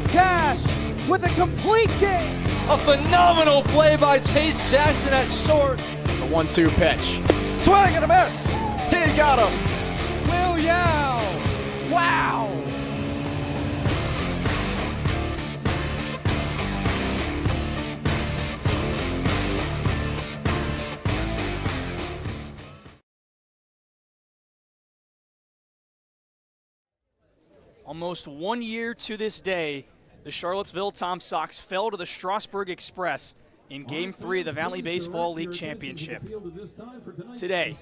Lucas Cash with a complete game. A phenomenal play by Chase Jackson at short. The 1-2 pitch. Swing and a miss. He got him. Will Yao. Wow. Almost 1 year to this day, the Charlottesville Tom Sox fell to the Strasburg Express in Game 3 of the Valley Baseball League Championship. Today,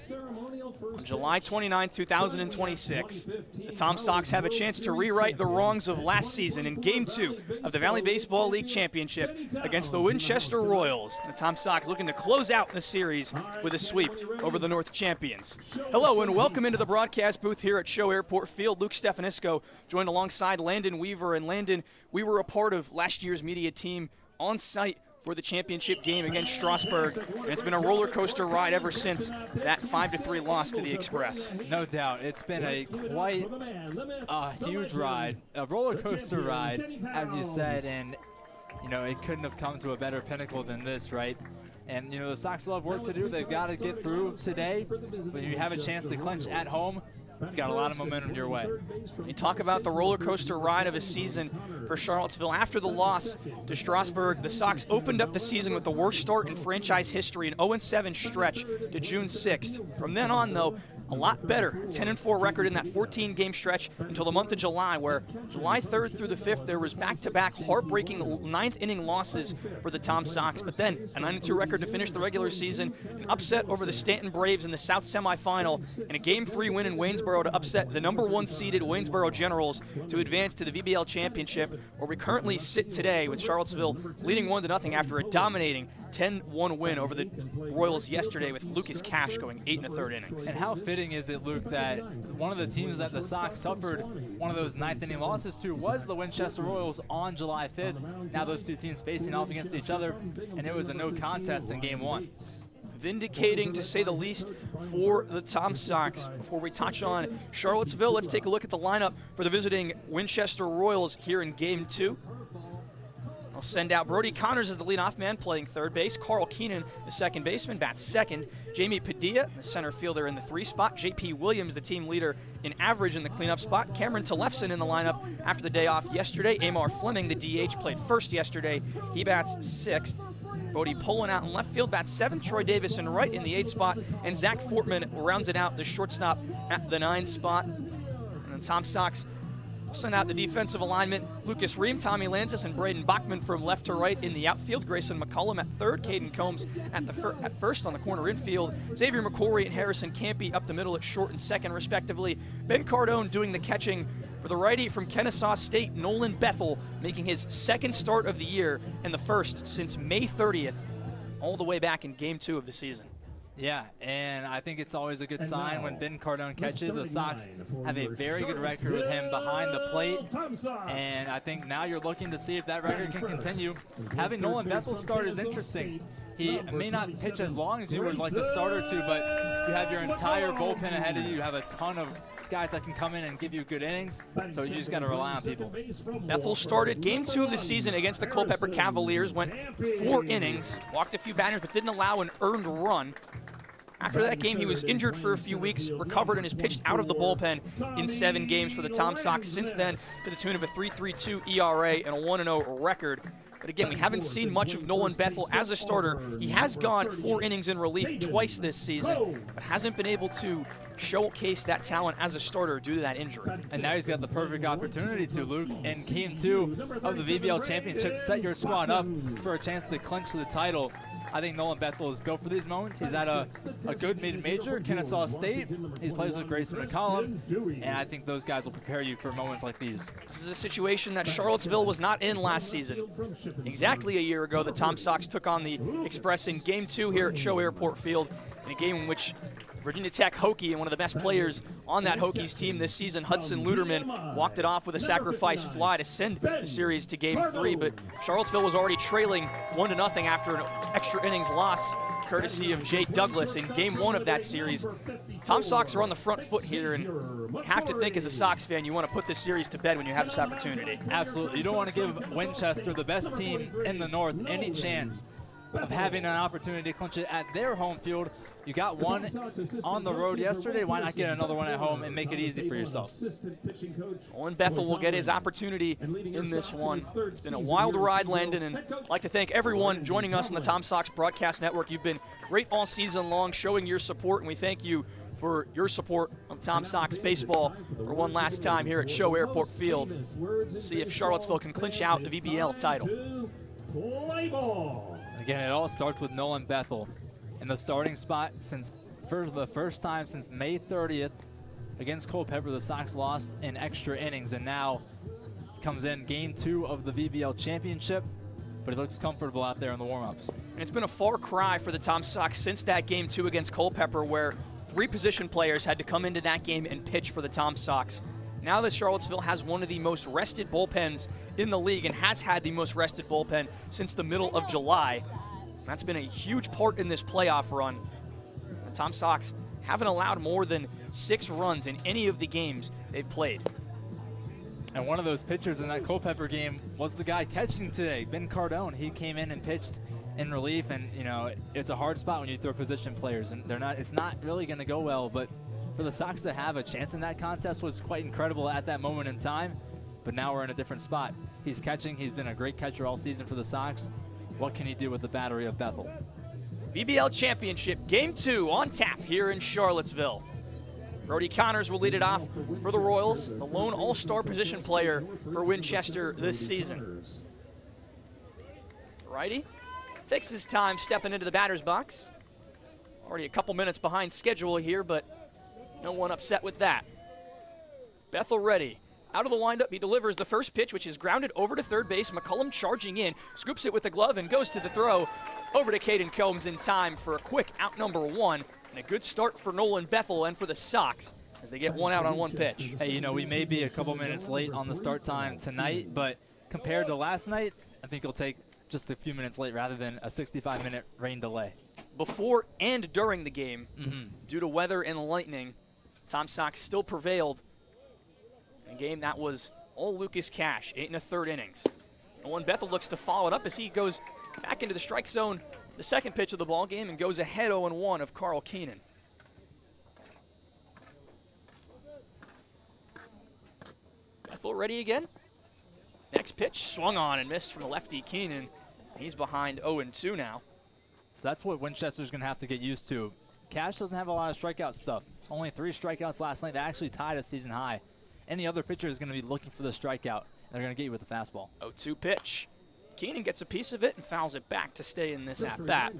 on July 29, 2026, the Tom Sox have a chance to rewrite the wrongs of last season in Game 2 of the Valley Baseball League Championship against the Winchester Royals. The Tom Sox looking to close out the series with a sweep over the North champions. Hello and welcome into the broadcast booth here at Show Airport Field. Luke Stefanisco joined alongside Landon Weaver. And Landon, we were a part of last year's media team on site for the championship game against Strasburg, and it's been a roller coaster ride ever since that 5-3 loss to the Express. No doubt, it's been a quite huge ride, a roller coaster ride, as you said, and you know it couldn't have come to a better pinnacle than this, right? And you know the Sox still have work to do. They've got to get through today. When you have a chance to clinch at home, you've got a lot of momentum your way. You talk about the roller coaster ride of a season for Charlottesville. After the loss to Strasburg, the Sox opened up the season with the worst start in franchise history, an 0-7 stretch to June 6th. From then on, though, a lot better, 10-4 record in that 14-game stretch until the month of July, where July 3rd through the 5th, there was back-to-back heartbreaking ninth-inning losses for the Tom Sox. But then a 9-2 record to finish the regular season, an upset over the Stanton Braves in the South semifinal, and a Game 3 win in Waynesboro to upset the #1 seeded Waynesboro Generals to advance to the VBL Championship, where we currently sit today with Charlottesville leading 1-0 after a dominating 10-1 win over the Royals yesterday with Lucas Cash going 8 1/3 innings. And how fitting is it, Luke, that one of the teams that the Sox suffered one of those ninth-inning losses to was the Winchester Royals on July 5th. Now those two teams facing off against each other, and it was a no contest in Game 1. Vindicating, to say the least, for the Tom Sox. Before we touch on Charlottesville, let's take a look at the lineup for the visiting Winchester Royals here in Game 2. I'll send out Brody Connors as the leadoff man playing third base. Carl Keenan, the second baseman, bats second. Jamie Padilla, the center fielder, in the 3 spot. J.P. Williams, the team leader in average in the cleanup spot. Cameron Tellefson in the lineup after the day off yesterday. Amar Fleming, the DH, played first yesterday. He bats 6th. Bodie Poland out in left field, bats 7th. Troy Davis in right in the 8th spot. And Zach Fortman rounds it out, the shortstop, at the 9 spot. And the Tom Sox send out the defensive alignment. Lucas Ream, Tommy Lantis, and Braden Bachman from left to right in the outfield. Grayson McCullum at third. Caden Combs at first on the corner infield. Xavier McCory and Harrison Campy up the middle at short and second, respectively. Ben Cardone doing the catching for the righty from Kennesaw State, Nolan Bethel, making his second start of the year and the first since May 30th, all the way back in Game 2 of the season. Yeah, and I think it's always a good sign when Ben Cardone catches. The Sox have a very good record with him behind the plate, and I think now you're looking to see if that record can continue. Having Nolan Bethel start is interesting. He may not pitch as long as you would like the starter to, but you have your entire bullpen ahead of you. You have a ton of guys that can come in and give you good innings, so you just got to rely on people. Bethel started Game 2 of the season against the Culpeper Cavaliers, went 4 innings, walked a few batters, but didn't allow an earned run. After that game, he was injured for a few weeks, recovered, and has pitched out of the bullpen in 7 games for the Tom Sox since then, to the tune of a 3.32 ERA and a 1-0 record. But again, we haven't seen much of Nolan Bethel as a starter. He has gone 4 innings in relief twice this season, but hasn't been able to showcase that talent as a starter due to that injury. And now he's got the perfect opportunity to, Luke, in Game 2 of the VBL Championship, set your squad up for a chance to clinch the title. I think Nolan Bethel is built for these moments. He's at a good mid-major, Kennesaw State. He plays with Grayson McCollum, and I think those guys will prepare you for moments like these. This is a situation that Charlottesville was not in last season. Exactly a year ago, the Tom Sox took on the Express in Game 2 here at Show Airport Field, in a game in which Virginia Tech Hokie and one of the best players on that Hokies team this season, Hudson Luderman, walked it off with a sacrifice fly to send the series to Game 3, but Charlottesville was already trailing 1-0 after an extra innings loss courtesy of Jay Douglas in Game 1 of that series. Tom Sox are on the front foot here, and you have to think as a Sox fan you want to put this series to bed when you have this opportunity. Absolutely. You don't want to give Winchester, the best team in the North, any chance of having an opportunity to clinch it at their home field. You got one on the road yesterday. Why not get another one at home and make it easy for yourself? Owen Bethel will get his opportunity in this one. It's been a wild ride, Landon, and I'd like to thank everyone joining us on the Tom Sox Broadcast Network. You've been great all season long, showing your support, and we thank you for your support of Tom Sox baseball for one last time here at Show Airport Field. See if Charlottesville can clinch out the VBL title. Again, it all starts with Nolan Bethel in the starting spot for the first time since May 30th against Culpeper. The Sox lost in extra innings, and now comes in Game 2 of the VBL Championship, but he looks comfortable out there in the warm-ups. And it's been a far cry for the Tom Sox since that Game 2 against Culpeper, where 3 position players had to come into that game and pitch for the Tom Sox. Now that Charlottesville has one of the most rested bullpens in the league and has had the most rested bullpen since the middle of July, that's been a huge part in this playoff run. The Tom Sox haven't allowed more than 6 runs in any of the games they've played. And one of those pitchers in that Culpeper game was the guy catching today, Ben Cardone. He came in and pitched in relief, and you know it's a hard spot when you throw position players, and it's not really going to go well. But for the Sox to have a chance in that contest was quite incredible at that moment in time. But now we're in a different spot. He's catching. He's been a great catcher all season for the Sox. What can he do with the battery of Bethel? VBL Championship Game 2 on tap here in Charlottesville. Brody Connors will lead it off for the Royals, the lone all-star position player for Winchester this season. Righty takes his time stepping into the batter's box. Already a couple minutes behind schedule here, but no one upset with that. Bethel ready. Out of the windup, he delivers the first pitch, which is grounded over to third base. McCullum charging in, scoops it with the glove, and goes to the throw. Over to Caden Combs in time for a quick out number 1. And a good start for Nolan Bethel and for the Sox as they get one out on one pitch. Hey, you know, we may be a couple minutes late on the start time tonight, but compared to last night, I think it'll take just a few minutes late rather than a 65-minute rain delay. Before and during the game, due to weather and lightning, Tom Sox still prevailed. A game that was all Lucas Cash, 8 1/3 innings. Nolan Bethel looks to follow it up as he goes back into the strike zone, the second pitch of the ball game, and goes ahead 0-1 of Carl Keenan. Bethel ready again. Next pitch swung on and missed from the lefty Keenan. He's behind 0-2 now. So that's what Winchester's going to have to get used to. Cash doesn't have a lot of strikeout stuff. Only 3 strikeouts last night. They actually tied a season high. Any other pitcher is going to be looking for the strikeout. They're going to get you with the fastball. 0-2 pitch. Keenan gets a piece of it and fouls it back to stay in this at-bat.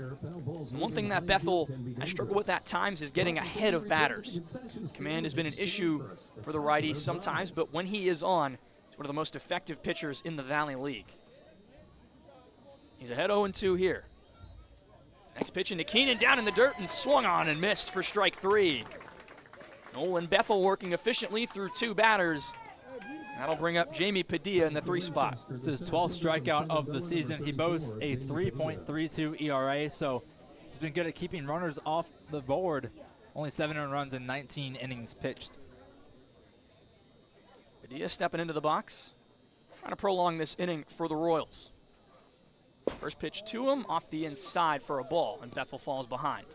One thing that Bethel has struggled with at times is getting ahead of batters. Command has been an issue for the righty sometimes, but when he is on, he's one of the most effective pitchers in the Valley League. He's ahead 0-2 here. Next pitch into Keenan, down in the dirt, and swung on and missed for strike 3. Nolan Bethel working efficiently through 2 batters. That'll bring up Jamie Padilla in the 3 spot. It's his 12th strikeout of the season. He boasts a 3.32 ERA, so he's been good at keeping runners off the board. Only 7 earned runs in 19 innings pitched. Padilla stepping into the box, trying to prolong this inning for the Royals. First pitch to him, off the inside for a ball, and Bethel falls behind.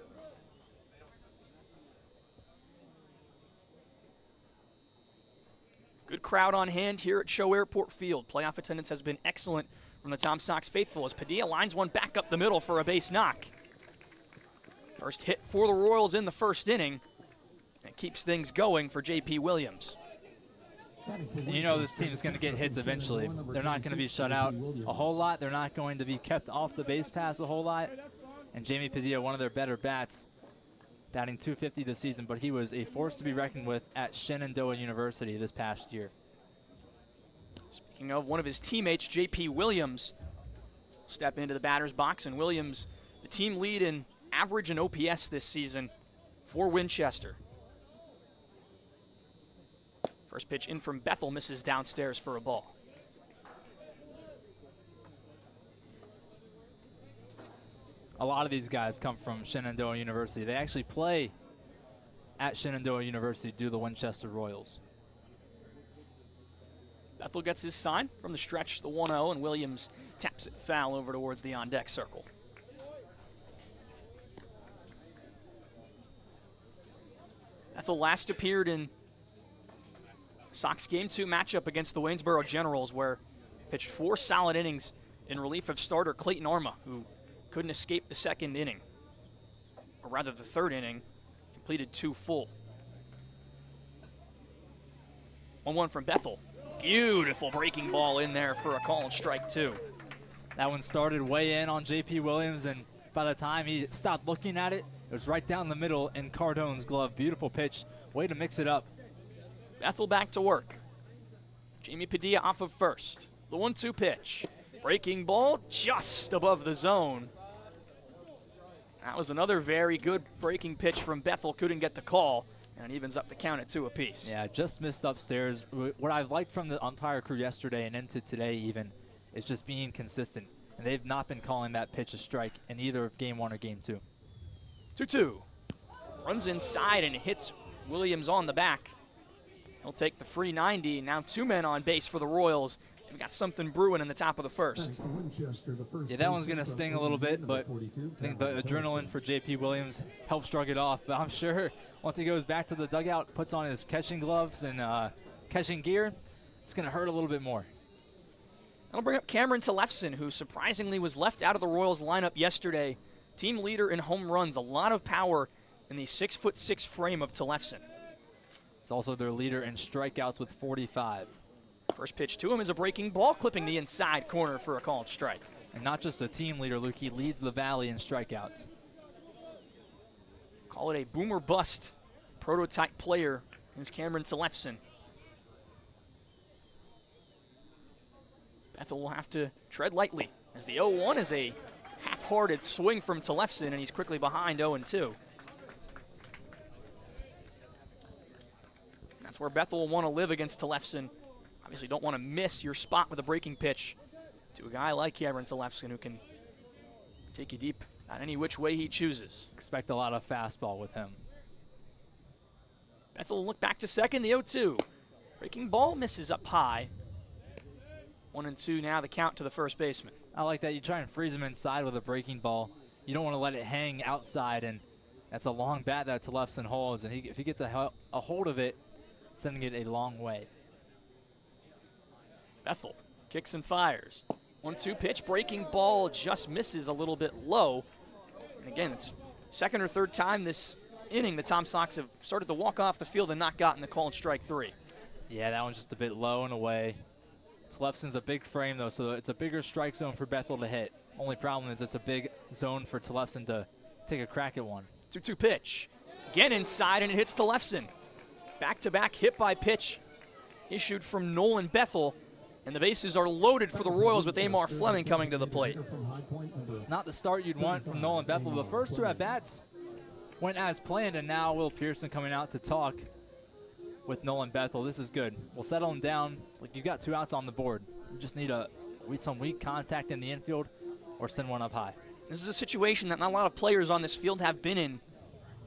Good crowd on hand here at Show Airport Field. Playoff attendance has been excellent from the Tom Sox faithful as Padilla lines one back up the middle for a base knock. First hit for the Royals in the first inning. That keeps things going for J.P. Williams. You know this team is going to get hits eventually. They're not going to be shut out a whole lot. They're not going to be kept off the base pass a whole lot. And Jamie Padilla, one of their better bats, batting .250 this season, but he was a force to be reckoned with at Shenandoah University this past year. Speaking of one of his teammates, J.P. Williams, step into the batter's box, and Williams, the team lead in average and OPS this season for Winchester. First pitch in from Bethel, misses downstairs for a ball. a lot of these guys come from Shenandoah University. They actually play at Shenandoah University due to the Winchester Royals. Bethel gets his sign from the stretch, the 1-0, and Williams taps it foul over towards the on-deck circle. Bethel last appeared in Sox Game 2 matchup against the Waynesboro Generals, where pitched 4 solid innings in relief of starter Clayton Arma, who couldn't escape the second inning, or rather the third inning, completed 2 full. 1-1 from Bethel. Beautiful breaking ball in there for a call and strike 2. That one started way in on J.P. Williams, and by the time he stopped looking at it, it was right down the middle in Cardone's glove. Beautiful pitch. Way to mix it up. Bethel back to work. Jamie Padilla off of first. The 1-2 pitch. Breaking ball just above the zone. That was another very good breaking pitch from Bethel. Couldn't get the call, and it evens up the count at 2 apiece. Yeah, just missed upstairs. What I've liked from the umpire crew yesterday and into today even is just being consistent. And they've not been calling that pitch a strike in either of Game 1 or Game 2. 2-2. Runs inside and hits Williams on the back. He'll take the free 90. Now 2 men on base for the Royals. We've got something brewing in the top of the first. Yeah, that one's going to sting a little bit, but I think the adrenaline for J.P. Williams helped shrug it off. But I'm sure once he goes back to the dugout, puts on his catching gloves and catching gear, it's going to hurt a little bit more. That'll bring up Cameron Tellefson, who surprisingly was left out of the Royals lineup yesterday. Team leader in home runs, a lot of power in the 6'6" frame of Tellefson. He's also their leader in strikeouts with 45. First pitch to him is a breaking ball, clipping the inside corner for a called strike. And not just a team leader, Luke, he leads the Valley in strikeouts. Call it a boomer bust prototype player is Cameron Tellefson. Bethel will have to tread lightly as the 0-1 is a half-hearted swing from Tellefson, and he's quickly behind 0-2. That's where Bethel will want to live against Tellefson. Obviously don't want to miss your spot with a breaking pitch to a guy like Cameron Tellefson, who can take you deep on any which way he chooses. Expect a lot of fastball with him. Bethel will look back to second, the 0-2. Breaking ball misses up high. 1-2 now, the count to the first baseman. I like that. You try and freeze him inside with a breaking ball. You don't want to let it hang outside, and that's a long bat that Tellefson holds, and if he gets a hold of it, sending it a long way. Bethel kicks and fires. 1-2 pitch, breaking ball just misses a little bit low. And again, it's second or third time this inning the Tom Sox have started to walk off the field and not gotten the call and strike 3. Yeah, that one's just a bit low and away. Tellefson's a big frame, though, so it's a bigger strike zone for Bethel to hit. Only problem is it's a big zone for Tellefson to take a crack at one. 2-2 pitch. Again inside, and it hits Tellefson. Back-to-back hit by pitch issued from Nolan Bethel, and the bases are loaded for the Royals with Amar Fleming coming to the plate. It's not the start you'd want from Nolan Bethel. The first 2 at-bats went as planned, and now Will Pearson coming out to talk with Nolan Bethel. This is good. We'll settle him down. Like, you got 2 outs on the board. You just need some weak contact in the infield or send one up high. This is a situation that not a lot of players on this field have been in.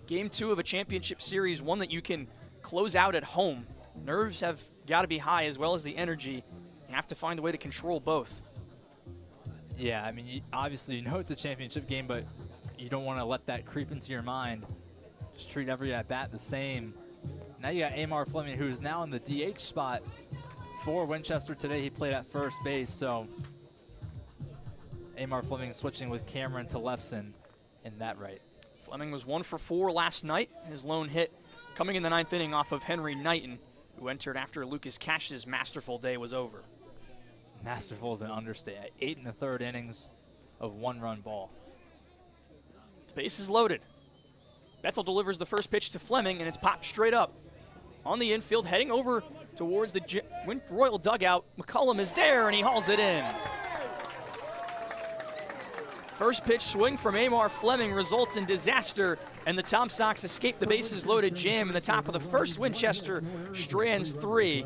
Game 2 of a championship series, one that you can close out at home. Nerves have got to be high, as well as the energy. You have to find a way to control both. Yeah, I mean, obviously you know it's a championship game, but you don't want to let that creep into your mind. Just treat every at-bat the same. Now you got Amar Fleming, who is now in the DH spot for Winchester today. He played at first base, so Amar Fleming switching with Cameron Tellefson in that right. Fleming was 1 for 4 last night. His lone hit coming in the 9th inning off of Henry Knighton, who entered after Lucas Cash's masterful day was over. Masterful is an understatement. 8 1/3 innings of 1-run ball. The base is loaded. Bethel delivers the first pitch to Fleming, and it's popped straight up. On the infield, heading over towards the Royal dugout. McCullum is there, and he hauls it in. First pitch swing from Amar Fleming results in disaster, and the Tom Sox escape the bases loaded jam in the top of the first. Winchester strands 3.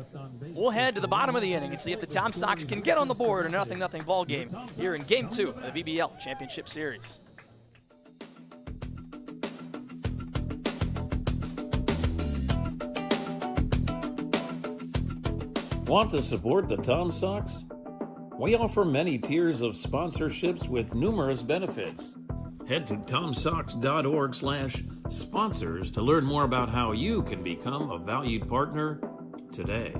We'll head to the bottom of the inning and see if the Tom Sox can get on the board in a 0-0 ball game here in Game 2 of the VBL Championship Series. Want to support the Tom Sox? We offer many tiers of sponsorships with numerous benefits. Head to tomsox.org/sponsors to learn more about how you can become a valued partner today.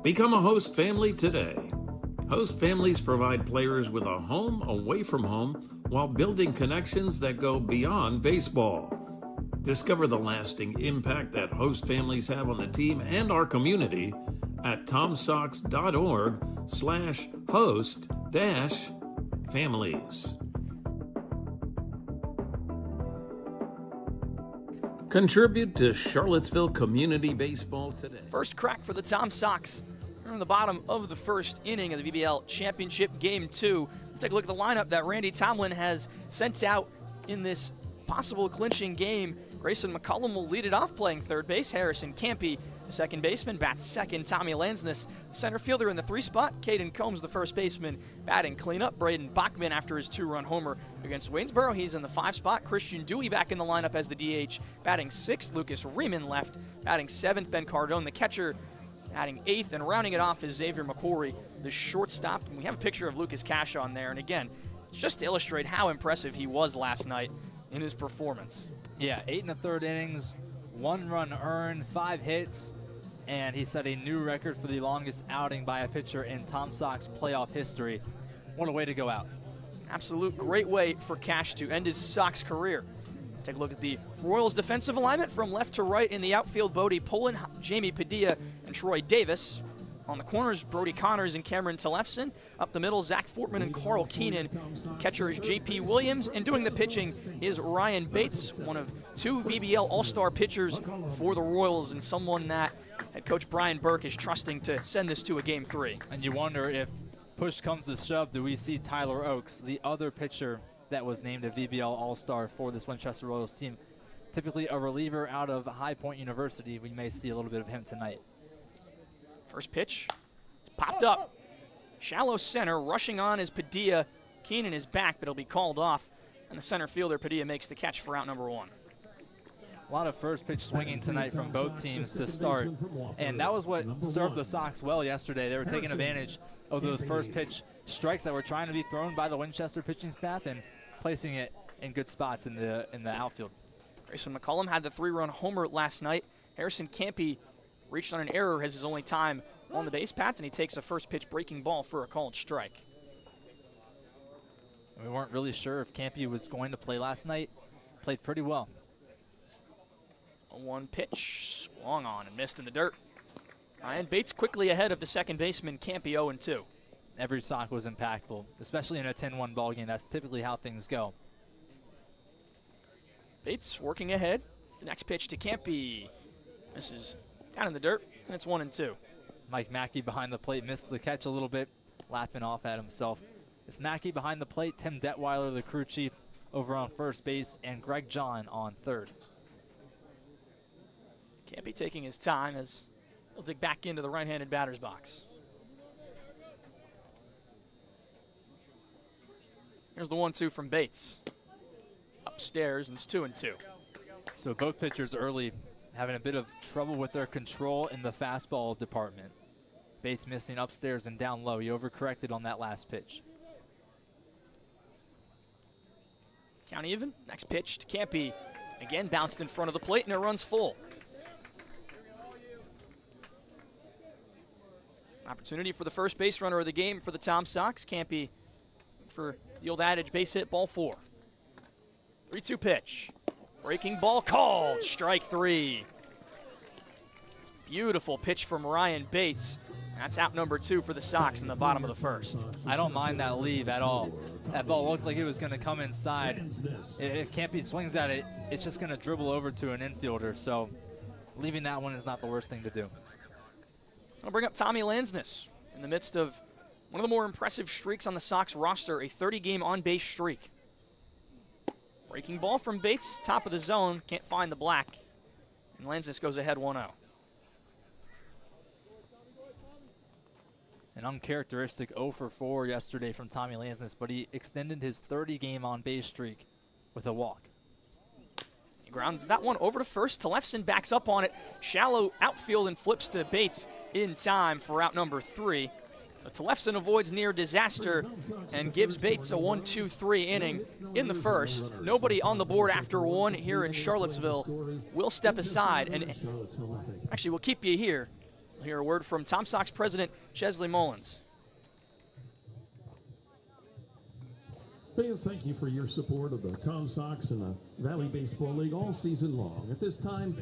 Become a host family today. Host families provide players with a home away from home while building connections that go beyond baseball. Discover the lasting impact that host families have on the team and our community at tomsox.org/host-families. Contribute to Charlottesville community baseball today. First crack for the Tom Sox. We're in the bottom of the first inning of the VBL Championship Game 2. We'll take a look at the lineup that Randy Tomlin has sent out in this possible clinching game. Grayson McCollum will lead it off playing third base. Harrison Campy, the second baseman, bats second. Tommy Lansness, the center fielder in the 3 spot. Caden Combs, the first baseman, batting cleanup. Braden Bachman after his 2-run homer against Waynesboro. He's in the 5 spot. Christian Dewey back in the lineup as the DH, batting 6th. Lucas Riemann left, batting 7th. Ben Cardone, the catcher, batting 8th. And rounding it off is Xavier McCory, the shortstop. And we have a picture of Lucas Cash on there. And again, just to illustrate how impressive he was last night in his performance. Yeah, 8 1/3 innings, 1 run earned, 5 hits, and he set a new record for the longest outing by a pitcher in Tom Sox playoff history. What a way to go out. Absolute great way for Cash to end his Sox career. Take a look at the Royals defensive alignment from left to right. In the outfield, Bodie Pullen, Jamie Padilla, and Troy Davis. On the corners, Brody Connors and Cameron Tellefson. Up the middle, Zach Fortman and Carl Keenan. Catcher is J.P. Williams. And doing the pitching is Ryan Bates, one of 2 VBL All-Star pitchers for the Royals, and someone that head coach Brian Burke is trusting to send this to a Game 3. And you wonder if push comes to shove, do we see Tyler Oakes, the other pitcher that was named a VBL All-Star for this Winchester Royals team, typically a reliever out of High Point University. We may see a little bit of him tonight. First pitch, it's popped up. Shallow center, rushing on is Padilla. Keenan is back, but it'll be called off. And the center fielder, Padilla, makes the catch for out number 1. A lot of first pitch swinging tonight from both teams to start. And that was what served the Sox well yesterday. They were taking advantage of those first pitch strikes that were trying to be thrown by the Winchester pitching staff and placing it in good spots in the outfield. Grayson McCollum had the 3-run homer last night. Harrison Campy reached on an error as his only time on the base paths, and he takes a first pitch breaking ball for a called strike. We weren't really sure if Campy was going to play last night. Played pretty well. A 1 pitch, swung on and missed in the dirt. Ryan Bates quickly ahead of the second baseman, Campy, 0-2. Every sock was impactful, especially in a 10-1 ball game. That's typically how things go. Bates working ahead. The next pitch to Campy. Misses down in the dirt, and it's 1-2. Mike Mackey behind the plate missed the catch a little bit, laughing off at himself. It's Mackey behind the plate, Tim Detweiler, the crew chief, over on first base, and Greg John on third. Campy taking his time as he'll dig back into the right-handed batter's box. Here's the 1-2 from Bates. Upstairs, and it's 2-2. So both pitchers early having a bit of trouble with their control in the fastball department. Bates missing upstairs and down low. He overcorrected on that last pitch. Count even. Next pitch to Campy. Again, bounced in front of the plate, and it runs full. Opportunity for the first base runner of the game for the Tom Sox. Campy for the old adage, base hit, ball 4. 3-2 pitch. Breaking ball called, strike 3. Beautiful pitch from Ryan Bates. That's out number 2 for the Sox in the bottom of the first. I don't mind that leave at all. That ball looked like it was going to come inside. If Campy swings at it, it's just going to dribble over to an infielder. So leaving that one is not the worst thing to do. I'll bring up Tommy Lansness in the midst of one of the more impressive streaks on the Sox roster, a 30-game on-base streak. Breaking ball from Bates, top of the zone, can't find the black. And Lansness goes ahead 1-0. An uncharacteristic 0 for 4 yesterday from Tommy Lansness, but he extended his 30-game on-base streak with a walk. He grounds that one over to first. Tellefson backs up on it. Shallow outfield and flips to Bates in time for out number 3. So Tellefson avoids near disaster and gives Bates a 1-2-3 inning in the first. Nobody on the board after 1 here in Charlottesville. We'll step aside, and actually we'll keep you here. We'll hear a word from Tom Sox president Chesley Mullins. Fans, thank you for your support of the Tom Sox and the Valley Baseball League all season long. At this time,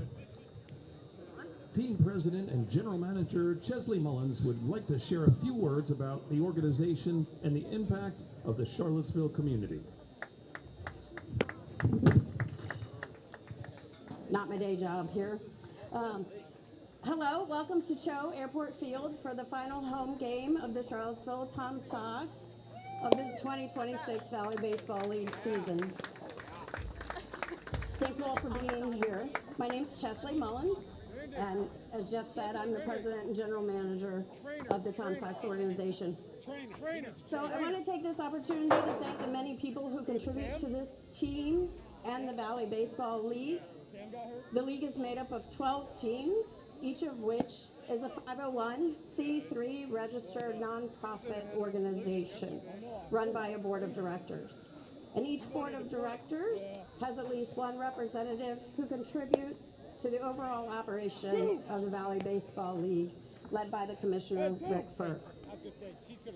Team President and General Manager Chesley Mullins would like to share a few words about the organization and the impact of the Charlottesville community. Not my day job here. Hello, welcome to Cho Airport Field for the final home game of the Charlottesville Tom Sox of the 2026 Valley Baseball League season. Thank you all for being here. My name is Chesley Mullins, and as Jeff said, I'm the president and general manager of the Tom Sox organization. So I want to take this opportunity to thank the many people who contribute to this team and the Valley Baseball League. The league is made up of 12 teams, each of which is a 501c3 registered nonprofit organization run by a board of directors. And each board of directors has at least one representative who contributes to the overall operations of the Valley Baseball League, led by the commissioner, Rick Firk.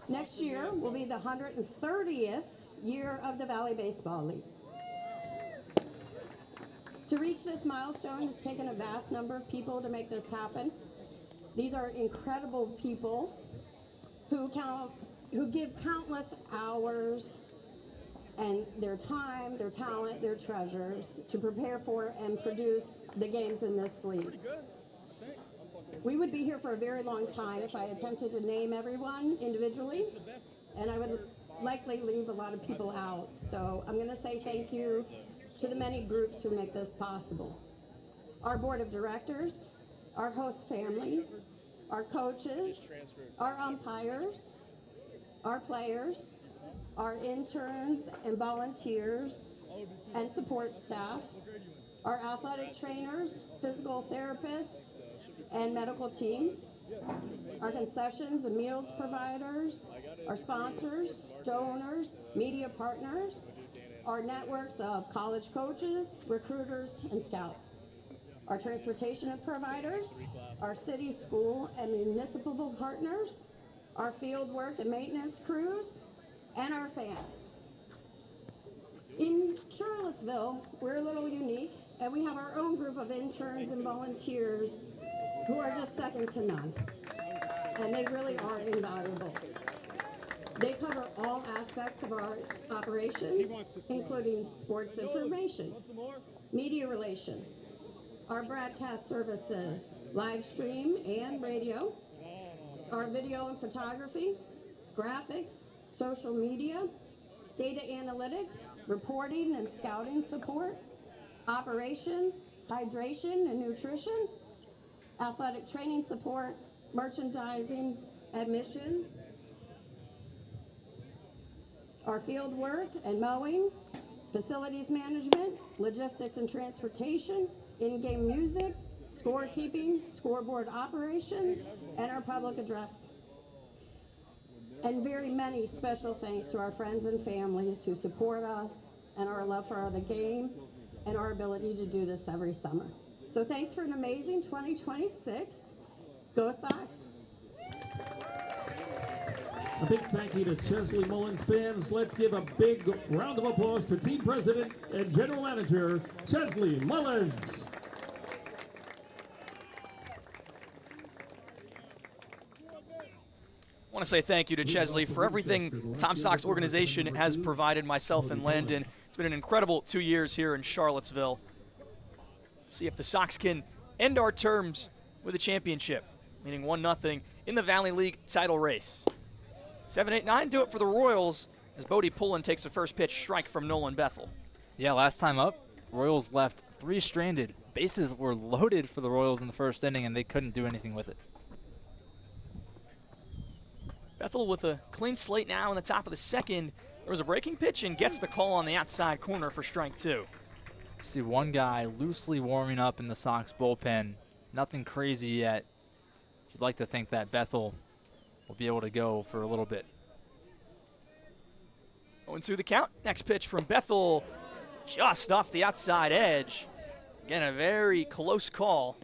Next year will be the 130th year of the Valley Baseball League. To reach this milestone, it's taken a vast number of people to make this happen. These are incredible people who give countless hours and their time, their talent, their treasures to prepare for and produce the games in this league. We would be here for a very long time if I attempted to name everyone individually, and I would likely leave a lot of people out. So I'm going to say thank you to the many groups who make this possible. Our board of directors, our host families, our coaches, our umpires, our players, our interns and volunteers and support staff, our athletic trainers, physical therapists, and medical teams, our concessions and meals providers, our sponsors, donors, media partners, our networks of college coaches, recruiters, and scouts, our transportation providers, our city, school, and municipal partners, our field work and maintenance crews, and our fans. In Charlottesville, we're a little unique, and we have our own group of interns and volunteers who are just second to none, and they really are invaluable. They cover all aspects of our operations, including sports information, media relations, our broadcast services, live stream and radio, our video and photography, graphics, social media, data analytics, reporting and scouting support, operations, hydration and nutrition, athletic training support, merchandising, admissions, our field work and mowing, facilities management, logistics and transportation, in-game music, scorekeeping, scoreboard operations, and our public address. And very many special thanks to our friends and families who support us and our love for the game and our ability to do this every summer. So thanks for an amazing 2026. Go Sox! A big thank you to Chesley Mullins. Fans, let's give a big round of applause to Team President and General Manager Chesley Mullins. I want to say thank you to Chesley for everything Tom Sox organization has provided myself and Landon. It's been an incredible 2 years here in Charlottesville. Let's see if the Sox can end our terms with a championship, meaning 1-0 in the Valley League title race. 7-8-9 do it for the Royals as Bodie Pullen takes the first pitch strike from Nolan Bethel. Yeah, last time up, Royals left 3 stranded. Bases were loaded for the Royals in the first inning, and they couldn't do anything with it. Bethel with a clean slate now in the top of the second. There was a breaking pitch and gets the call on the outside corner for strike 2. See one guy loosely warming up in the Sox bullpen. Nothing crazy yet. You'd like to think that Bethel will be able to go for a little bit. 0-2 the count. Next pitch from Bethel, just off the outside edge. Again, a very close call.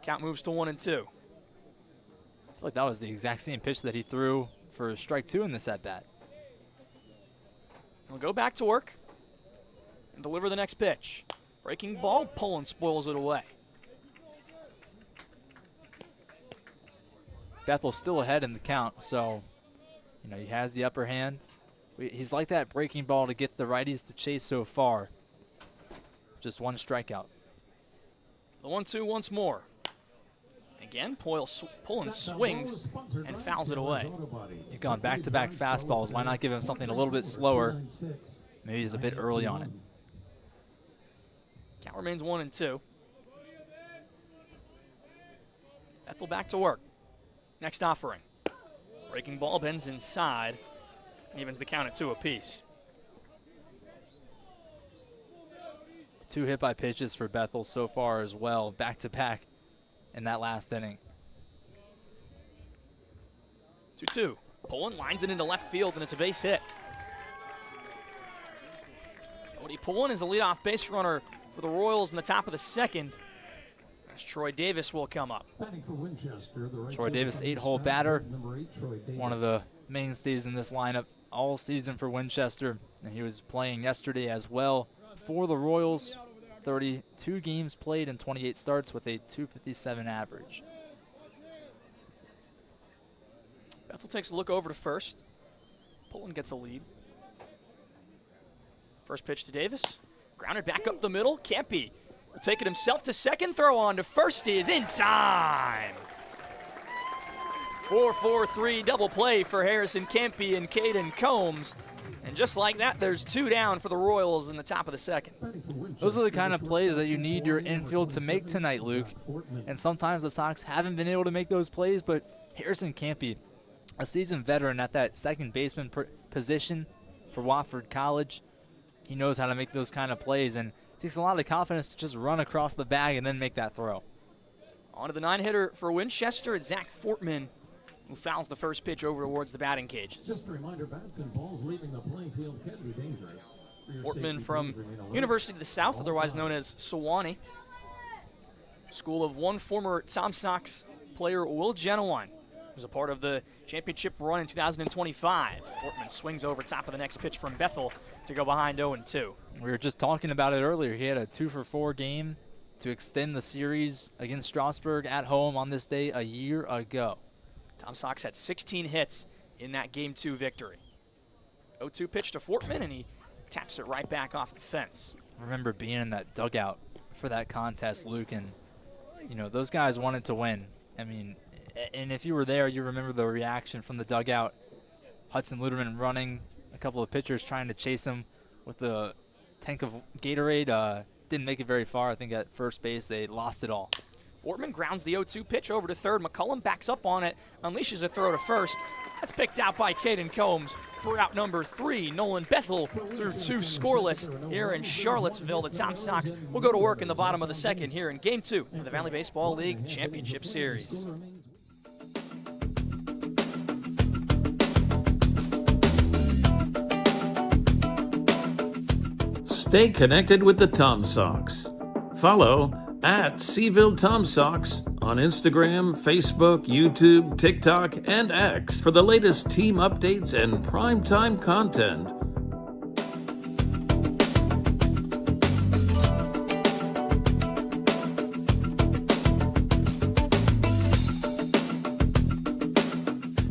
Count moves to 1-2. I feel like that was the exact same pitch that he threw for strike 2 in this at-bat. He'll go back to work and deliver the next pitch. Breaking ball, Pullen spoils it away. Bethel's still ahead in the count, so he has the upper hand. He's like that breaking ball to get the righties to chase so far. Just one strikeout. The 1-2 once more. Again, Pullen swings and fouls it away. You've gone back-to-back fastballs. Why not give him something a little bit slower? Maybe he's a bit early on it. Count remains 1-2. Bethel back to work. Next offering. Breaking ball bends inside. Evens the count at 2 apiece. 2 hit-by pitches for Bethel so far as well, back-to-back in that last inning. 2-2. Pullen lines it into left field, and it's a base hit. Cody Pullen is the leadoff base runner for the Royals in the top of the second. As Troy Davis will come up. Troy Davis, 8-hole batter. One of the mainstays in this lineup all season for Winchester. And he was playing yesterday as well for the Royals. 32 games played and 28 starts with a .257 average. Bethel takes a look over to first. Pullen gets a lead. First pitch to Davis. Grounded back up the middle. Campy will take it himself to second. Throw on to first is in time. 4-4-3 double play for Harrison Campy and Caden Combs. And just like that, there's 2 down for the Royals in the top of the second. Those are the kind of plays that you need your infield to make tonight, Luke. And sometimes the Sox haven't been able to make those plays, but Harrison Campy, a seasoned veteran at that second baseman position for Wofford College, he knows how to make those kind of plays, and it takes a lot of confidence to just run across the bag and then make that throw. On to the 9-hitter for Winchester, it's Zach Fortman, who fouls the first pitch over towards the batting cages. Just a reminder, bats and balls leaving the playing field can be dangerous. Fortman from University of the South, otherwise known as Sewanee. School of one former Tom Sox player, Will Genowine, who's a part of the championship run in 2025. Fortman swings over top of the next pitch from Bethel to go behind 0-2. We were just talking about it earlier. He had a 2-for-4 game to extend the series against Strasburg at home on this day a year ago. Tom Sox had 16 hits in that Game 2 victory. 0-2 pitch to Fortman, and he taps it right back off the fence. I remember being in that dugout for that contest, Luke, and those guys wanted to win. I mean, and if you were there, you remember the reaction from the dugout. Hudson Luderman running, a couple of pitchers trying to chase him with the tank of Gatorade. Didn't make it very far. I think at first base they lost it all. Fortman grounds the 0-2 pitch over to third. McCullum backs up on it, unleashes a throw to first. That's picked out by Caden Combs for out number 3. Nolan Bethel through 2 scoreless here in Charlottesville. The Tom Sox will go to work in the bottom of the second here in Game 2 of the Valley Baseball League Championship Series. Stay connected with the Tom Sox. Follow at Seville Tom Sox on Instagram, Facebook, YouTube, TikTok, and X for the latest team updates and primetime content.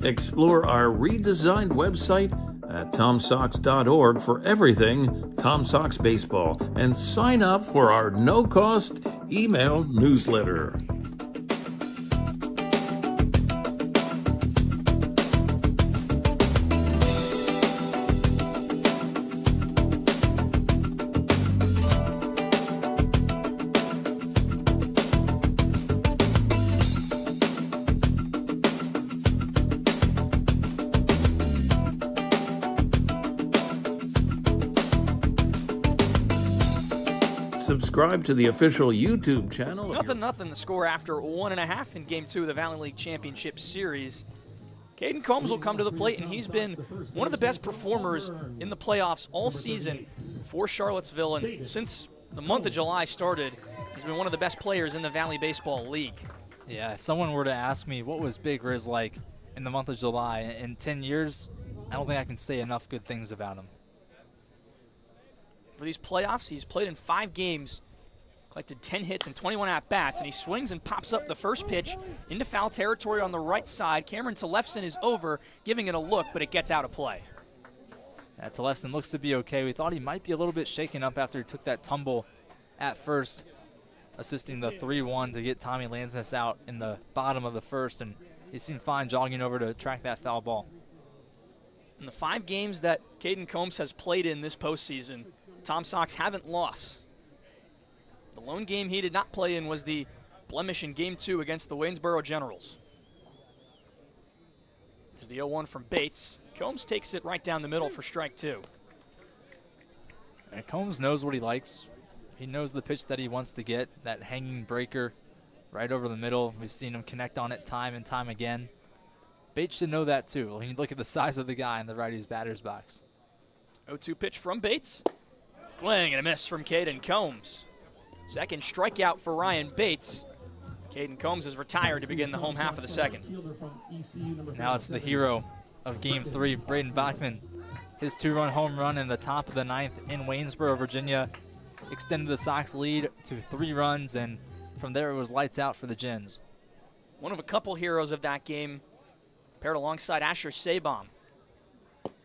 Explore our redesigned website at TomSox.org for everything Tom Sox baseball, and sign up for our no-cost email newsletter. subscribe to the official YouTube channel. Nothing. The score after 1.5 in Game 2 of the Valley League Championship Series. Caden Combs will come to the plate, and he's been one of the best performers in the playoffs all season for Charlottesville. And since the month of July started, he's been one of the best players in the Valley Baseball League. Yeah, if someone were to ask me what was Big Riz like in the month of July in 10 years, I don't think I can say enough good things about him. For these playoffs, he's played in 5 games, collected 10 hits and 21 at-bats, and he swings and pops up the first pitch into foul territory on the right side. Cameron Tillefson is over, giving it a look, but it gets out of play. Yeah, Tillefson looks to be okay. We thought he might be a little bit shaken up after he took that tumble at first, assisting the 3-1 to get Tommy Lansness out in the bottom of the first, and he seemed fine jogging over to track that foul ball. In the 5 games that Caden Combs has played in this postseason, Tom Sox haven't lost. The lone game he did not play in was the blemish in Game 2 against the Waynesboro Generals. There's the 0-1 from Bates. Combs takes it right down the middle for strike 2. And Combs knows what he likes. He knows the pitch that he wants to get, that hanging breaker right over the middle. We've seen him connect on it time and time again. Bates should know that too. When you look at the size of the guy in the righty's batter's box. 0-2 pitch from Bates. Swing and a miss from Caden Combs. Second strikeout for Ryan Bates. Caden Combs is retired to begin the home half of the second. Now it's the hero of Game 3, Braden Bachman. His 2-run home run in the top of the 9th in Waynesboro, Virginia, extended the Sox lead to 3 runs, and from there it was lights out for the Gins. One of a couple heroes of that game, paired alongside Asher Sabom.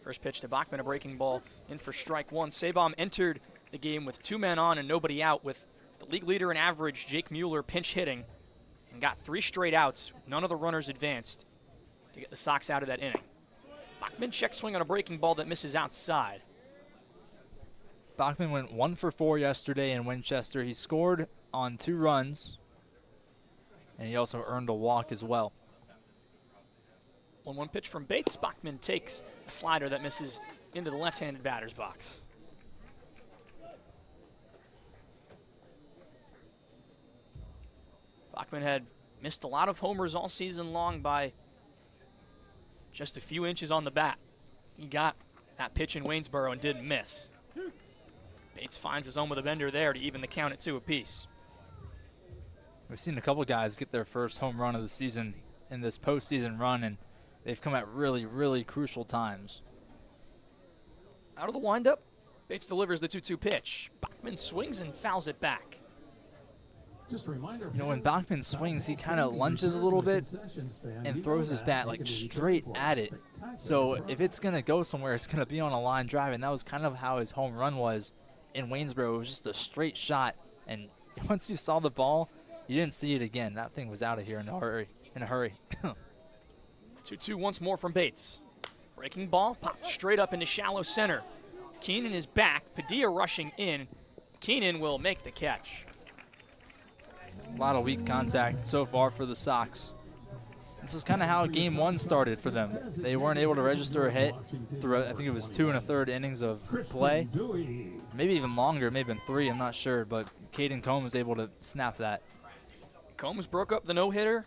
First pitch to Bachman, a breaking ball in for strike 1. Sabom entered the game with 2 men on and nobody out, with the league leader in average, Jake Mueller, pinch hitting, and got 3 straight outs. None of the runners advanced to get the Sox out of that inning. Bachman check swing on a breaking ball that misses outside. Bachman went 1 for 4 yesterday in Winchester. He scored on 2 runs, and he also earned a walk as well. 1-1 pitch from Bates. Bachman takes a slider that misses into the left-handed batter's box. Bachman had missed a lot of homers all season long by just a few inches on the bat. He got that pitch in Waynesboro and didn't miss. Bates finds his own with a bender there to even the count at 2 apiece. We've seen a couple guys get their first home run of the season in this postseason run, and they've come at really, really crucial times. Out of the windup, Bates delivers the 2-2 pitch. Bachman swings and fouls it back. Just a reminder, You know, when Bachman swings, he kind of lunges a little bit and throws his bat like straight at it. So if it's going to go somewhere, it's going to be on a line drive, and that was kind of how his home run was in Waynesboro. It was just a straight shot, and once you saw the ball, you didn't see it again. That thing was out of here in a hurry. 2-2 once more from Bates. Breaking ball, popped straight up into shallow center. Keenan is back. Padilla rushing in. Keenan will make the catch. A lot of weak contact so far for the Sox. This is kind of how Game 1 started for them. They weren't able to register a hit through, I think it was 2 1/3 innings of play. Maybe even longer, maybe been 3, I'm not sure, but Caden Combs was able to snap that. Combs broke up the no-hitter,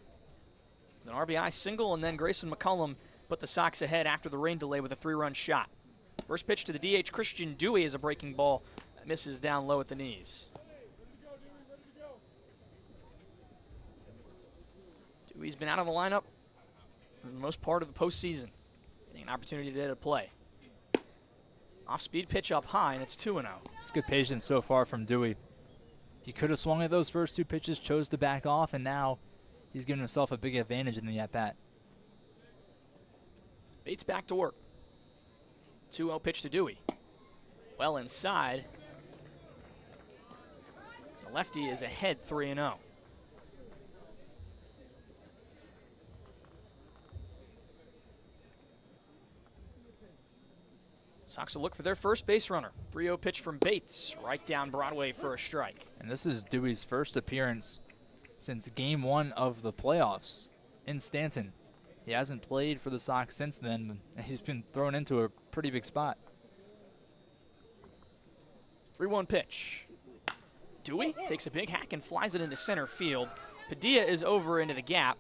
an RBI single, and then Grayson McCullum put the Sox ahead after the rain delay with a 3-run shot. First pitch to the DH, Christian Dewey, is a breaking ball that misses down low at the knees. Dewey's been out of the lineup for the most part of the postseason, getting an opportunity today to play. Off-speed pitch up high, and it's 2-0. It's good patience so far from Dewey. He could have swung at those first 2 pitches, chose to back off, and now he's given himself a big advantage in the at-bat. Bates back to work. 2-0 pitch to Dewey. Well inside. The lefty is ahead 3-0. Sox will look for their first base runner. 3-0 pitch from Bates, right down Broadway for a strike. And this is Dewey's first appearance since Game 1 of the playoffs in Stanton. He hasn't played for the Sox since then, and he's been thrown into a pretty big spot. 3-1 pitch. Dewey takes a big hack and flies it into center field. Padilla is over into the gap.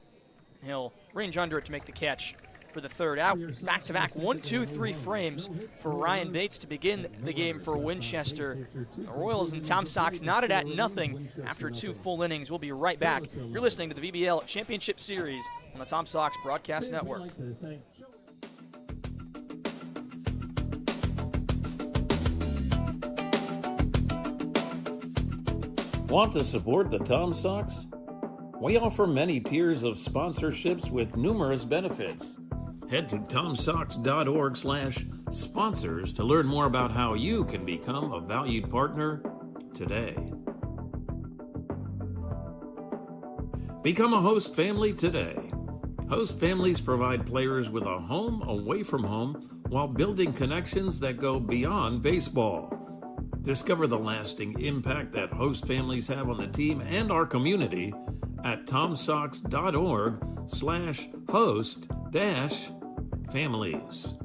He'll range under it to make the catch for the third out. Back-to-back 1-2-3 frames for Ryan Bates to begin the game for Winchester. The Royals and Tom Sox knotted at nothing after 2 full innings. We'll be right back. You're listening to the VBL Championship Series on the Tom Sox Broadcast Network. Want to support the Tom Sox? We offer many tiers of sponsorships with numerous benefits. Head to tomsox.org/sponsors to learn more about how you can become a valued partner today. Become a host family today. Host families provide players with a home away from home while building connections that go beyond baseball. Discover the lasting impact that host families have on the team and our community at tomsox.org/host-families.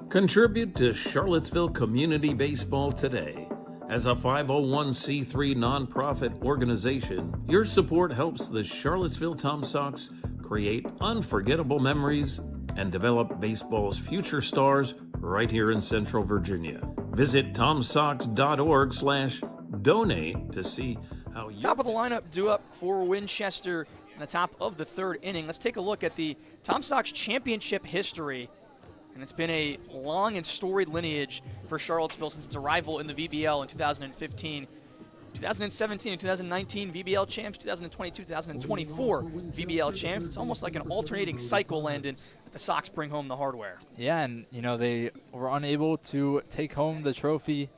Contribute to Charlottesville Community Baseball today. As a 501c3 nonprofit organization, your support helps the Charlottesville Tom Sox create unforgettable memories and develop baseball's future stars right here in Central Virginia. Visit tomsox.org/donate to see how you... Top of the lineup due up for Winchester in the top of the third inning. Let's take a look at the Tom Sox championship history. And it's been a long and storied lineage for Charlottesville since its arrival in the VBL in 2015. 2017 and 2019 VBL champs, 2022, 2024 VBL champs. It's almost like an alternating cycle, Landon, that the Sox bring home the hardware. Yeah, and they were unable to take home the trophy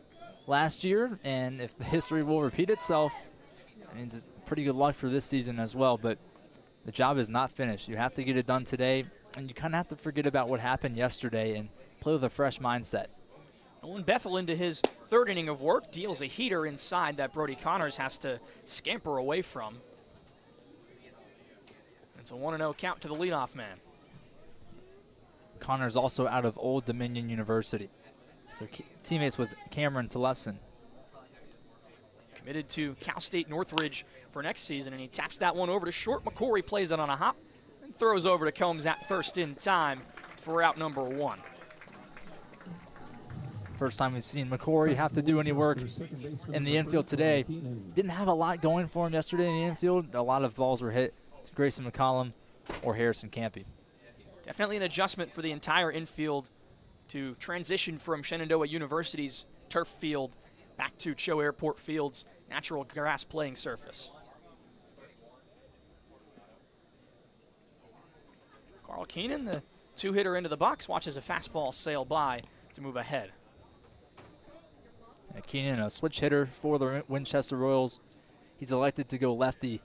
last year, and if the history will repeat itself, it means pretty good luck for this season as well. But the job is not finished. You have to get it done today, and you kind of have to forget about what happened yesterday and play with a fresh mindset. Nolan Bethel into his third inning of work deals a heater inside that Brody Connors has to scamper away from. It's a 1-0 count to the leadoff man. Connors also out of Old Dominion University, so teammates with Cameron Tillefson. Committed to Cal State Northridge for next season, and he taps that one over to short. McCory plays it on a hop and throws over to Combs at first in time for out number 1. First time we've seen McCory have to do any work in the infield today. Didn't have a lot going for him yesterday in the infield. A lot of balls were hit to Grayson McCollum or Harrison Campy. Definitely an adjustment for the entire infield to transition from Shenandoah University's turf field back to Cho Airport Field's natural grass playing surface. Carl Keenan, the 2-hitter into the box, watches a fastball sail by to move ahead. Keenan, a switch hitter for the Winchester Royals. He's elected to go lefty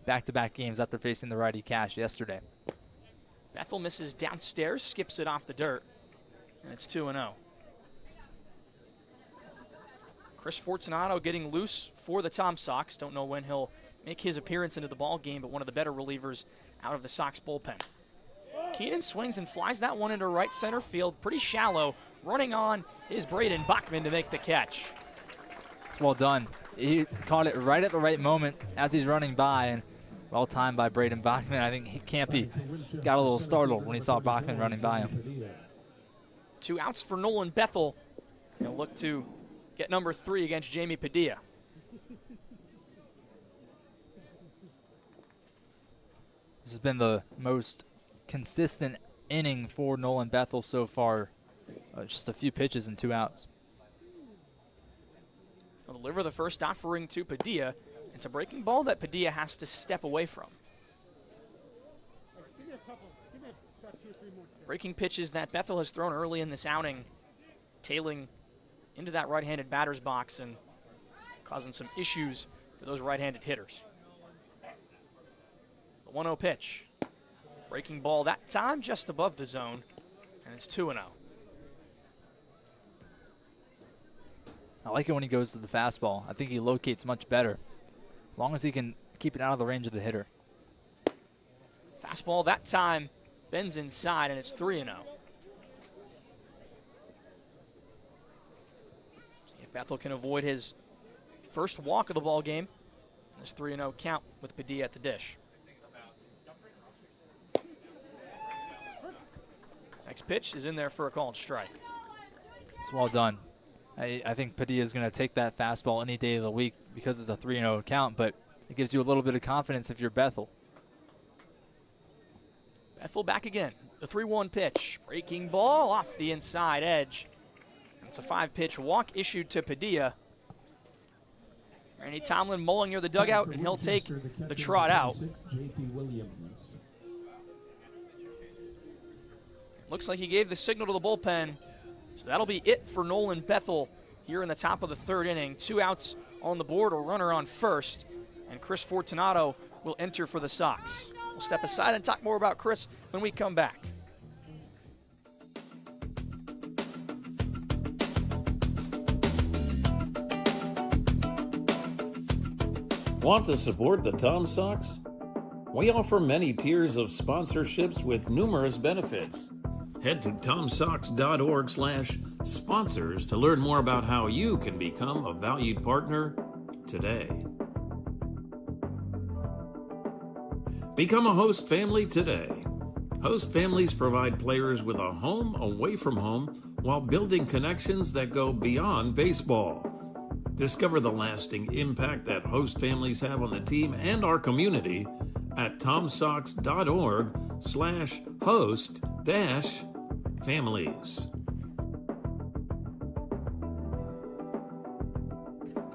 back-to-back games after facing the righty Cash yesterday. Bethel misses downstairs, skips it off the dirt, and it's 2-0. Chris Fortunato getting loose for the Tom Sox. Don't know when he'll make his appearance into the ball game, but one of the better relievers out of the Sox bullpen. Keenan swings and flies that one into right center field, pretty shallow. Running on is Braden Bachman to make the catch. It's well done. He caught it right at the right moment as he's running by, and well timed by Braden Bachman. I think Campy got a little startled when he saw Bachman running by him. 2 outs for Nolan Bethel. He'll look to get number 3 against Jamie Padilla. This has been the most consistent inning for Nolan Bethel so far. Just a few pitches and 2 outs. He'll deliver the first offering to Padilla. It's a breaking ball that Padilla has to step away from. Breaking pitches that Bethel has thrown early in this outing, tailing into that right-handed batter's box and causing some issues for those right-handed hitters. The 1-0 pitch. Breaking ball that time just above the zone, and it's 2-0. I like it when he goes to the fastball. I think he locates much better, as long as he can keep it out of the range of the hitter. Fastball that time bends inside, and it's 3-0. Bethel can avoid his first walk of the ball game. This 3-0 count with Padilla at the dish. Next pitch is in there for a called strike. It's well done. I think Padilla is going to take that fastball any day of the week because it's a 3-0 count, but it gives you a little bit of confidence if you're Bethel. Bethel back again. The 3-1 pitch. Breaking ball off the inside edge. It's a 5-pitch walk issued to Padilla. Randy Tomlin mulling near the dugout, and he'll take the trot out. Looks like he gave the signal to the bullpen. So that'll be it for Nolan Bethel here in the top of the 3rd inning. 2 outs on the board, a runner on first, and Chris Fortunato will enter for the Sox. We'll step aside and talk more about Chris when we come back. Want to support the Tom Sox? We offer many tiers of sponsorships with numerous benefits. Head to tomsox.org/sponsors to learn more about how you can become a valued partner today. Become a host family today. Host families provide players with a home away from home while building connections that go beyond baseball. Discover the lasting impact that host families have on the team and our community at tomsox.org/host-families.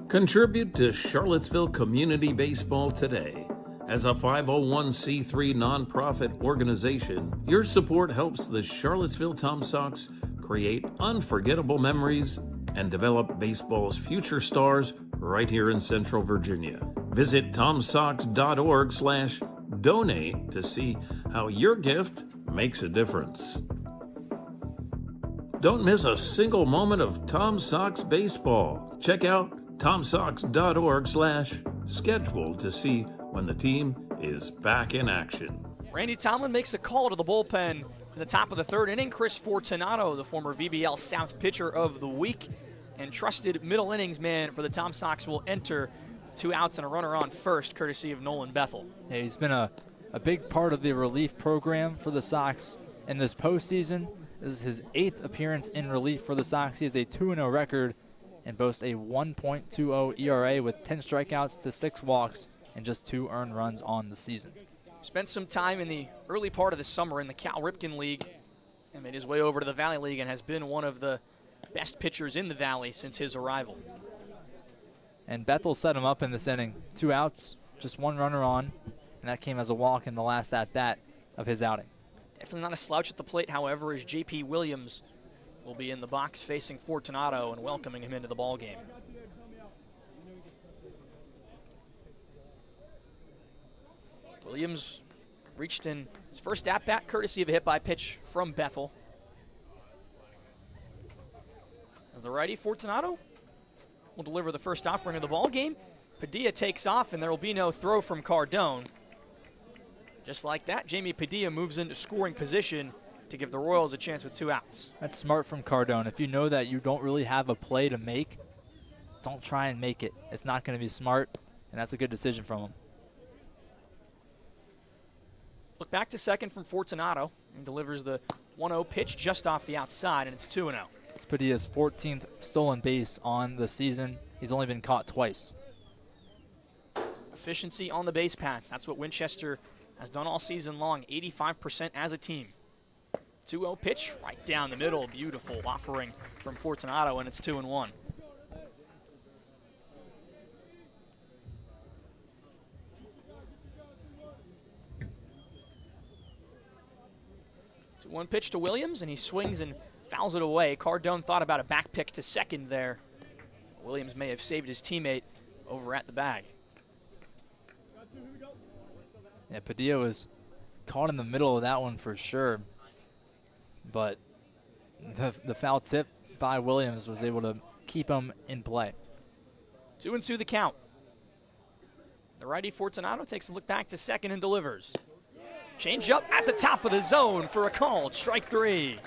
Contribute to Charlottesville Community Baseball today. As a 501c3 nonprofit organization, your support helps the Charlottesville Tom Sox create unforgettable memories and develop baseball's future stars right here in Central Virginia. Visit tomsox.org/donate to see how your gift makes a difference. Don't miss a single moment of Tom Sox baseball. Check out tomsox.org/schedule to see when the team is back in action. Randy Tomlin makes a call to the bullpen in the top of the 3rd inning. Chris Fortunato, the former VBL South pitcher of the week and trusted middle innings man for the Tom Sox, will enter. 2 outs and a runner on first, courtesy of Nolan Bethel. Yeah, he's been a big part of the relief program for the Sox in this postseason. This is his 8th appearance in relief for the Sox. He has a 2-0 record and boasts a 1.20 ERA with 10 strikeouts to 6 walks and just 2 earned runs on the season. Spent some time in the early part of the summer in the Cal Ripken League and made his way over to the Valley League and has been one of the best pitchers in the Valley since his arrival. And Bethel set him up in this inning. 2 outs, just 1 runner on, and that came as a walk in the last at-bat of his outing. Definitely not a slouch at the plate, however, as J.P. Williams will be in the box facing Fortunato and welcoming him into the ballgame. Williams reached in his first at-bat courtesy of a hit-by-pitch from Bethel. As the righty, Fortunato will deliver the first offering of the ball game. Padilla takes off, and there will be no throw from Cardone. Just like that, Jamie Padilla moves into scoring position to give the Royals a chance with 2 outs. That's smart from Cardone. If you know that you don't really have a play to make, don't try and make it. It's not going to be smart, and that's a good decision from him. Look back to second from Fortunato, and delivers the 1-0 pitch just off the outside, and it's 2-0. It's Padilla's 14th stolen base on the season. He's only been caught twice. Efficiency on the base paths. That's what Winchester has done all season long, 85% as a team. 2-0 pitch right down the middle. Beautiful offering from Fortunato, and it's 2-1. 2-1 pitch to Williams, and he swings and fouls it away. Cardone thought about a back pick to second there. Williams may have saved his teammate over at the bag. Yeah, Padilla was caught in the middle of that one for sure. But the foul tip by Williams was able to keep him in play. 2-2 the count. The righty Fortunato takes a look back to second and delivers. Change up at the top of the zone for a call. Strike 3.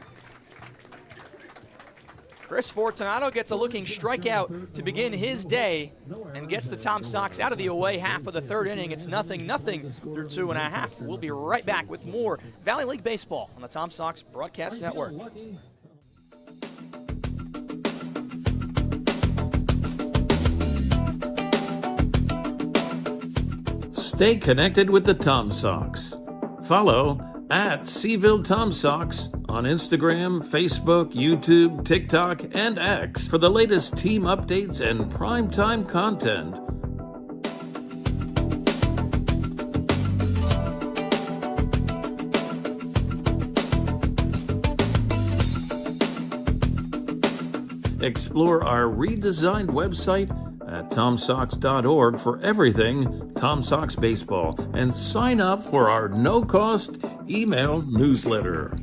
Chris Fortunato gets a looking strikeout to begin his day and gets the Tom Sox out of the away half of the third inning. It's 0-0 through 2.5. We'll be right back with more Valley League Baseball on the Tom Sox Broadcast Network. Stay connected with the Tom Sox. Follow at Seaville Tom Sox on Instagram, Facebook, YouTube, TikTok, and X for the latest team updates and primetime content. Explore our redesigned website at tomsox.org for everything Tom Sox baseball and sign up for our no-cost email newsletter.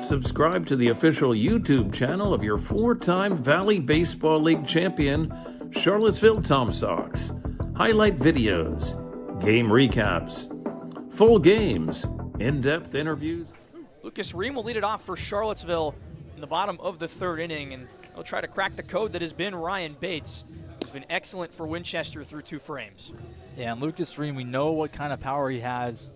Subscribe to the official YouTube channel of your 4-time Valley Baseball League champion, Charlottesville Tom Sox. Highlight videos, game recaps, full games, in-depth interviews. Lucas Ream will lead it off for Charlottesville in the bottom of the third inning, and he'll try to crack the code that has been Ryan Bates, who's been excellent for Winchester through 2 frames. Yeah, and Lucas Ream, we know what kind of power he has.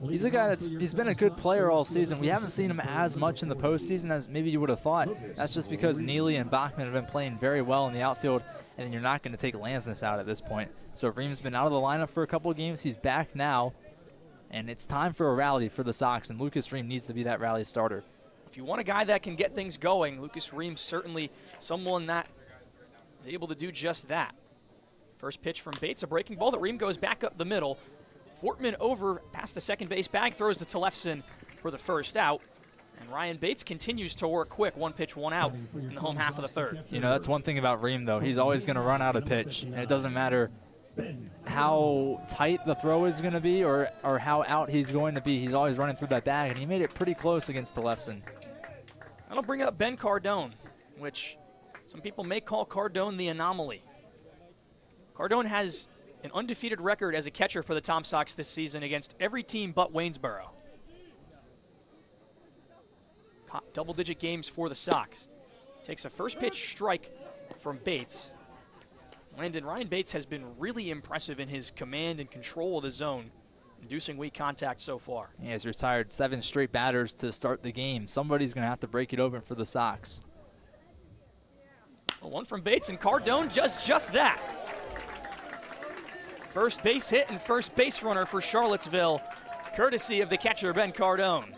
He's a guy he's been a good player all season. We haven't seen him as much in the postseason as maybe you would have thought. That's just because Neely and Bachman have been playing very well in the outfield, and you're not going to take Lansness out at this point. So Ream's been out of the lineup for a couple of games. He's back now, and it's time for a rally for the Sox, and Lucas Ream needs to be that rally starter. If you want a guy that can get things going, Lucas Ream's certainly someone that is able to do just that. First pitch from Bates, a breaking ball that Ream goes back up the middle. Fortman over past the second base bag, throws to Tellefson for the first out. And Ryan Bates continues to work quick, 1 pitch, 1 out in the home half of the third. You know, that's one thing about Ream, though. He's always going to run out of pitch, and it doesn't matter how tight the throw is going to be or how out he's going to be. He's always running through that bag, and he made it pretty close against Tellefson. That'll bring up Ben Cardone, which some people may call Cardone the anomaly. Cardone has an undefeated record as a catcher for the Tom Sox this season against every team but Waynesboro. Caught double-digit games for the Sox. Takes a first pitch strike from Bates. Ryan Bates has been really impressive in his command and control of the zone, inducing weak contact so far. He has retired 7 straight batters to start the game. Somebody's going to have to break it open for the Sox. One from Bates, and Cardone just that. First base hit and first base runner for Charlottesville, courtesy of the catcher, Ben Cardone.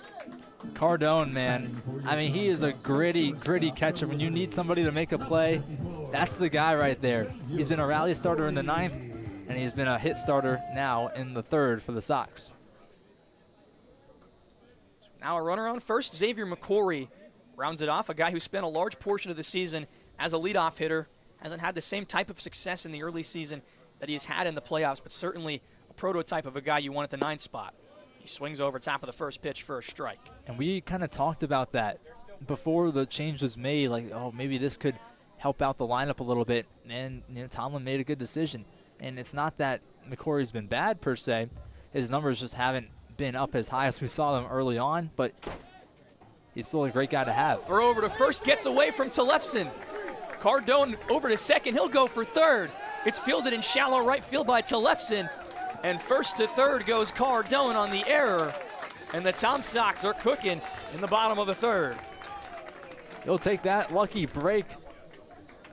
Cardone, man, I mean, he is a gritty catcher. When you need somebody to make a play, that's the guy right there. He's been a rally starter in the 9th, and he's been a hit starter now in the 3rd for the Sox. Now a runner on first, Xavier McCory rounds it off, a guy who spent a large portion of the season as a leadoff hitter, hasn't had the same type of success in the early season that he's had in the playoffs, but certainly a prototype of a guy you want at the 9th spot. He swings over top of the first pitch for a strike. And we kind of talked about that before the change was made, like, oh, maybe this could help out the lineup a little bit. And Tomlin made a good decision. And it's not that McCory's been bad per se. His numbers just haven't been up as high as we saw them early on, but he's still a great guy to have. Throw over to first, gets away from Tellefson. Cardone over to second, he'll go for third. It's fielded in shallow right field by Tellefson, and first to third goes Cardone on the error, and the Tom Sox are cooking in the bottom of the 3rd. He'll take that lucky break.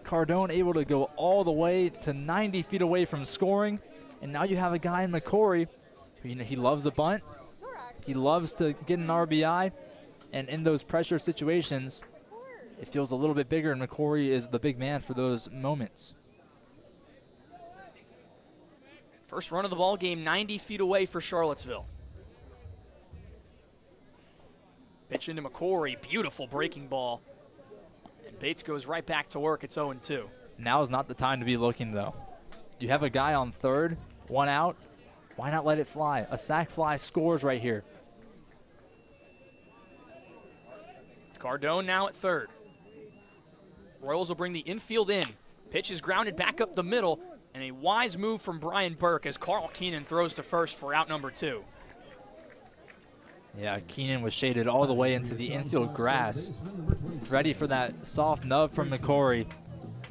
Cardone able to go all the way to 90 feet away from scoring, and now you have a guy in McCory who, he loves a bunt, he loves to get an RBI, and in those pressure situations, it feels a little bit bigger, and McCory is the big man for those moments. First run of the ball game, 90 feet away for Charlottesville. Pitch into McCory, beautiful breaking ball. And Bates goes right back to work. It's 0-2. Now is not the time to be looking, though. you have a guy on third, one out. Why not let it fly? A sac fly scores right here. Cardone now at third. Royals will bring the infield in. Pitch is grounded back up the middle, and a wise move from Brian Burke as Carl Keenan throws to first for out number 2. Yeah, Keenan was shaded all the way into the infield grass, ready for that soft nub from McCory.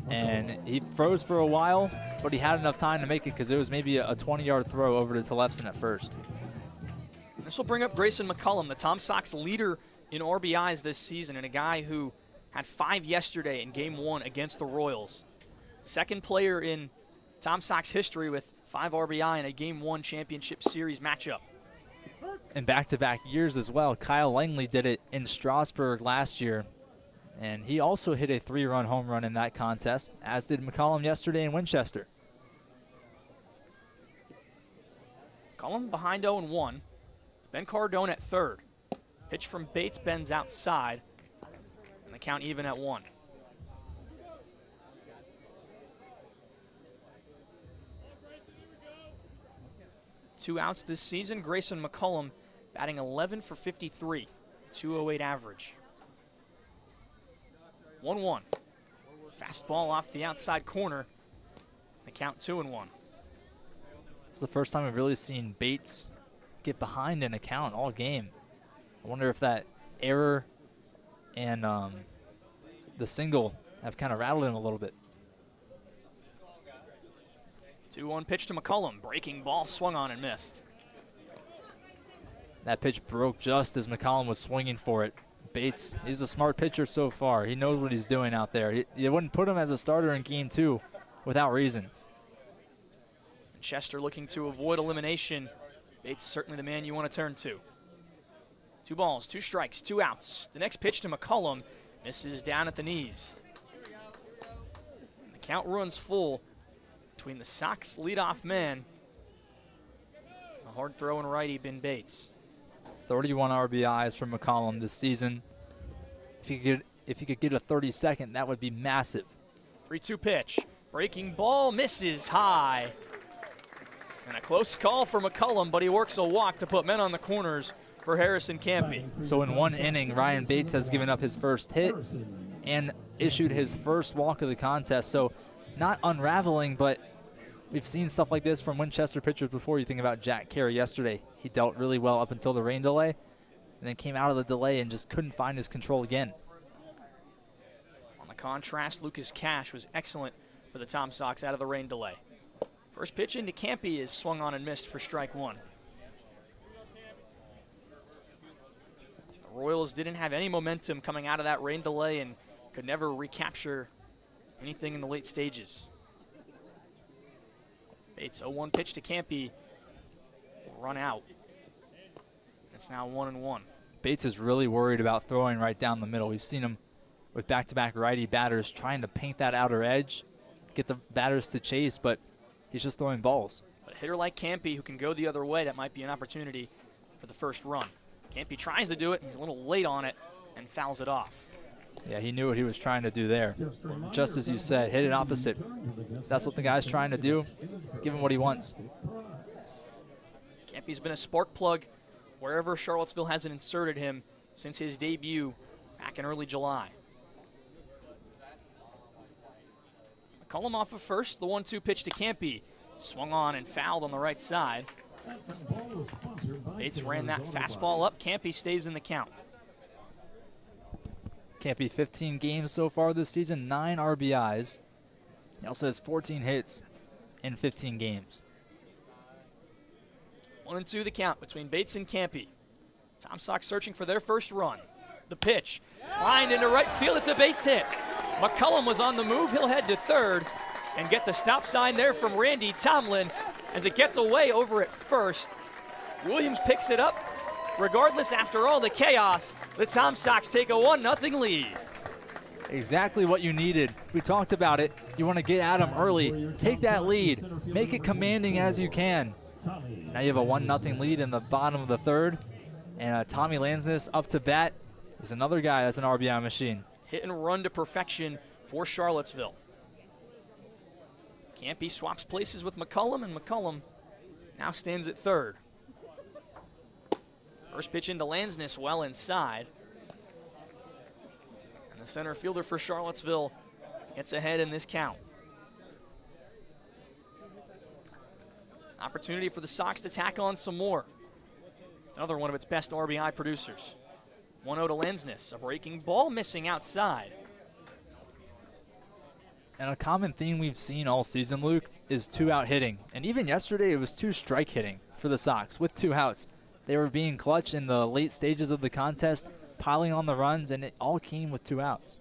And he froze for a while, but he had enough time to make it because it was maybe a 20-yard throw over to Tellefson at first. This will bring up Grayson McCullum, the Tom Sox leader in RBIs this season, and a guy who had 5 yesterday in Game 1 against the Royals. Second player in Tom Sox history with 5 RBI in a Game 1 championship series matchup. In back-to-back years as well. Kyle Langley did it in Strasburg last year, and he also hit a 3-run home run in that contest, as did McCollum yesterday in Winchester. McCullum behind 0-1. Ben Cardone at third. Pitch from Bates bends outside, and the count even at 1. Two outs this season. Grayson McCullum batting 11 for 53, 208 average. 1-1. Fastball off the outside corner. The count 2-1. It's the first time we've really seen Bates get behind in a count all game. I wonder if that error and the single have kind of rattled him a little bit. 2-1 pitch to McCullum. Breaking ball swung on and missed. That pitch broke just as McCollum was swinging for it. Bates, he's a smart pitcher so far. He knows what he's doing out there. You wouldn't put him as a starter in Game 2 without reason. Winchester looking to avoid elimination. Bates certainly the man you want to turn to. 2 balls, 2 strikes, 2 outs. The next pitch to McCullum misses down at the knees. And the count runs full between the Sox leadoff man, a hard-throwing righty, Ben Bates. 31 RBIs from McCollum this season. If he could get a 32nd, that would be massive. 3-2 pitch. Breaking ball misses high. And a close call for McCullum, but he works a walk to put men on the corners for Harrison Campy. So in 1 inning, Ryan Bates has given up his first hit and issued his first walk of the contest. So not unraveling, but we've seen stuff like this from Winchester pitchers before. You think about Jack Carey yesterday. He dealt really well up until the rain delay, and then came out of the delay and just couldn't find his control again. On the contrast, Lucas Cash was excellent for the Tom Sox out of the rain delay. First pitch into Campy is swung on and missed for strike 1. The Royals didn't have any momentum coming out of that rain delay and could never recapture anything in the late stages. Bates 0-1 pitch to Campy. Run out. It's now 1-1. Bates is really worried about throwing right down the middle. We've seen him with back-to-back righty batters trying to paint that outer edge, get the batters to chase, but he's just throwing balls. But a hitter like Campy who can go the other way, that might be an opportunity for the first run. Campy tries to do it. He's a little late on it and fouls it off. Yeah, he knew what he was trying to do there. Just as you said, hit it opposite. That's what the guy's trying to do. Give him what he wants. Campy's been a spark plug wherever Charlottesville hasn't inserted him since his debut back in early July. McCullum off of first. The 1-2 pitch to Campy. Swung on and fouled on the right side. Bates ran that fastball up. Campy stays in the count. Campy 15 games so far this season, 9 RBIs. He also has 14 hits in 15 games. 1-2 the count between Bates and Campy. Tom Sox searching for their first run. The pitch, lined into right field, it's a base hit. McCullum was on the move, he'll head to third and get the stop sign there from Randy Tomlin as it gets away over at first. Williams picks it up. Regardless, after all the chaos, the Tom Sox take a 1-0 lead. Exactly what you needed. We talked about it. You want to get at them early. Take that lead. Make it commanding as you can. Now you have a 1-0 lead in the bottom of the third. And Tommy Lansness up to bat is another guy that's an RBI machine. Hit and run to perfection for Charlottesville. Campy swaps places with McCullum, and McCullum now stands at third. First pitch into Lansness, well inside. And the center fielder for Charlottesville gets ahead in this count. Opportunity for the Sox to tack on some more. Another one of its best RBI producers. 1-0 to Lansness, a breaking ball missing outside. And a common theme we've seen all season, Luke, is 2-out hitting. And even yesterday, it was 2-strike hitting for the Sox with 2 outs. They were being clutch in the late stages of the contest, piling on the runs, and it all came with 2 outs.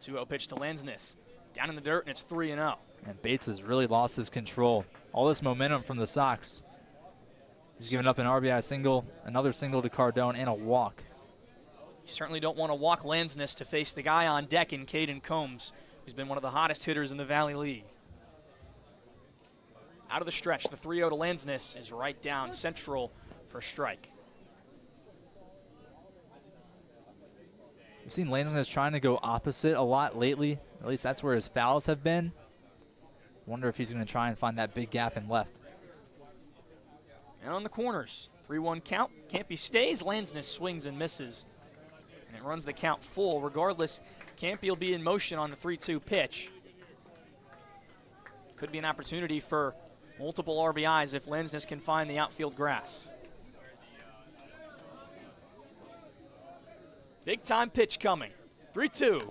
2-0 pitch to Lansness. Down in the dirt, and it's 3-0. And Bates has really lost his control. All this momentum from the Sox. He's given up an RBI single, another single to Cardone, and a walk. You certainly don't want to walk Lansness to face the guy on deck in Caden Combs, who's been one of the hottest hitters in the Valley League. Out of the stretch, the 3-0 to Lansness is right down central for a strike. We've seen Lansness trying to go opposite a lot lately. At least that's where his fouls have been. Wonder if he's going to try and find that big gap in left. And on the corners, 3-1 count. Campy stays. Lansness swings and misses. And it runs the count full. Regardless, Campy will be in motion on the 3-2 pitch. Could be an opportunity for multiple RBIs if Lansness can find the outfield grass. Big time pitch coming. 3-2.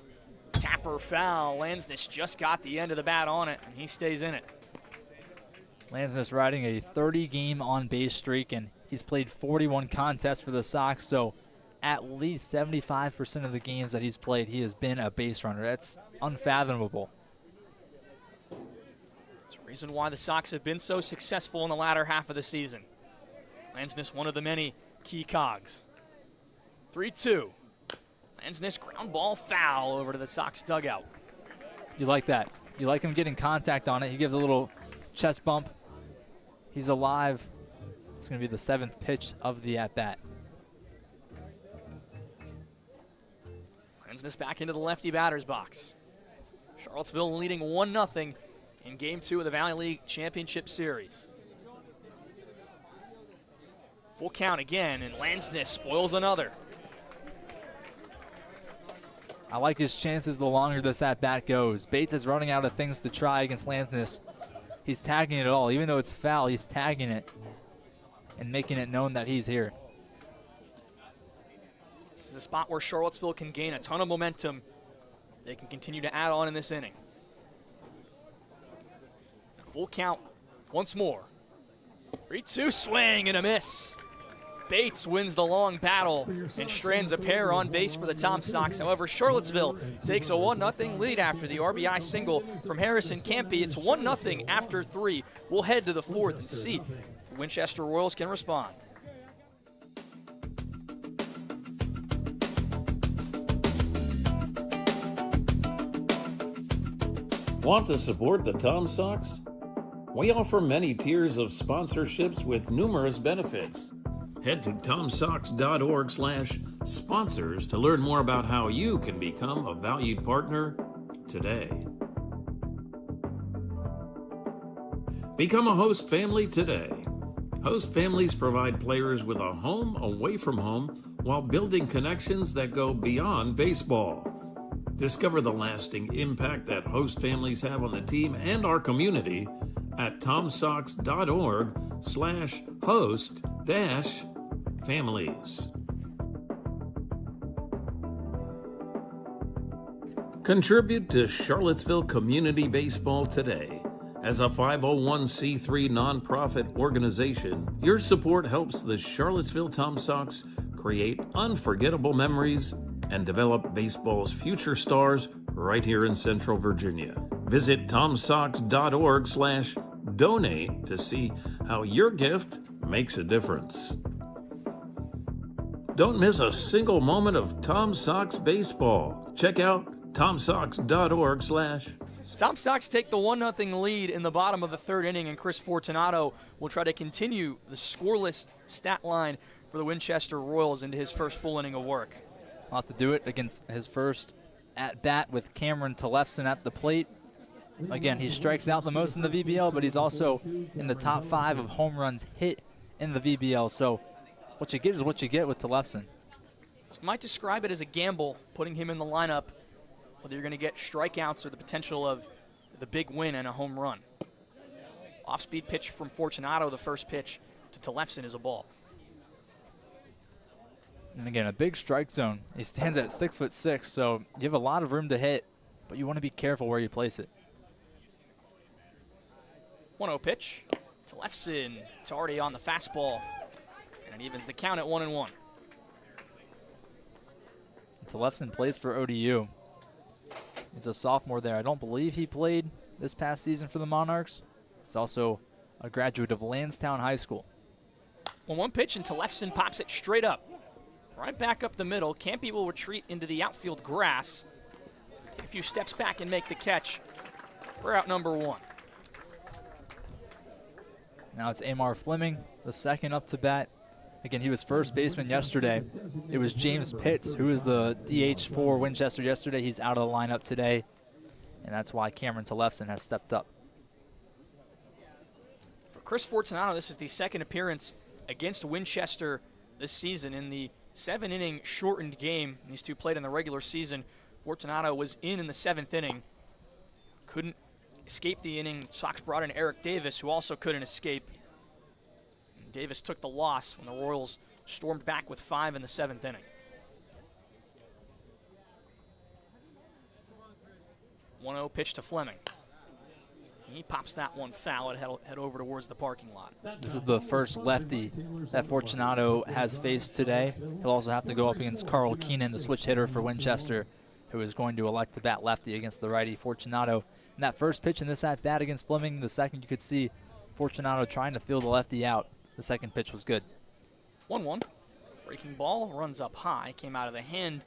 Tapper foul. Lansness just got the end of the bat on it, and he stays in it. Lansness riding a 30-game on-base streak, and he's played 41 contests for the Sox, so at least 75% of the games that he's played, he has been a base runner. That's unfathomable. It's a reason why the Sox have been so successful in the latter half of the season. Lansness, one of the many key cogs. 3-2. Lansness ground ball foul over to the Sox dugout. You like that. You like him getting contact on it. He gives a little chest bump. He's alive. It's going to be the 7th pitch of the at-bat. Lansness back into the lefty batter's box. Charlottesville leading 1-0 in Game 2 of the Valley League Championship Series. Full count again, and Lansness spoils another. I like his chances the longer this at-bat goes. Bates is running out of things to try against Lansness. He's tagging it all. Even though it's foul, he's tagging it and making it known that he's here. This is a spot where Charlottesville can gain a ton of momentum. They can continue to add on in this inning. Full count once more. 3-2 swing and a miss. Bates wins the long battle and strands a pair on base for the Tom Sox. However, Charlottesville takes a 1-0 lead after the RBI single from Harrison Campy. It's 1-0 after 3. We'll head to the 4th and see if the Winchester Royals can respond. Want to support the Tom Sox? We offer many tiers of sponsorships with numerous benefits. Head to tomsox.org/sponsors to learn more about how you can become a valued partner today. Become a host family today. Host families provide players with a home away from home while building connections that go beyond baseball. Discover the lasting impact that host families have on the team and our community at tomsox.org/host-families. Contribute to Charlottesville Community Baseball today. As a 501c3 nonprofit organization, your support helps the Charlottesville Tom Sox create unforgettable memories and develop baseball's future stars right here in Central Virginia. Visit tomsox.org/donate to see how your gift makes a difference. Don't miss a single moment of Tom Sox baseball. Check out tomsox.org/. Tom Sox take the 1-0 lead in the bottom of the 3rd inning, and Chris Fortunato will try to continue the scoreless stat line for the Winchester Royals into his first full inning of work. I'll have to do it against his first at-bat with Cameron Tellefson at the plate. Again, he strikes out the most in the VBL, but he's also in the top 5 of home runs hit in the VBL. So what you get is what you get with Tillefson. You might describe it as a gamble, putting him in the lineup, whether you're going to get strikeouts or the potential of the big win and a home run. Off-speed pitch from Fortunato, the first pitch to Tillefson is a ball. And again, a big strike zone. He stands at 6'6", so you have a lot of room to hit, but you want to be careful where you place it. 1-0 pitch. Tillefson, it's already on the fastball, and it evens the count at 1-1. Tillefson plays for ODU. He's a sophomore there. I don't believe he played this past season for the Monarchs. He's also a graduate of Lansdowne High School. 1-1 pitch, and Tillefson pops it straight up. Right back up the middle. Campy will retreat into the outfield grass. Take a few steps back and make the catch for out number 1. Now it's Amar Fleming, the second up to bat. Again, he was first baseman yesterday. It was James Pitts, who was the DH for Winchester yesterday. He's out of the lineup today, and that's why Cameron Tillefson has stepped up. For Chris Fortunato, this is the second appearance against Winchester this season in the 7-inning shortened game. These two played in the regular season. Fortunato was in the 7th inning. Couldn't escape the inning. Sox brought in Eric Davis, who also couldn't escape. And Davis took the loss when the Royals stormed back with 5 in the 7th inning. 1-0 pitch to Fleming. He pops that one foul and head over towards the parking lot. This is the first lefty that Fortunato has faced today. He'll also have to go up against Carl Keenan, the switch hitter for Winchester, who is going to elect to bat lefty against the righty Fortunato. And that first pitch in this at-bat against Fleming, the second you could see Fortunato trying to feel the lefty out. The second pitch was good. 1-1. Breaking ball runs up high, came out of the hand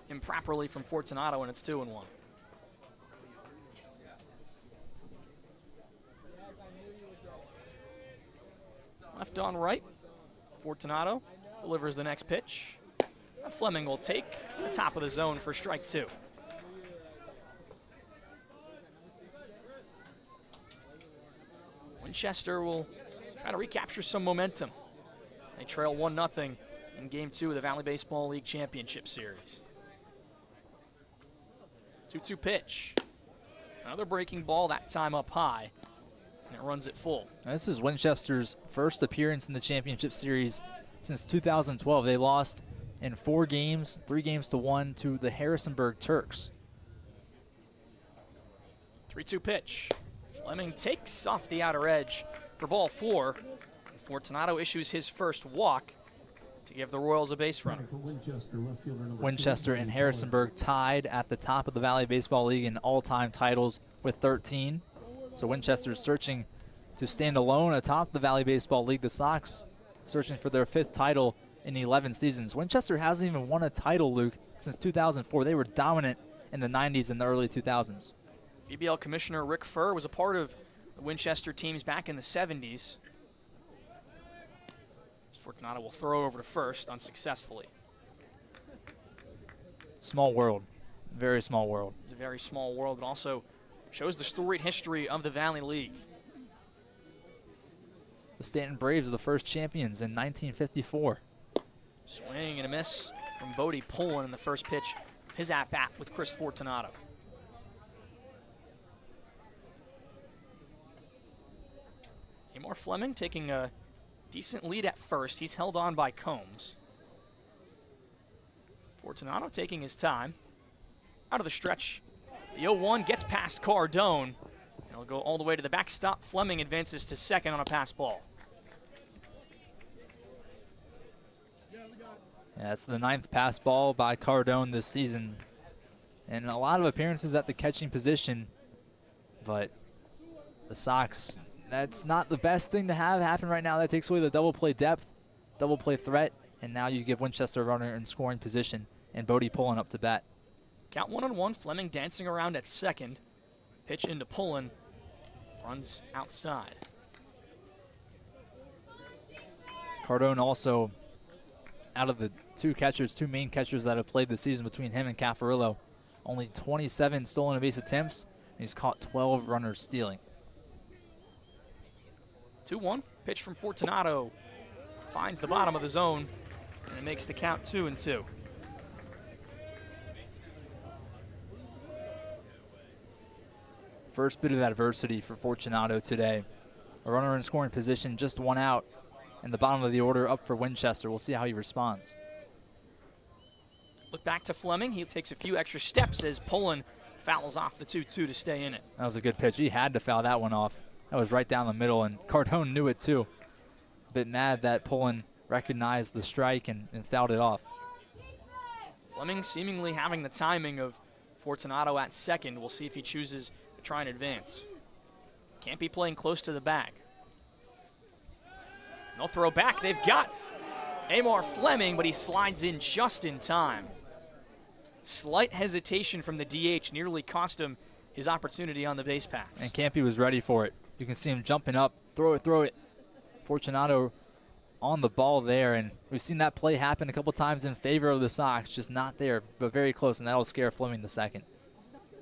improperly from Fortunato, and it's 2-1. Left on right. Fortunato delivers the next pitch. Fleming will take the top of the zone for strike 2. Winchester will try to recapture some momentum. They trail 1-0 in Game 2 of the Valley Baseball League Championship Series. 2-2 pitch. Another breaking ball, that time up high. And it runs it full. Now, this is Winchester's first appearance in the championship series since 2012. They lost in 4 games, 3 games to 1 to the Harrisonburg Turks. 3-2 pitch. Fleming takes off the outer edge for ball 4. Fortunato issues his first walk to give the Royals a base runner. Winchester and Harrisonburg tied at the top of the Valley Baseball League in all-time titles with 13. So Winchester's searching to stand alone atop the Valley Baseball League. The Sox searching for their 5th title in 11 seasons. Winchester hasn't even won a title, Luke, since 2004. They were dominant in the 90s and the early 2000s. VBL Commissioner Rick Furr was a part of the Winchester teams back in the 70s. Fortunato will throw over to first unsuccessfully. Small world. Very small world. It's a very small world, but also shows the storied history of the Valley League. The Stanton Braves are the first champions in 1954. Swing and a miss from Bodie Pullen in the first pitch of his at-bat with Chris Fortunato. Amar Fleming taking a decent lead at first. He's held on by Combs. Fortunato taking his time. Out of the stretch. The 0-1 gets past Cardone. And it'll go all the way to the backstop. Fleming advances to second on a pass ball. Yeah, that's the 9th pass ball by Cardone this season. And a lot of appearances at the catching position. But the Sox, that's not the best thing to have happen right now. That takes away the double play depth, double play threat, and now you give Winchester a runner in scoring position and Bodie Pullen up to bat. Count 1-1. Fleming dancing around at second. Pitch into Pullen. Runs outside. Cardone also, out of the 2 main catchers that have played this season between him and Caffarillo, only 27 stolen base attempts He's caught 12 runners stealing. 2-1. Pitch from Fortunato. Finds the bottom of the zone, and it makes the count 2-2. First bit of adversity for Fortunato today. A runner in scoring position, just one out, and the bottom of the order up for Winchester. We'll see how he responds. Look back to Fleming. He takes a few extra steps as Pullen fouls off the 2-2 to stay in it. That was a good pitch. He had to foul that one off. That was right down the middle, and Cardone knew it too. A bit mad that Pullen recognized the strike and fouled it off. Fleming seemingly having the timing of Fortunato at second. We'll see if he chooses to try and advance. Can't be playing close to the bag. No throw back. They've got Amar Fleming, but he slides in just in time. Slight hesitation from the DH nearly cost him his opportunity on the base paths. And Campy was ready for it. You can see him jumping up, throw it. Fortunato on the ball there, and we've seen that play happen a couple times in favor of the Sox, just not there, but very close, and that'll scare Fleming the second.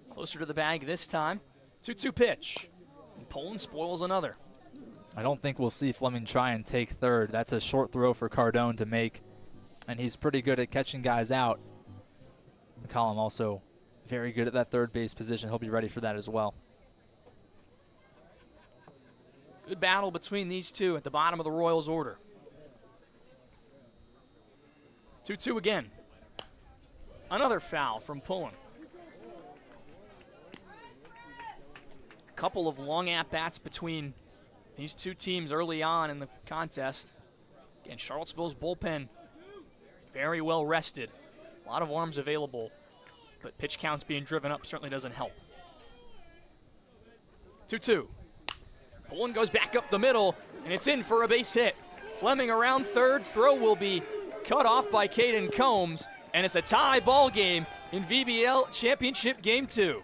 Closer to the bag this time. 2-2 pitch. And Pullen spoils another. I don't think we'll see Fleming try and take third. That's a short throw for Cardone to make, and he's pretty good at catching guys out. McCollum also very good at that third base position. He'll be ready for that as well. Good battle between these two at the bottom of the Royals order. 2-2 again. Another foul from Pullen. A couple of long at-bats between these two teams early on in the contest. Again, Charlottesville's bullpen very well rested. A lot of arms available, but pitch counts being driven up certainly doesn't help. 2-2. Pullen goes back up the middle, and it's in for a base hit. Fleming around third. Throw will be cut off by Caden Combs, and it's a tie ball game in VBL Championship Game 2.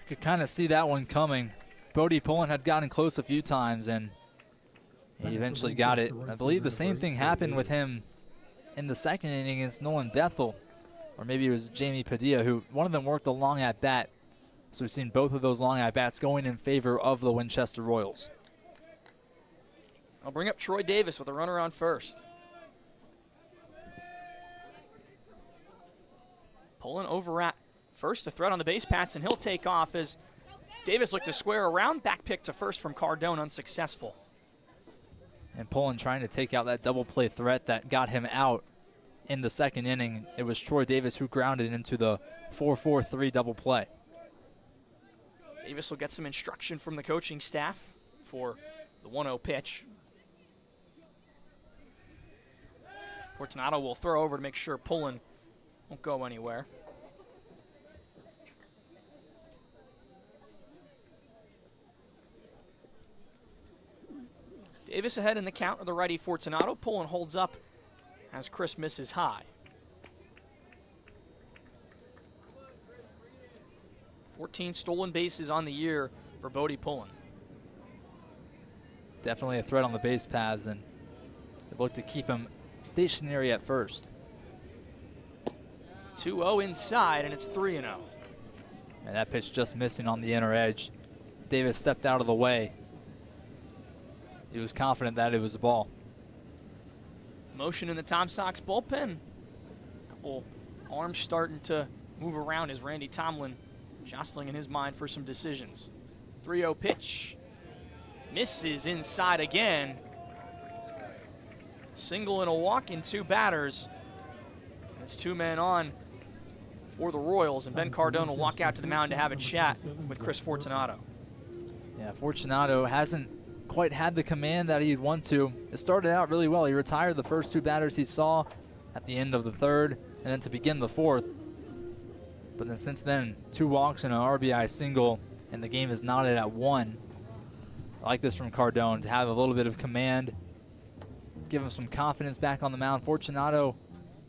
Could kind of see that one coming. Bodie Pullen had gotten close a few times, and he eventually got it. I believe the same thing happened with him in the second inning against Nolan Bethel, or maybe it was Jamie Padilla, who one of them worked a long at-bat. So we've seen both of those long at-bats going in favor of the Winchester Royals. I'll bring up Troy Davis with a runner on first. Pullen over at first, a threat on the base paths, and he'll take off as Davis looked to square around. Back pick to first from Cardone, unsuccessful. And Pullen trying to take out that double play threat that got him out in the second inning. It was Troy Davis who grounded into the 4-4-3 double play. Davis will get some instruction from the coaching staff for the 1-0 pitch. Fortunato will throw over to make sure Pullen won't go anywhere. Davis ahead in the count of the righty Fortunato. Pullen holds up as Chris misses high. 14 stolen bases on the year for Bodie Pullen. Definitely a threat on the base paths, and they look to keep him stationary at first. 2-0 inside, and it's 3-0. And that pitch just missing on the inner edge. Davis stepped out of the way. He was confident that it was a ball. Motion in the Tom Sox bullpen. Couple arms starting to move around as Randy Tomlin jostling in his mind for some decisions. 3-0 pitch. Misses inside again. Single and a walk in two batters. It's two men on for the Royals, and Ben Cardone will walk out to the mound to have a chat with Chris Fortunato. Yeah, Fortunato hasn't quite had the command that he'd want to. It started out really well. He retired the first two batters he saw at the end of the third and then to begin the fourth. But then since then, 2 walks and an RBI single, and the game is knotted at 1. I like this from Cardone, to have a little bit of command, give him some confidence back on the mound. Fortunato,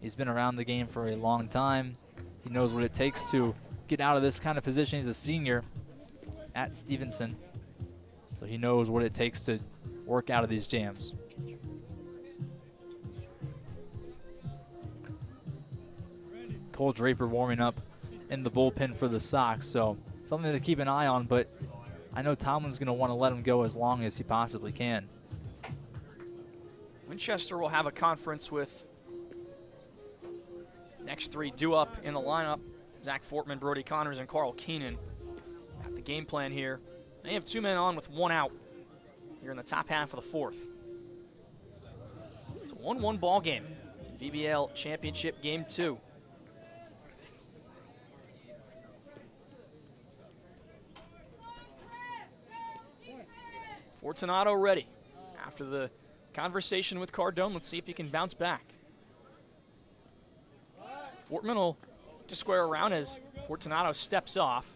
he's been around the game for a long time. He knows what it takes to get out of this kind of position. He's a senior at Stevenson, so he knows what it takes to work out of these jams. Cole Draper warming up in the bullpen for the Sox, so something to keep an eye on, but I know Tomlin's going to want to let him go as long as he possibly can. Winchester will have a conference with next three due up in the lineup. Zach Fortman, Brody Connors, and Carl Keenan. Got the game plan here. They have 2 men on with 1 out here in the top half of the fourth. It's a 1-1 ball game. VBL Championship Game 2. Fortunato ready. After the conversation with Cardone, let's see if he can bounce back. Fortman will to square around as Fortunato steps off.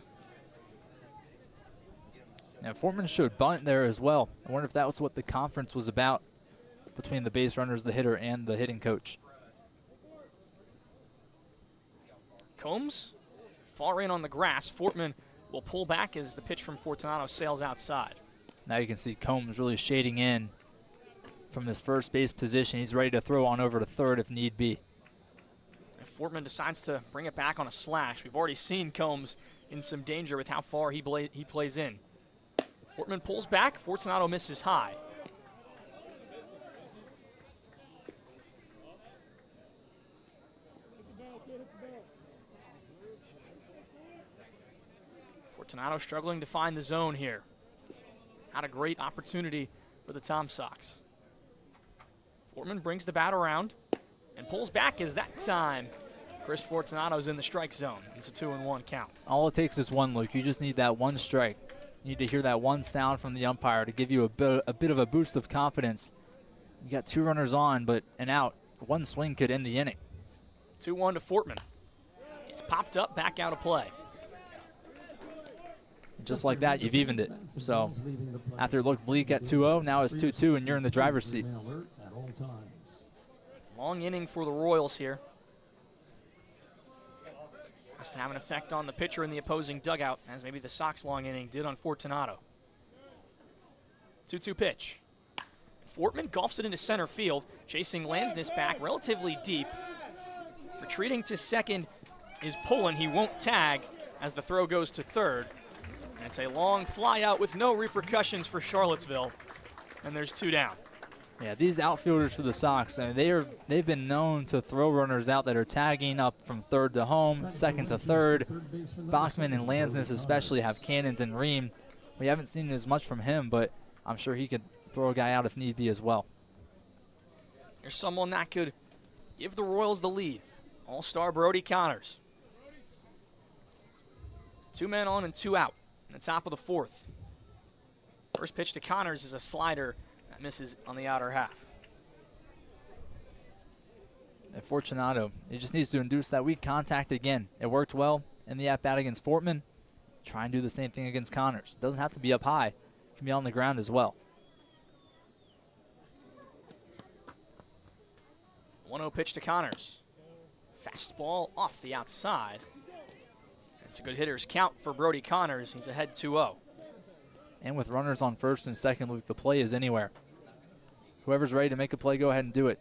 Now Fortman showed bunt there as well. I wonder if that was what the conference was about between the base runners, the hitter, and the hitting coach. Combs far in on the grass. Fortman will pull back as the pitch from Fortunato sails outside. Now you can see Combs really shading in from this first base position. He's ready to throw on over to third if need be. If Fortman decides to bring it back on a slash, we've already seen Combs in some danger with how far he plays in. Fortman pulls back. Fortunato misses high. Fortunato struggling to find the zone here. Not a great opportunity for the Tom Sox. Fortman brings the bat around and pulls back as that time Chris Fortunato's in the strike zone. It's a 2-1 count. All it takes is one, Luke. You just need that one strike. You need to hear that one sound from the umpire to give you a bit of a boost of confidence. You got 2 runners on, but an out. One swing could end the inning. 2-1 to Fortman. It's popped up, back out of play. Just like that, you've evened it. So after it looked bleak at 2-0, now it's 2-2, and you're in the driver's seat. Long inning for the Royals here. Has to have an effect on the pitcher in the opposing dugout, as maybe the Sox long inning did on Fortunato. 2-2 pitch. Fortman golfs it into center field, chasing Lansness back relatively deep. Retreating to second is Pullen. He won't tag as the throw goes to third. And it's a long fly out with no repercussions for Charlottesville. And there's 2 down. Yeah, these outfielders for the Sox, I mean, they've been known to throw runners out that are tagging up from third to home, second to third. Bachman and Lansness especially have cannons and Ream. We haven't seen as much from him, but I'm sure he could throw a guy out if need be as well. There's someone that could give the Royals the lead. All-star Brody Connors. 2 men on and 2 out in the top of the fourth. First pitch to Connors is a slider that misses on the outer half. And Fortunato, he just needs to induce that weak contact again. It worked well in the at-bat against Fortman. Try and do the same thing against Connors. It doesn't have to be up high. It can be on the ground as well. 1-0 pitch to Connors. Fastball off the outside. It's a good hitter's count for Brody Connors. He's ahead 2-0. And with runners on first and second, Luke, the play is anywhere. Whoever's ready to make a play, go ahead and do it.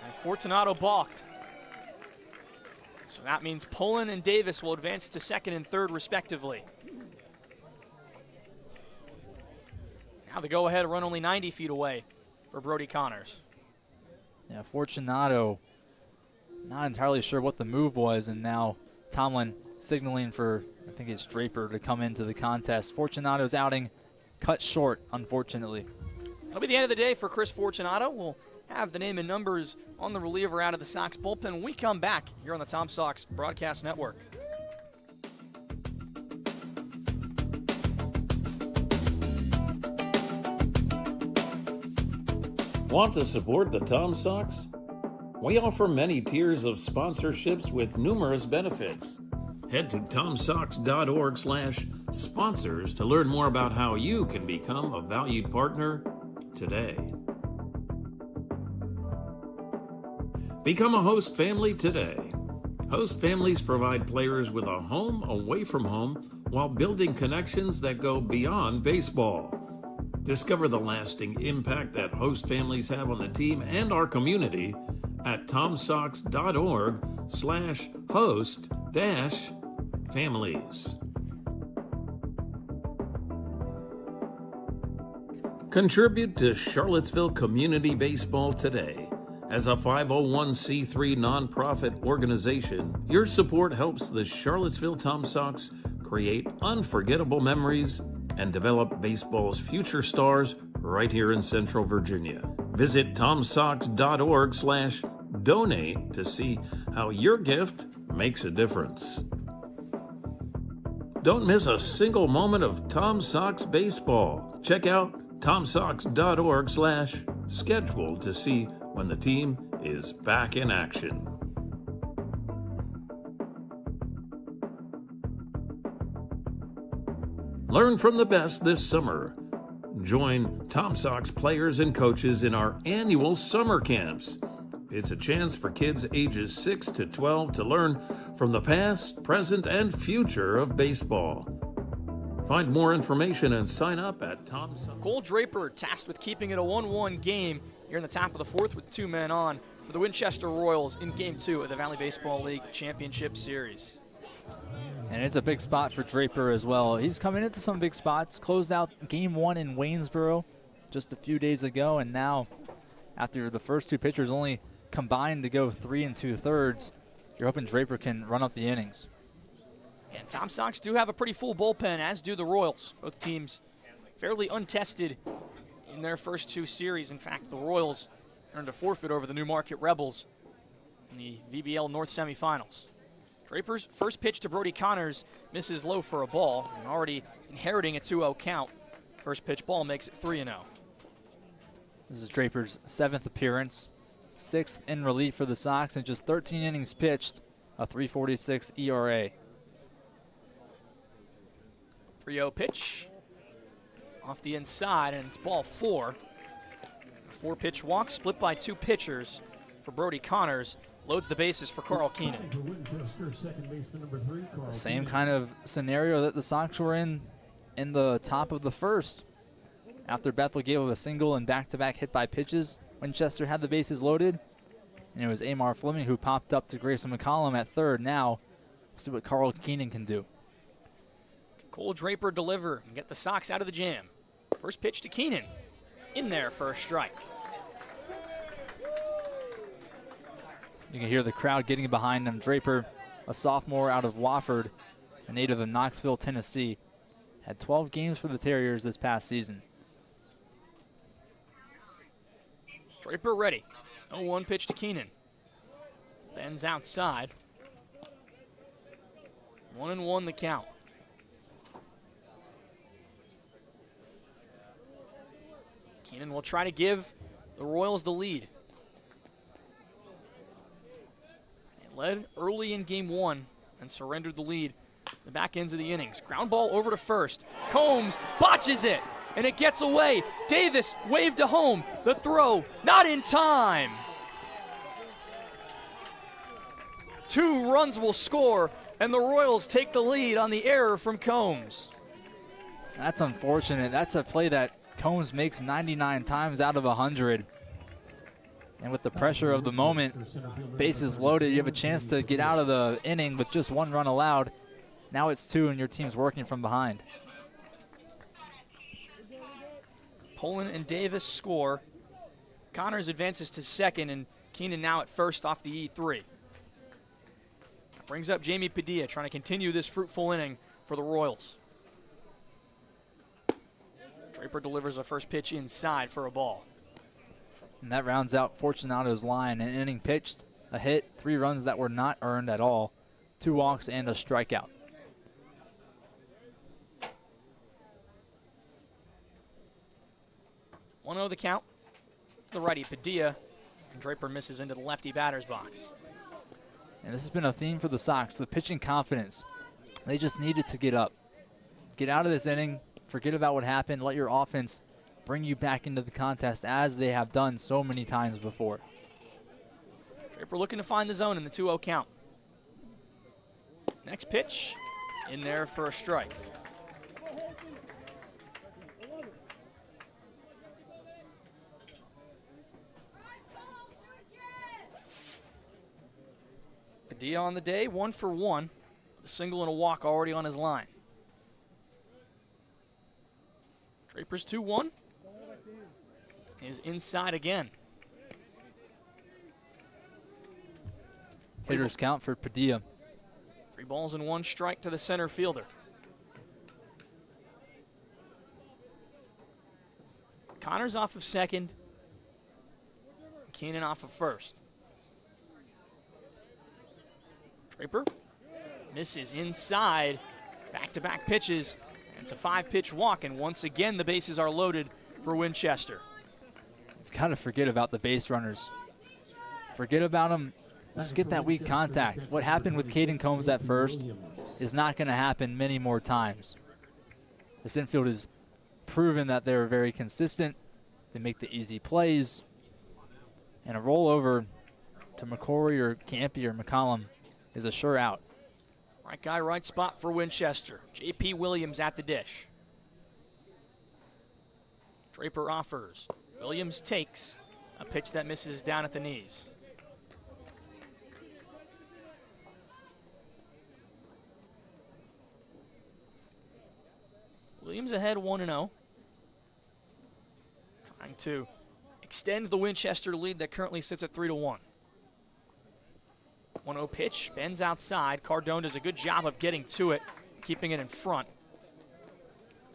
And Fortunato balked. So that means Pullen and Davis will advance to second and third respectively. Now the go-ahead run only 90 feet away for Brody Connors. Yeah, Fortunato, not entirely sure what the move was, and now Tomlin signaling for, I think it's Draper, to come into the contest. Fortunato's outing cut short, unfortunately. That'll be the end of the day for Chris Fortunato. We'll have the name and numbers on the reliever out of the Sox bullpen when we come back here on the Tom Sox Broadcast Network. Want to support the Tom Sox? We offer many tiers of sponsorships with numerous benefits. Head to tomsox.org/sponsors to learn more about how you can become a valued partner today. Become a host family today. Host families provide players with a home away from home while building connections that go beyond baseball. Discover the lasting impact that host families have on the team and our community at tomsox.org/host-families. Contribute to Charlottesville Community Baseball today. As a 501c3 nonprofit organization, your support helps the Charlottesville Tom Sox create unforgettable memories and develop baseball's future stars right here in Central Virginia. Visit tomsox.org/donate to see how your gift makes a difference. Don't miss a single moment of Tom Sox baseball. Check out tomsox.org/schedule to see when the team is back in action. Learn from the best this summer. Join Tom Sox players and coaches in our annual summer camps. It's a chance for kids ages 6 to 12 to learn from the past, present, and future of baseball. Find more information and sign up at Tom Sox. Cole Draper tasked with keeping it a 1-1 game here in the top of the fourth with 2 men on for the Winchester Royals in Game 2 of the Valley Baseball League Championship Series. And it's a big spot for Draper as well. He's coming into some big spots, closed out Game 1 in Waynesboro just a few days ago, and now after the first 2 pitchers only combined to go 3 2/3, you're hoping Draper can run up the innings. And Tom Sox do have a pretty full bullpen, as do the Royals. Both teams fairly untested in their first 2 series. In fact, the Royals earned a forfeit over the Newmarket Rebels in the VBL North semifinals. Draper's first pitch to Brody Connors misses low for a ball, and already inheriting a 2-0 count. First pitch ball makes it 3-0. This is Draper's 7th appearance, 6th in relief for the Sox, and just 13 innings pitched, a 3.46 ERA. 3-0 pitch off the inside, and it's ball 4. A 4-pitch walk split by 2 pitchers for Brody Connors. Loads the bases for Carl Keenan. The same kind of scenario that the Sox were in the top of the first. After Bethel gave up a single and back-to-back hit by pitches, Winchester had the bases loaded, and it was Amar Fleming who popped up to Grayson McCollum at third. Now, we'll see what Carl Keenan can do. Cole Draper deliver and get the Sox out of the jam. First pitch to Keenan. In there for a strike. You can hear the crowd getting behind them. Draper, a sophomore out of Wofford, a native of Knoxville, Tennessee, had 12 games for the Terriers this past season. Draper ready. 0-1 pitch to Keenan. Bends outside. 1-1 the count. Keenan will try to give the Royals the lead. They led early in Game 1 and surrendered the lead the back ends of the innings. Ground ball over to first. Combs botches it, and it gets away. Davis waved to home. The throw not in time. 2 runs will score, and the Royals take the lead on the error from Combs. That's unfortunate. That's a play that Combs makes 99 times out of 100. And with the pressure of the moment, bases loaded, you have a chance to get out of the inning with just 1 run allowed. Now it's 2 and your team's working from behind. Poland and Davis score. Connors advances to second, and Keenan now at first off the E3. That brings up Jamie Padilla, trying to continue this fruitful inning for the Royals. Draper delivers a first pitch inside for a ball. And that rounds out Fortunato's line. An inning pitched, a hit, 3 runs that were not earned at all, 2 walks and a strikeout. One-0 the count. To the righty, Padilla, and Draper misses into the lefty batter's box. And this has been a theme for the Sox, the pitching confidence. They just needed to get up. Get out of this inning, forget about what happened, let your offense bring you back into the contest as they have done so many times before. Draper looking to find the zone in the 2-0 count. Next pitch, in there for a strike. Padilla on the day, 1 for 1. A single and a walk already on his line. Draper's 2-1. Is inside again. Hitters count for Padilla. 3 balls and 1 strike to the center fielder. Connors off of second. Keenan off of first. Draper misses inside. Back-to-back pitches. It's a 5-pitch walk, and once again the bases are loaded for Winchester. You've got to forget about the base runners. Forget about them. Just get that weak contact. What happened with Caden Combs at first is not going to happen many more times. This infield has proven that they're very consistent. They make the easy plays. And a rollover to McCory or Campy or McCollum is a sure out. Right guy, right spot for Winchester. J.P. Williams at the dish. Draper offers. Williams takes a pitch that misses down at the knees. Williams ahead 1-0. Trying to extend the Winchester lead that currently sits at 3-1. 1-0 pitch, bends outside. Cardone does a good job of getting to it, keeping it in front.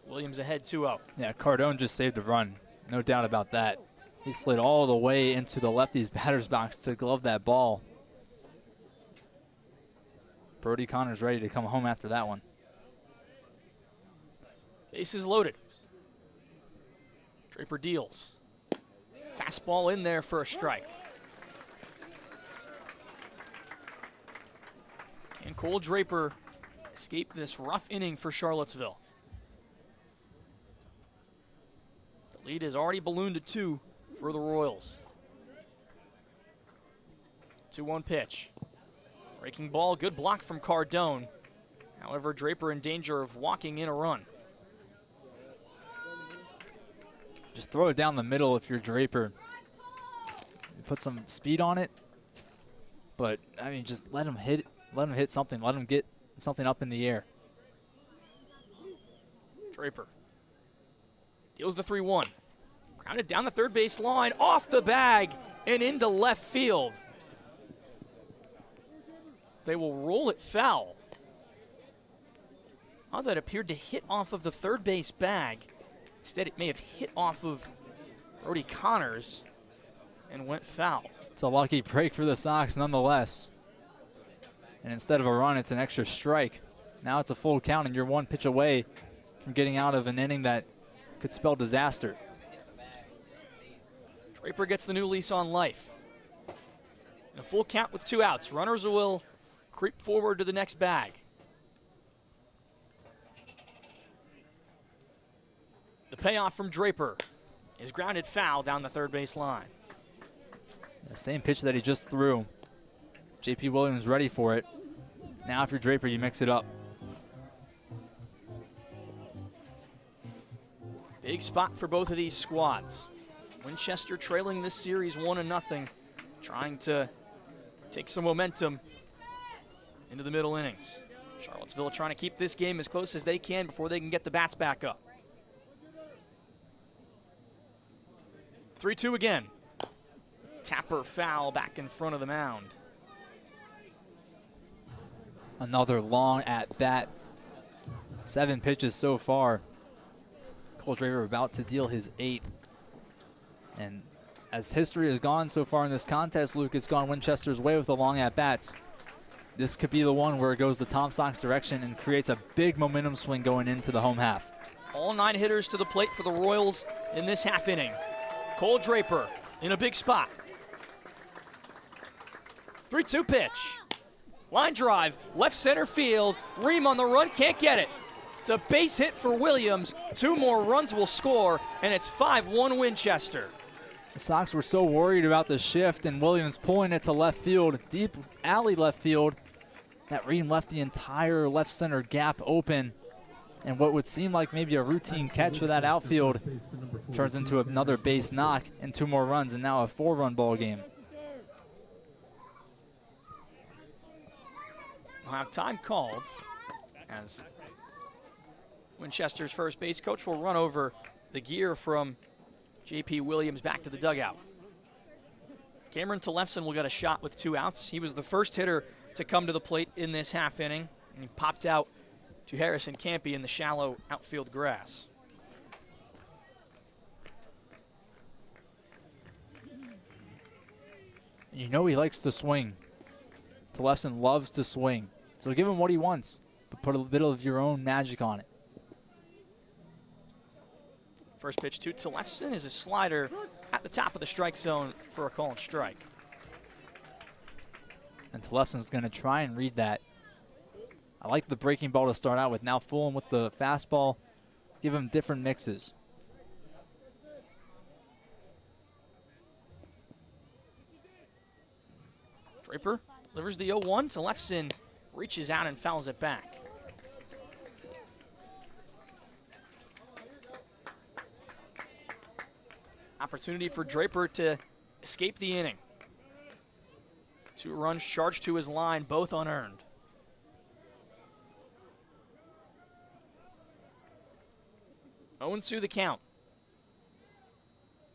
Williams ahead 2-0. Yeah, Cardone just saved a run. No doubt about that. He slid all the way into the lefty's batter's box to glove that ball. Brody Connors ready to come home after that one. Bases loaded. Draper deals. Fastball in there for a strike. And Cole Draper escaped this rough inning for Charlottesville. The lead has already ballooned to 2 for the Royals. 2-1 pitch. Breaking ball, good block from Cardone. However, Draper in danger of walking in a run. Just throw it down the middle if you're Draper. Put some speed on it. But, I mean, just let him hit something. Let him get something up in the air. Draper deals the 3-1. Grounded down the third base line, off the bag, and into left field. They will roll it foul. Oh, that appeared to hit off of the third base bag. Instead, it may have hit off of Brody Connors and went foul. It's a lucky break for the Sox nonetheless. And instead of a run, it's an extra strike. Now it's a full count, and you're 1 pitch away from getting out of an inning that could spell disaster. Draper gets the new lease on life. In a full count with 2 outs. Runners will creep forward to the next bag. The payoff from Draper is grounded foul down the third base line. The same pitch that he just threw. J.P. Williams ready for it. Now if you're Draper, you mix it up. Big spot for both of these squads. Winchester trailing this series 1-0, trying to take some momentum into the middle innings. Charlottesville trying to keep this game as close as they can before they can get the bats back up. 3-2 again. Tapper foul back in front of the mound. Another long at bat. 7 pitches so far. Cole Draper about to deal his 8th. And as history has gone so far in this contest, Luke, it's gone Winchester's way with the long at bats. This could be the one where it goes the Tom Sox direction and creates a big momentum swing going into the home half. All 9 hitters to the plate for the Royals in this half inning. Cole Draper in a big spot. 3-2 pitch. Line drive, left center field. Ream on the run, can't get it. It's a base hit for Williams. 2 more runs will score, and it's 5-1 Winchester. The Sox were so worried about the shift and Williams pulling it to left field, deep alley left field, that Ream left the entire left center gap open. And what would seem like maybe a routine catch for that outfield turns into another base knock and 2 more runs, and now a 4-run ball game. will have time called as Winchester's first base coach will run over the gear from J.P. Williams back to the dugout. Cameron Tillefson will get a shot with 2 outs. He was the first hitter to come to the plate in this half inning, and he popped out to Harrison Campy in the shallow outfield grass. You know he likes to swing. Tillefson loves to swing. So give him what he wants, but put a bit of your own magic on it. First pitch to Tillefson is a slider at the top of the strike zone for a call and strike. And Tillefson's going to try and read that. I like the breaking ball to start out with. Now fool him with the fastball. Give him different mixes. Draper delivers the 0-1. Tillefson reaches out and fouls it back. Opportunity for Draper to escape the inning. 2 runs charged to his line, both unearned. Oh, 2 the count.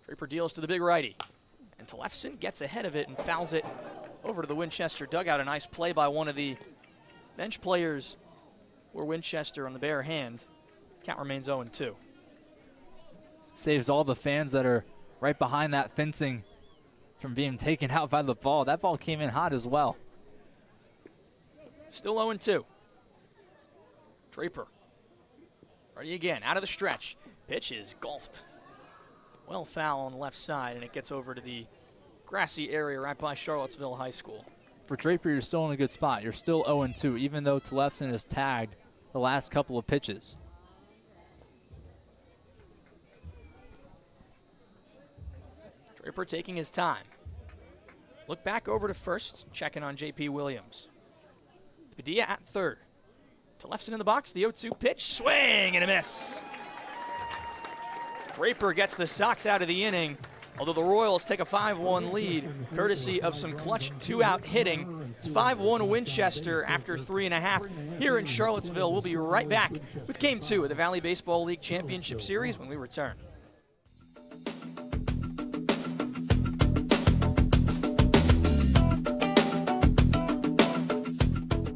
Draper deals to the big righty. And Tillefson gets ahead of it and fouls it over to the Winchester dugout. A nice play by one of the bench players for Winchester on the bare hand. Count remains 0-2. Saves all the fans that are right behind that fencing from being taken out by the ball. That ball came in hot as well. Still 0-2. Draper. Ready again, out of the stretch. Pitch is golfed. Well foul on the left side, and it gets over to the grassy area right by Charlottesville High School. For Draper, you're still in a good spot. You're still 0-2, even though Tillefson is tagged the last couple of pitches. Draper taking his time. Look back over to first, checking on J.P. Williams. Padilla at third. Tillefson in the box, the 0-2 pitch, swing and a miss. Draper gets the Sox out of the inning, although the Royals take a 5-1 lead, courtesy of some clutch 2-out hitting. It's 5-1 Winchester after 3.5 here in Charlottesville. We'll be right back with Game 2 of the Valley Baseball League Championship Series when we return.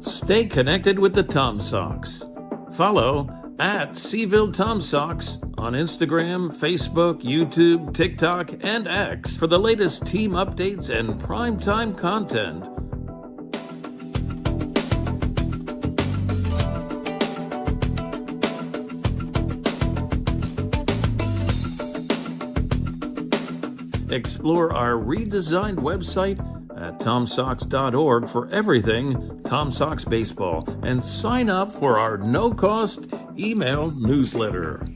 Stay connected with the Tom Sox. Follow at Seaville Tom Sox on Instagram, Facebook, YouTube, TikTok, and X for the latest team updates and primetime content. Explore our redesigned website at tomsox.org for everything Tom Sox baseball and sign up for our no-cost email newsletter.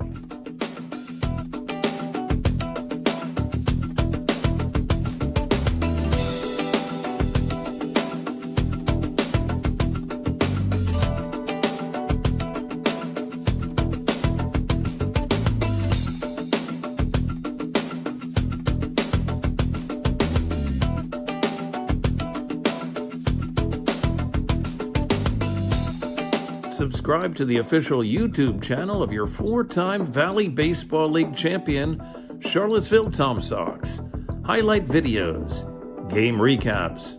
Subscribe to the official YouTube channel of your 4-time Valley Baseball League champion, Charlottesville Tom Sox. Highlight videos, game recaps,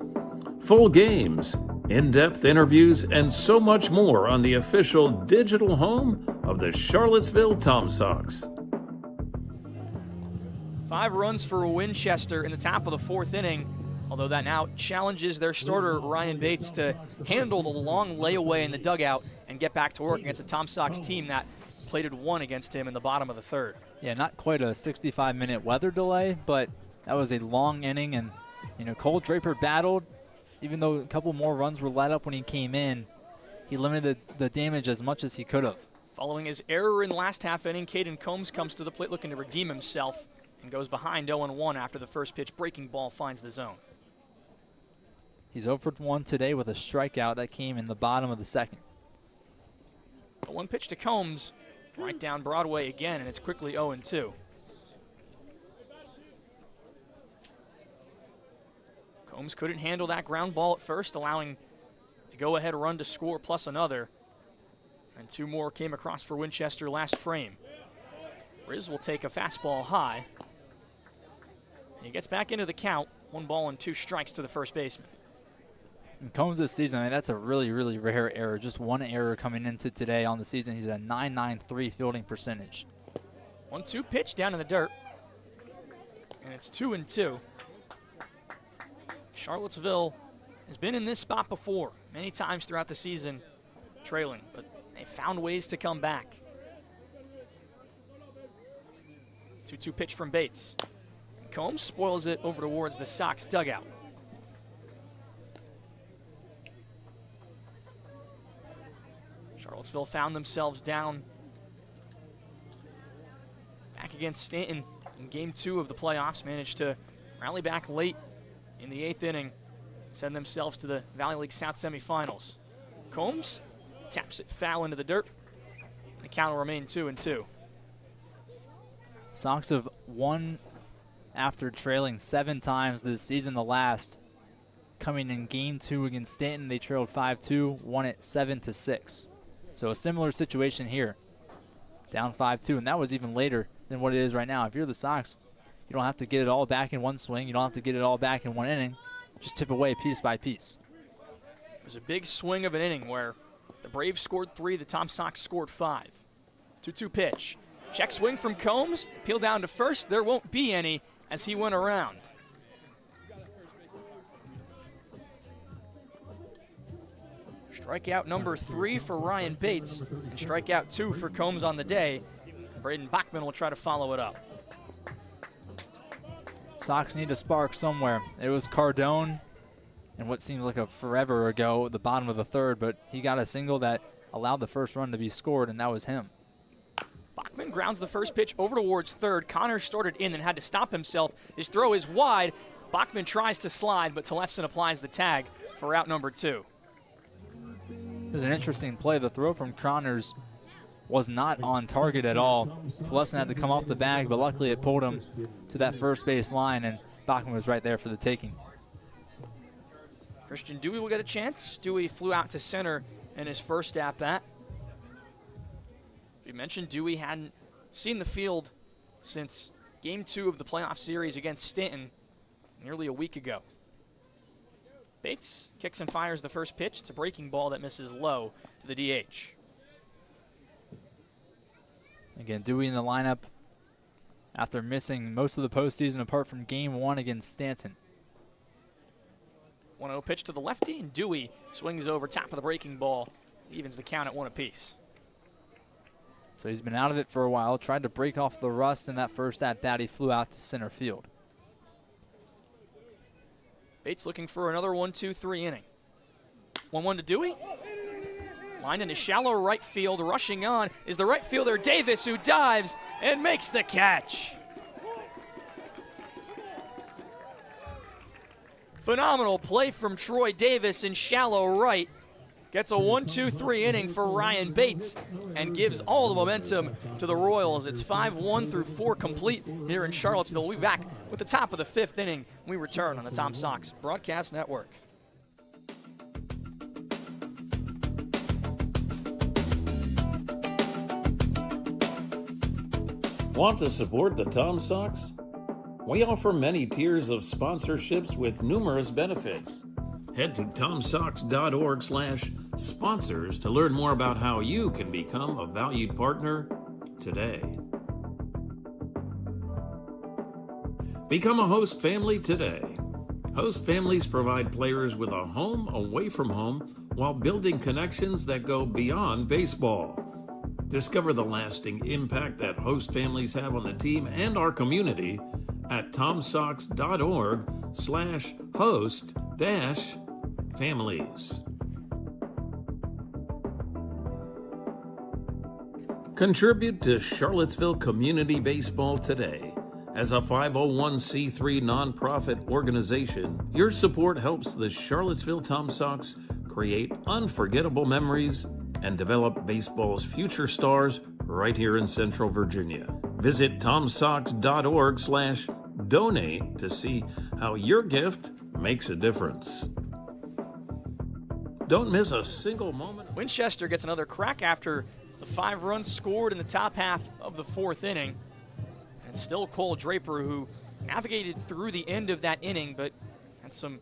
full games, in-depth interviews, and so much more on the official digital home of the Charlottesville Tom Sox. 5 runs for Winchester in the top of the 4th inning, although that now challenges their starter, Ryan Bates, to handle the long layaway in the dugout and get back to work against a Tom Sox team that plated 1 against him in the bottom of the 3rd. Yeah, not quite a 65-minute weather delay, but that was a long inning, and Cole Draper battled. Even though a couple more runs were let up when he came in, he limited the damage as much as he could have. Following his error in the last half inning, Caden Combs comes to the plate looking to redeem himself and goes behind 0-1 after the first pitch breaking ball finds the zone. He's 0 for 1 today with a strikeout that came in the bottom of the 2nd. The 1 pitch to Combs, right down Broadway again, and it's quickly 0-2. Combs couldn't handle that ground ball at first, allowing to go-ahead run to score plus another. And 2 more came across for Winchester last frame. Riz will take a fastball high. And he gets back into the count. 1 ball and 2 strikes to the first baseman. And Combs this season, I mean, that's a really, really rare error. Just 1 error coming into today on the season. He's a .993 fielding percentage. 1-2 pitch down in the dirt. And it's 2-2. Charlottesville has been in this spot before, many times throughout the season, trailing, but they found ways to come back. 2-2 pitch from Bates. And Combs spoils it over towards the Sox dugout. Charlottesville found themselves down back against Stanton in Game 2 of the playoffs, managed to rally back late in the 8th inning, send themselves to the Valley League South semifinals. Combs taps it foul into the dirt. The count will remain 2-2. Sox have won after trailing 7 times this season. The last coming in Game 2 against Stanton, they trailed 5-2, won it 7-6. So a similar situation here, down 5-2, and that was even later than what it is right now. If you're the Sox, you don't have to get it all back in one swing. You don't have to get it all back in one inning. Just chip away piece by piece. It was a big swing of an inning where the Braves scored 3, the Tom Sox scored 5. 2-2 pitch. Check swing from Combs. Peel down to first. There won't be any as he went around. Strikeout number 3 for Ryan Bates, and strikeout 2 for Combs on the day. Braden Bachman will try to follow it up. Sox need a spark somewhere. It was Cardone, and what seems like a forever ago at the bottom of the 3rd, but he got a single that allowed the first run to be scored, and that was him. Bachman grounds the first pitch over towards 3rd. Connor started in and had to stop himself. His throw is wide. Bachman tries to slide, but Tlefson applies the tag for out number 2. It was an interesting play. The throw from Connors was not on target at all. Tlefson had to come off the bag, but luckily it pulled him to that first base line, and Bachman was right there for the taking. Christian Dewey will get a chance. Dewey flew out to center in his first at-bat. We mentioned Dewey hadn't seen the field since Game 2 of the playoff series against Stanton nearly a week ago. Bates kicks and fires the first pitch. It's a breaking ball that misses low to the DH. Again, Dewey in the lineup after missing most of the postseason apart from Game 1 against Stanton. 1-0 pitch to the lefty, and Dewey swings over top of the breaking ball. Evens the count at 1 apiece. So he's been out of it for a while, tried to break off the rust in that first at-bat. He flew out to center field. Bates looking for another 1-2-3 inning. 1-1 to Dewey. Line into shallow right field. Rushing on is the right fielder Davis, who dives and makes the catch. Phenomenal play from Troy Davis in shallow right. Gets a 1-2-3 inning for Ryan Bates and gives all the momentum to the Royals. It's 5-1 through 4 complete here in Charlottesville. We'll be back with the top of the 5th inning when we return on the Tom Sox Broadcast Network. Want to support the Tom Sox? We offer many tiers of sponsorships with numerous benefits. Head to tomsox.org/sponsors to learn more about how you can become a valued partner today. Become a host family today. Host families provide players with a home away from home while building connections that go beyond baseball. Discover the lasting impact that host families have on the team and our community at tomsox.org/host-families. Contribute to Charlottesville Community Baseball today. As a 501c3 nonprofit organization, your support helps the Charlottesville Tom Sox create unforgettable memories and develop baseball's future stars right here in Central Virginia. Visit tomsox.org/donate to see how your gift makes a difference. Don't miss a single moment. Winchester gets another crack after the 5 runs scored in the top half of the 4th inning. And still Cole Draper, who navigated through the end of that inning, but had some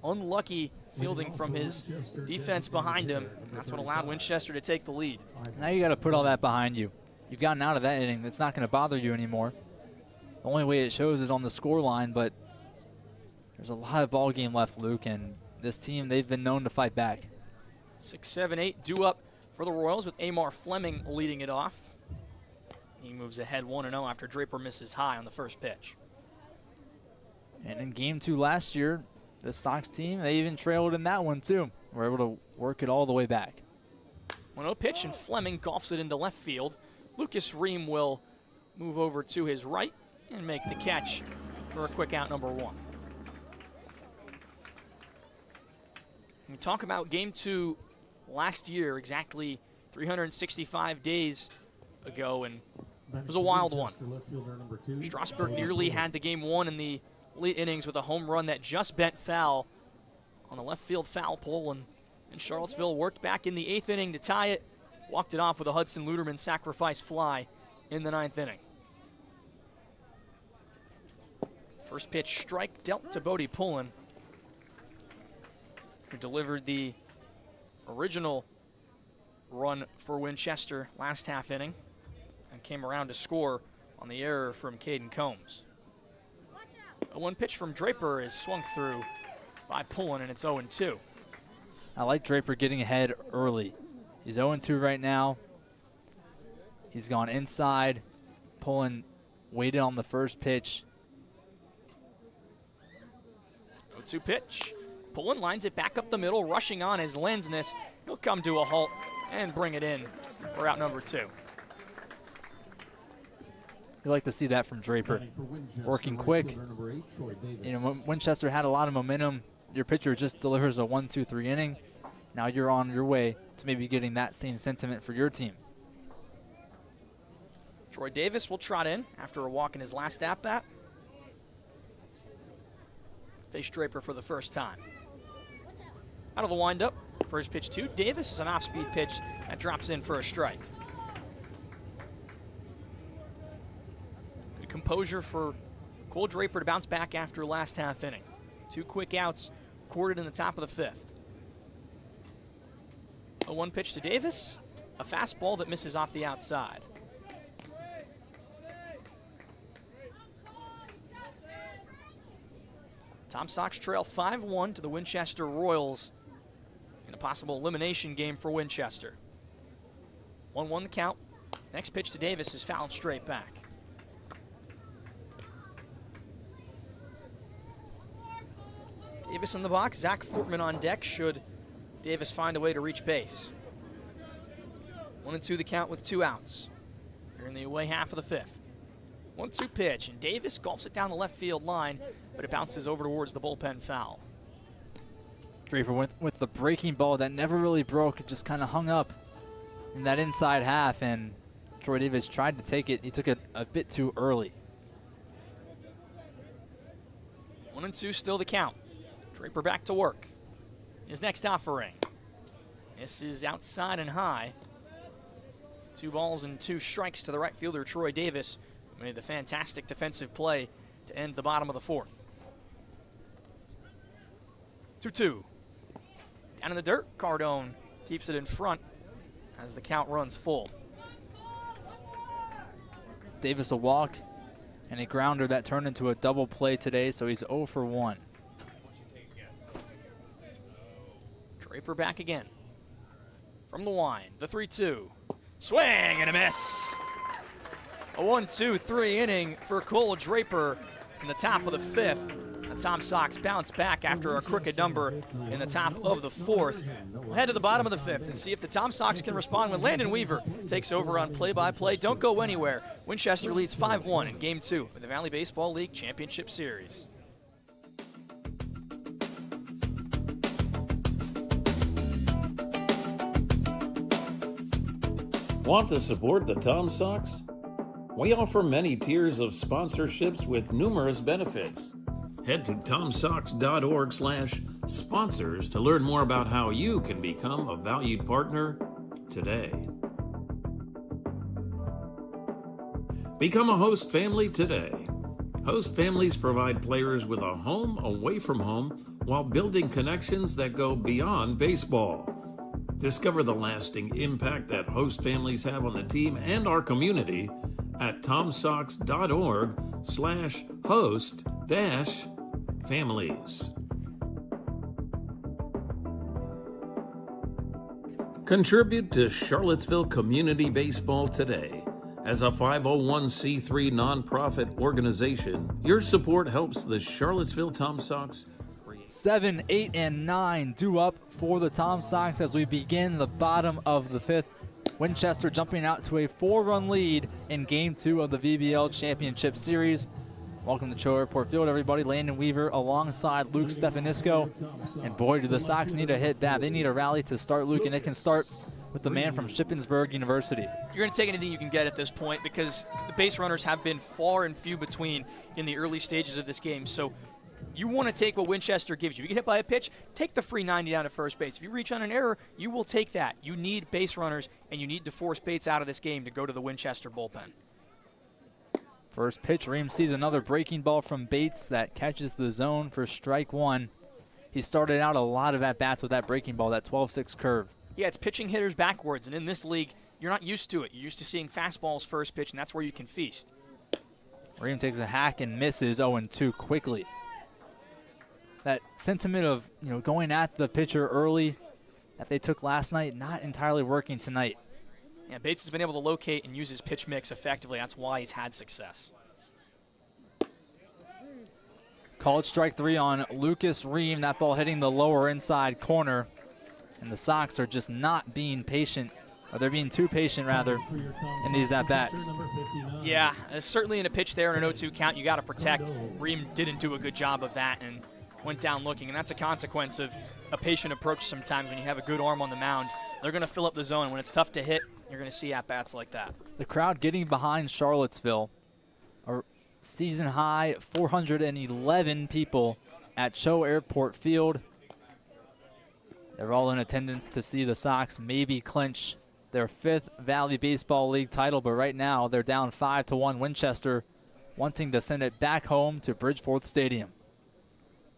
unlucky fielding from his defense behind him. And that's what allowed Winchester to take the lead. Now you got to put all that behind you. You've gotten out of that inning. That's not going to bother you anymore. The only way it shows is on the score line, but there's a lot of ball game left, Luke, and this team, they've been known to fight back. 6, 7, 8 due up for the Royals with Amar Fleming leading it off. He moves ahead 1-0 after Draper misses high on the first pitch. And in Game 2 last year, the Sox team, they even trailed in that one too. Were able to work it all the way back. 1-0 pitch, and Fleming golfs it into left field. Lucas Ream will move over to his right and make the catch for a quick out number 1. We talk about Game 2 last year, exactly 365 days ago, and it was a wild one. Strasburg nearly had the Game 1 in the late innings with a home run that just bent foul on the left field foul pole, and Charlottesville worked back in the 8th inning to tie it, walked it off with a Hudson Luderman sacrifice fly in the 9th inning. First pitch strike dealt to Bodie Pullen, who delivered the original run for Winchester last half inning and came around to score on the error from Caden Combs. A 1 pitch from Draper is swung through by Pullen, and it's 0-2. I like Draper getting ahead early. He's 0-2 right now. He's gone inside. Pullen waited on the first pitch. 0-2 pitch. Pullen lines it back up the middle, rushing on his Lensness. He'll come to a halt and bring it in for out number 2. You like to see that from Draper. Working quick. You know, Winchester had a lot of momentum. Your pitcher just delivers a 1-2-3 inning. Now you're on your way to maybe getting that same sentiment for your team. Troy Davis will trot in after a walk in his last at-bat. Face Draper for the first time. Out of the windup, first pitch to Davis is an off-speed pitch that drops in for a strike. Good composure for Cole Draper to bounce back after last half inning. 2 quick outs recorded in the top of the 5th. A 1 pitch to Davis, a fastball that misses off the outside. Tom Sox trail 5-1 to the Winchester Royals in a possible elimination game for Winchester. 1-1 the count. Next pitch to Davis is fouled straight back. Davis in the box, Zach Fortman on deck should Davis find a way to reach base. 1-2 the count with 2 outs. We're in the away half of the 5th. 1-2 pitch, and Davis golfs it down the left field line, but it bounces over towards the bullpen foul. Draper with the breaking ball that never really broke. It just kind of hung up in that inside half, and Troy Davis tried to take it. He took it a bit too early. 1-2 still the count. Draper back to work. His next offering. This is outside and high. 2 balls and 2 strikes to the right fielder, Troy Davis, who made the fantastic defensive play to end the bottom of the 4th. 2-2. Down in the dirt, Cardone keeps it in front as the count runs full. Davis a walk and a grounder that turned into a double play today, so he's 0 for 1. Draper back again. From the wind, the 3-2. Swing and a miss. A 1-2-3 inning for Cole Draper in the top of the 5th. The Tom Sox bounce back after a crooked number in the top of the 4th. We'll head to the bottom of the 5th and see if the Tom Sox can respond when Landon Weaver takes over on play-by-play. Don't go anywhere. Winchester leads 5-1 in Game 2 of the Valley Baseball League Championship Series. Want to support the Tom Sox? We offer many tiers of sponsorships with numerous benefits. Head to TomSox.org/ sponsors to learn more about how you can become a valued partner today. Become a host family today. Host families provide players with a home away from home while building connections that go beyond baseball. Discover the lasting impact that host families have on the team and our community at tomsox.org/host-families. Contribute to Charlottesville Community Baseball today. As a 501c3 nonprofit organization, your support helps the Charlottesville Tom Sox. 7, 8, and 9 due up for the Tom Sox as we begin the bottom of the 5th. Winchester jumping out to a 4-run lead in Game 2 of the VBL Championship Series. Welcome to Cho Airport Field, everybody. Landon Weaver alongside Luke Stefanisco. And boy, do the Sox need a hit bad. They need a rally to start, Luke, and it can start with the man from Shippensburg University. You're going to take anything you can get at this point because the base runners have been far and few between in the early stages of this game. So you want to take what Winchester gives you. You get hit by a pitch, take the free 90 down to first base. If you reach on an error, you will take that. You need base runners, and you need to force Bates out of this game to go to the Winchester bullpen. First pitch, Ream sees another breaking ball from Bates that catches the zone for strike 1. He started out a lot of at-bats with that breaking ball, that 12-6 curve. Yeah, it's pitching hitters backwards, and in this league, you're not used to it. You're used to seeing fastballs first pitch, and that's where you can feast. Ream takes a hack and misses 0-2 quickly. That sentiment of going at the pitcher early that they took last night, not entirely working tonight. Yeah, Bates has been able to locate and use his pitch mix effectively. That's why he's had success. Called strike 3 on Lucas Ream. That ball hitting the lower inside corner. And the Sox are just not being patient, or they're being too patient, rather, in these at-bats. Yeah, certainly in a pitch there in an 0-2 count, you got to protect. Ream didn't do a good job of that and went down looking, and that's a consequence of a patient approach sometimes when you have a good arm on the mound. They're going to fill up the zone. When it's tough to hit, you're going to see at-bats like that. The crowd getting behind Charlottesville. A season-high 411 people at Cho Airport Field. They're all in attendance to see the Sox maybe clinch their 5th Valley Baseball League title, but right now they're down 5-1 Winchester, wanting to send it back home to Bridgeforth Stadium.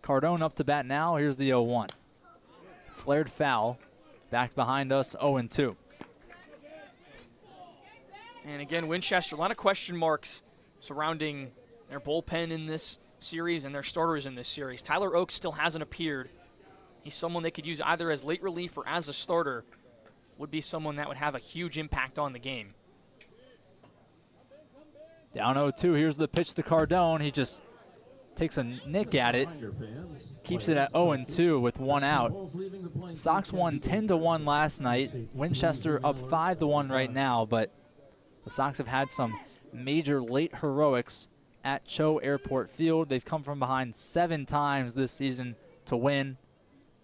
Cardone up to bat now. Here's the 0-1. Flared foul. Back behind us, 0-2. And again, Winchester, a lot of question marks surrounding their bullpen in this series and their starters in this series. Tyler Oakes still hasn't appeared. He's someone they could use either as late relief or as a starter. Would be someone that would have a huge impact on the game. Down 0-2. Here's the pitch to Cardone. He just takes a nick at it. Keeps it at 0-2 with 1 out. Sox won 10-1 last night. Winchester up 5-1 right now, but the Sox have had some major late heroics at Cho Airport Field. They've come from behind 7 times this season to win,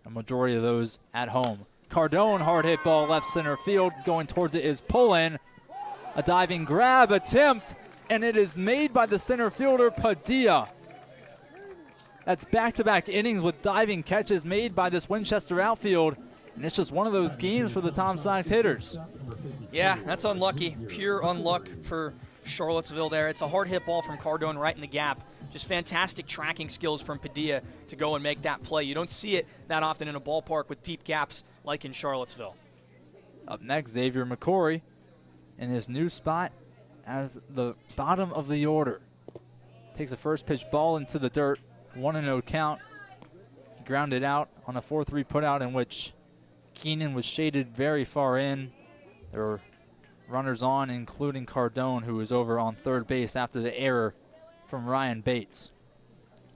a majority of those at home. Cardone, hard hit ball left center field. Going towards it is Pullen. A diving grab attempt, and it is made by the center fielder Padilla. That's back-to-back innings with diving catches made by this Winchester outfield, and it's just one of those games for the Tom Sox hitters. Yeah, that's unlucky. Pure unluck for Charlottesville there. It's a hard hit ball from Cardone right in the gap. Just fantastic tracking skills from Padilla to go and make that play. You don't see it that often in a ballpark with deep gaps like in Charlottesville. Up next, Xavier McCory in his new spot as the bottom of the order. Takes a first pitch ball into the dirt. 1-0 count. He grounded out on a 4-3 putout in which Keenan was shaded very far in. There were runners on, including Cardone, who was over on third base after the error from Ryan Bates.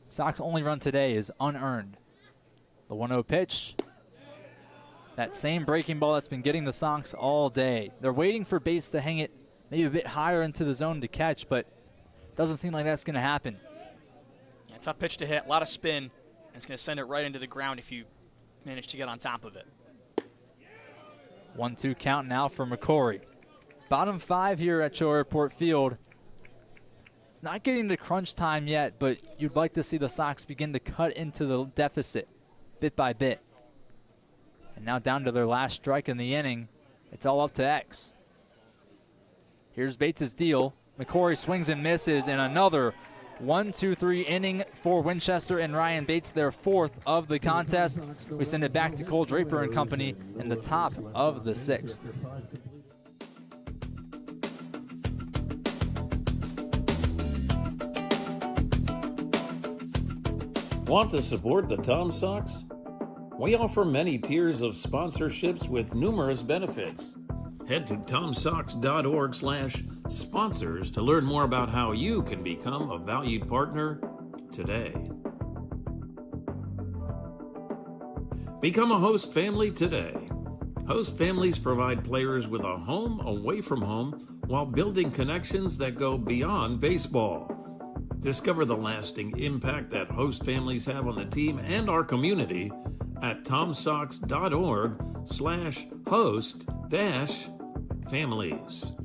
Sox only run today is unearned. The 1-0 pitch. That same breaking ball that's been getting the Sox all day. They're waiting for Bates to hang it maybe a bit higher into the zone to catch, but doesn't seem like that's going to happen. Yeah, tough pitch to hit, a lot of spin, and it's going to send it right into the ground if you manage to get on top of it. 1-2 count now for McCory. Bottom 5 here at Cho Airport Field. It's not getting to crunch time yet, but you'd like to see the Sox begin to cut into the deficit. bit by bit. And now down to their last strike in the inning. It's all up to X. Here's Bates' deal. McCory swings and misses, and another 1-2-3 inning for Winchester and Ryan Bates, their 4th of the contest. We send it back to Cole Draper and company in the top of the 6th. Want to support the Tom Sox? We offer many tiers of sponsorships with numerous benefits. Head to tomsox.org/sponsors to learn more about how you can become a valued partner today. Become a host family today. Host families provide players with a home away from home while building connections that go beyond baseball. Discover the lasting impact that host families have on the team and our community at tomsox.org/host-families.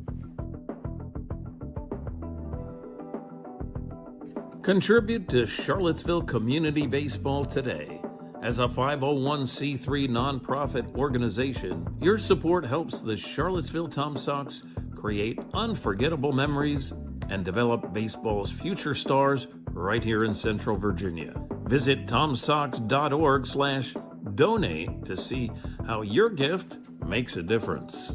Contribute to Charlottesville Community Baseball today. As a 501c3 nonprofit organization, your support helps the Charlottesville Tom Sox create unforgettable memories and develop baseball's future stars right here in Central Virginia. Visit tomsox.org/donate to see how your gift makes a difference.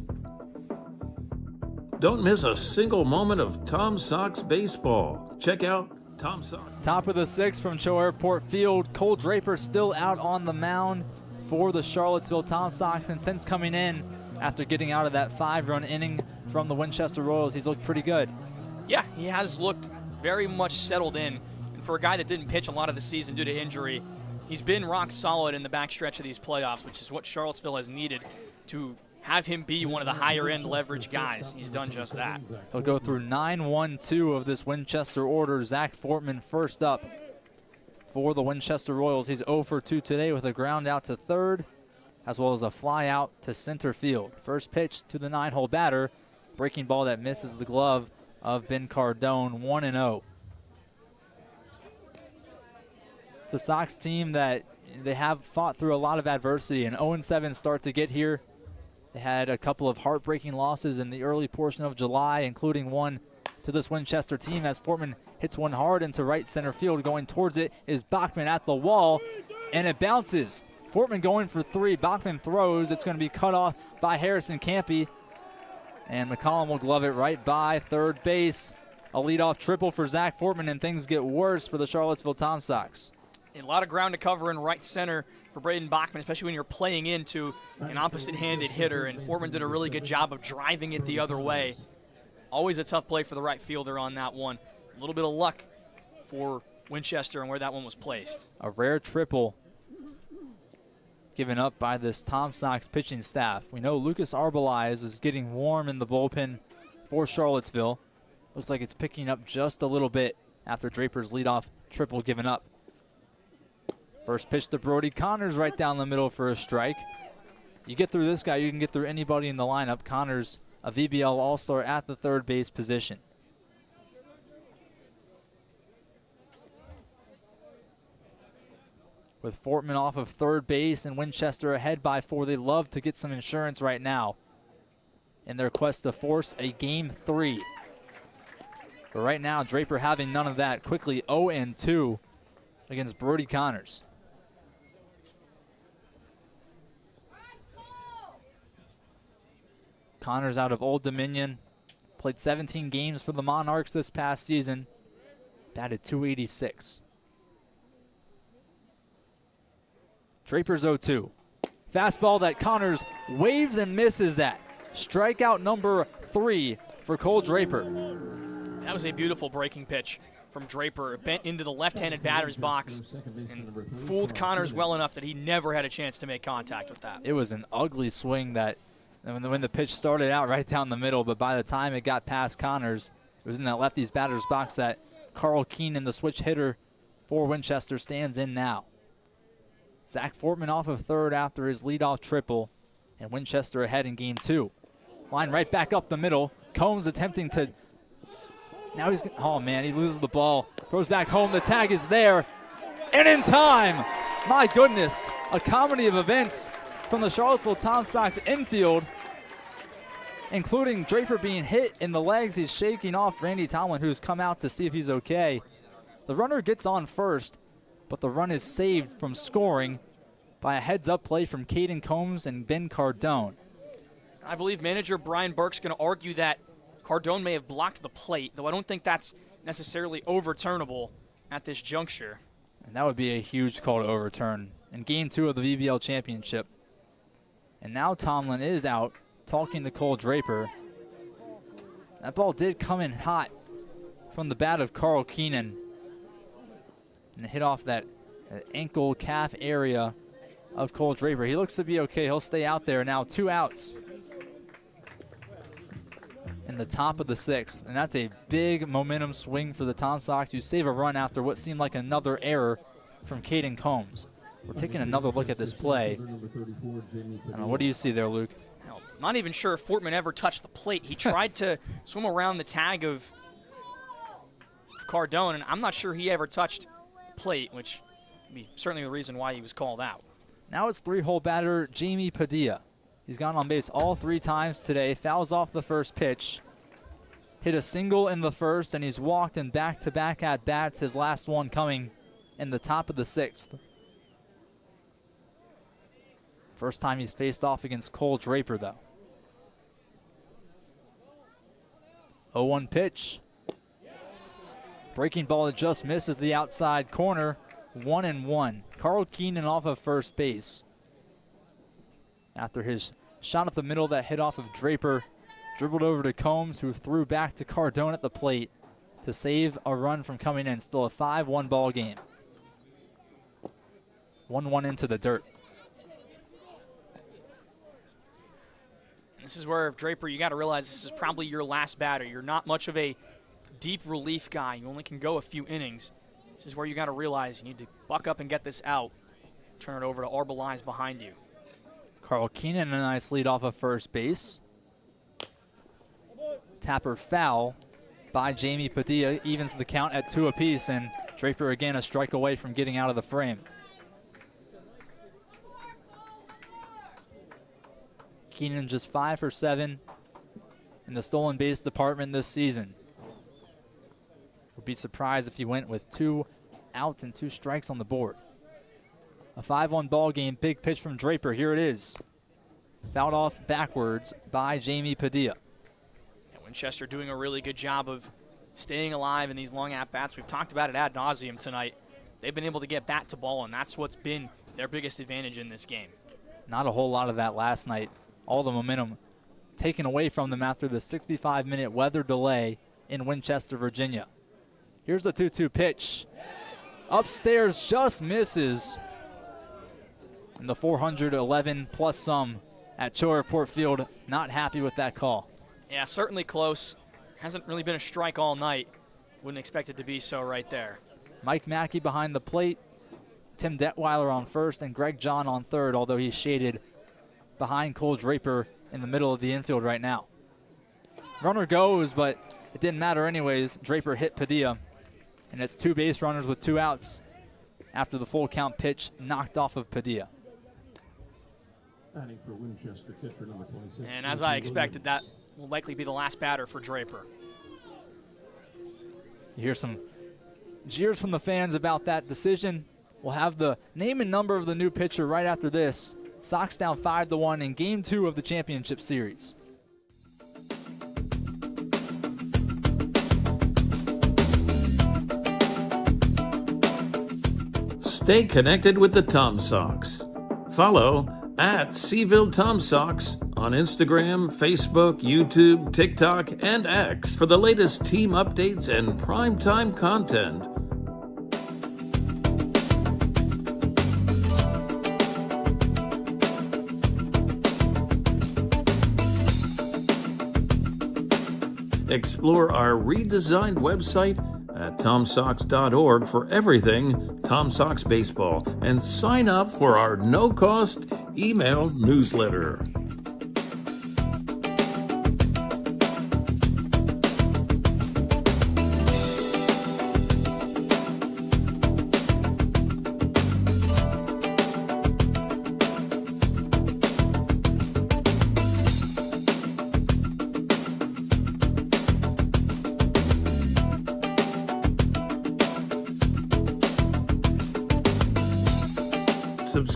Don't miss a single moment of Tom Sox baseball. Check out Tom Sox. Top of the 6th from Cho Airport Field. Cole Draper still out on the mound for the Charlottesville Tom Sox, and since coming in after getting out of that 5-run inning from the Winchester Royals, he's looked pretty good. Yeah, he has looked very much settled in. And for a guy that didn't pitch a lot of the season due to injury, he's been rock solid in the backstretch of these playoffs, which is what Charlottesville has needed to have him be one of the higher-end leverage guys. He's done just that. He'll go through 9-1-2 of this Winchester order. Zach Fortman first up for the Winchester Royals. He's 0 for 2 today with a ground out to third, as well as a fly out to center field. First pitch to the 9-hole batter. Breaking ball that misses the glove of Ben Cardone, 1-0. It's a Sox team that they have fought through a lot of adversity. An 0-7 start to get here. They had a couple of heartbreaking losses in the early portion of July, including one to this Winchester team as Fortman hits one hard into right center field. Going towards it is Bachman at the wall, and it bounces. Fortman going for 3. Bachman throws. It's going to be cut off by Harrison Campy, and McCollum will glove it right by third base. A leadoff triple for Zach Fortman, and things get worse for the Charlottesville Tom Sox. A lot of ground to cover in right center for Braden Bachman, especially when you're playing into an opposite-handed hitter, and Fortman did a really good job of driving it the other way. Always a tough play for the right fielder on that one. A little bit of luck for Winchester and where that one was placed. A rare triple given up by this Tom Sox pitching staff. We know Lucas Arbeliz is getting warm in the bullpen for Charlottesville. Looks like it's picking up just a little bit after Draper's leadoff triple given up. First pitch to Brody Connors right down the middle for a strike. You get through this guy, you can get through anybody in the lineup. Connors, a VBL All-Star at the third base position. With Fortman off of third base and Winchester ahead by 4, they love to get some insurance right now in their quest to force a Game 3. But right now, Draper having none of that. Quickly 0-2 against Brody Connors. Connors out of Old Dominion. Played 17 games for the Monarchs this past season. Batted .286. Draper's 0-2. Fastball that Connors waves and misses at. Strikeout number 3 for Cole Draper. That was a beautiful breaking pitch from Draper. It bent into the left-handed batter's box and fooled Connors well enough that he never had a chance to make contact with that. It was an ugly swing that when the pitch started out right down the middle, but by the time it got past Connors, it was in that lefty's batter's box that Carl Keenan, the switch hitter for Winchester, stands in now. Zach Fortman off of third after his leadoff triple, and Winchester ahead in Game 2. Line right back up the middle. Combs attempting to, now he's, oh man, he loses the ball. Throws back home, the tag is there, and in time, My goodness, a comedy of events from the Charlottesville Tom Sox infield, including Draper being hit in the legs. He's shaking off Randy Tomlin, who's come out to see if he's okay. The runner gets on first, but the run is saved from scoring by a heads-up play from Caden Combs and Ben Cardone. I believe manager Brian Burke's going to argue that Cardone may have blocked the plate, though I don't think that's necessarily overturnable at this juncture. And that would be a huge call to overturn in Game 2 of the VBL Championship. And now Tomlin is out talking to Cole Draper. That ball did come in hot from the bat of Carl Keenan and hit off that ankle calf area of Cole Draper. He looks to be okay. He'll stay out there now. 2 outs in the top of the 6th. And that's a big momentum swing for the Tom Sox to save a run after what seemed like another error from Caden Combs. We're taking another look at this play. What do you see there, Luke? I'm not even sure if Fortman ever touched the plate. He tried to swim around the tag of Cardone, and I'm not sure he ever touched the plate, which would be certainly the reason why he was called out. Now it's 3-hole batter Jamie Padilla. He's gone on base all 3 times today, fouls off the first pitch, hit a single in the first, and he's walked in back-to-back at-bats, his last one coming in the top of the 6th. First time he's faced off against Cole Draper, though. 0-1 pitch. Breaking ball that just misses the outside corner. 1-1. Carl Keenan off of first base. After his shot up the middle that hit off of Draper, dribbled over to Combs, who threw back to Cardone at the plate to save a run from coming in. Still a 5-1 ball game. 1-1 into the dirt. This is where, Draper, you got to realize this is probably your last batter. You're not much of a deep relief guy. You only can go a few innings. This is where you got to realize you need to buck up and get this out. Turn it over to Arbelize behind you. Carl Keenan, a nice lead off of first base. Tapper foul by Jamie Padilla, evens the count at 2 apiece, and Draper again a strike away from getting out of the frame. Keenan just 5 for 7 in the stolen base department this season. Would be surprised if he went with 2 outs and 2 strikes on the board. A 5-1 ball game, big pitch from Draper. Here it is. Fouled off backwards by Jamie Padilla. And Winchester doing a really good job of staying alive in these long at-bats. We've talked about it ad nauseum tonight. They've been able to get bat to ball, and that's what's been their biggest advantage in this game. Not a whole lot of that last night. All the momentum taken away from them after the 65-minute weather delay in Winchester, Virginia. Here's the 2-2 pitch. Upstairs, just misses. And the 411 plus some at Port Field, not happy with that call. Yeah, certainly close. Hasn't really been a strike all night. Wouldn't expect it to be so right there. Mike Mackey behind the plate. Tim Detweiler on first and Greg John on third, although he's shaded behind Cole Draper in the middle of the infield right now. Runner goes, but it didn't matter anyways. Draper hit Padilla, and it's 2 base runners with 2 outs after the full count pitch knocked off of Padilla. Adding for Winchester, catcher number 26. And as I expected, that will likely be the last batter for Draper. You hear some jeers from the fans about that decision. We'll have the name and number of the new pitcher right after this. Sox down 5-1 in Game 2 of the championship series. Stay connected with the Tom Sox. Follow at Seaville Tom Sox on Instagram, Facebook, YouTube, TikTok, and X for the latest team updates and primetime content. Explore our redesigned website at tomsox.org for everything Tom Sox baseball and sign up for our no-cost email newsletter.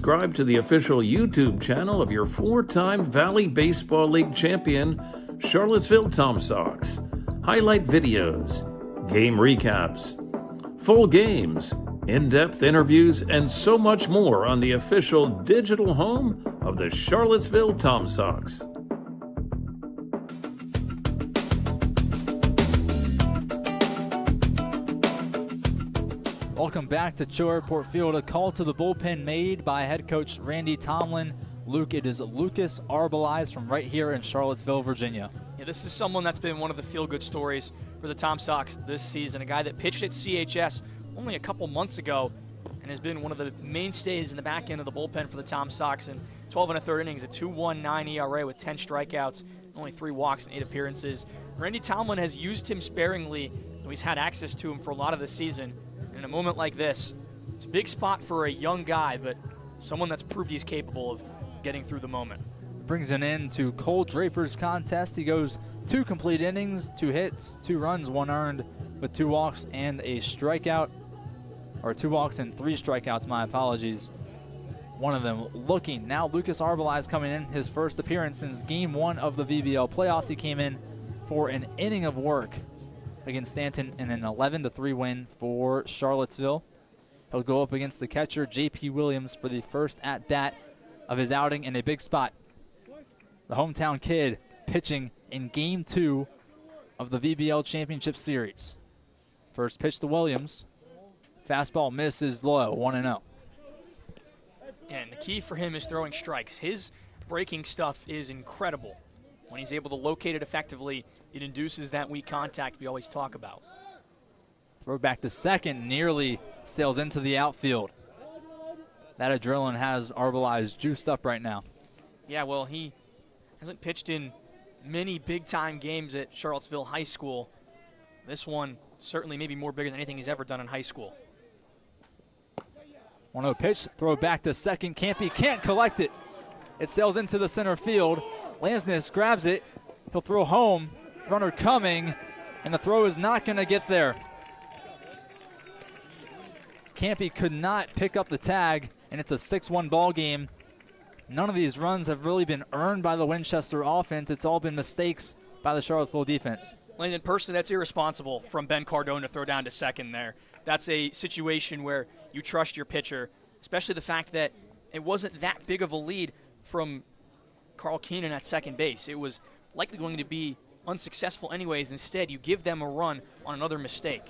subscribe to the official YouTube channel of your 4-time Valley Baseball League champion, Charlottesville Tom Sox. Highlight videos, game recaps, full games, in-depth interviews, and so much more on the official digital home of the Charlottesville Tom Sox. Welcome back to Charlottesville Field. A call to the bullpen made by head coach Randy Tomlin. Luke, it is Lucas Arbelize from right here in Charlottesville, Virginia. Yeah, this is someone that's been one of the feel-good stories for the Tom Sox this season. A guy that pitched at CHS only a couple months ago and has been one of the mainstays in the back end of the bullpen for the Tom Sox. In 12 1/3 innings, a 2.19 ERA with 10 strikeouts, only 3 walks and 8 appearances. Randy Tomlin has used him sparingly, though he's had access to him for a lot of the season. In a moment like this, it's a big spot for a young guy, but someone that's proved he's capable of getting through the moment. Brings an end to Cole Draper's contest. He goes 2 complete innings, 2 hits, 2 runs, 1 earned, with 2 walks and a strikeout. Or 2 walks and 3 strikeouts, my apologies. One of them looking. Now Lucas Arbelize coming in, his first appearance since Game 1 of the VBL playoffs. He came in for an inning of work against Stanton in an 11-3 win for Charlottesville. He'll go up against the catcher, J.P. Williams, for the first at-bat of his outing in a big spot. The hometown kid pitching in Game 2 of the VBL Championship Series. First pitch to Williams. Fastball misses low, 1-0. And the key for him is throwing strikes. His breaking stuff is incredible. When he's able to locate it effectively, it induces that weak contact we always talk about. Throw back to second, nearly sails into the outfield. That adrenaline has Arbelize juiced up right now. Yeah, well, he hasn't pitched in many big-time games at Charlottesville High School. This one certainly maybe more bigger than anything he's ever done in high school. 1-0 pitch, throw back to second. Campy can't collect it. It sails into the center field. Lansness grabs it. He'll throw home. Runner coming, and the throw is not going to get there. Campy could not pick up the tag, and it's a 6-1 ball game. None of these runs have really been earned by the Winchester offense. It's all been mistakes by the Charlottesville defense. Landon, personally, that's irresponsible from Ben Cardone to throw down to second there. That's a situation where you trust your pitcher, especially the fact that it wasn't that big of a lead from Carl Keenan at second base. It was likely going to be unsuccessful anyways. Instead, you give them a run on another mistake.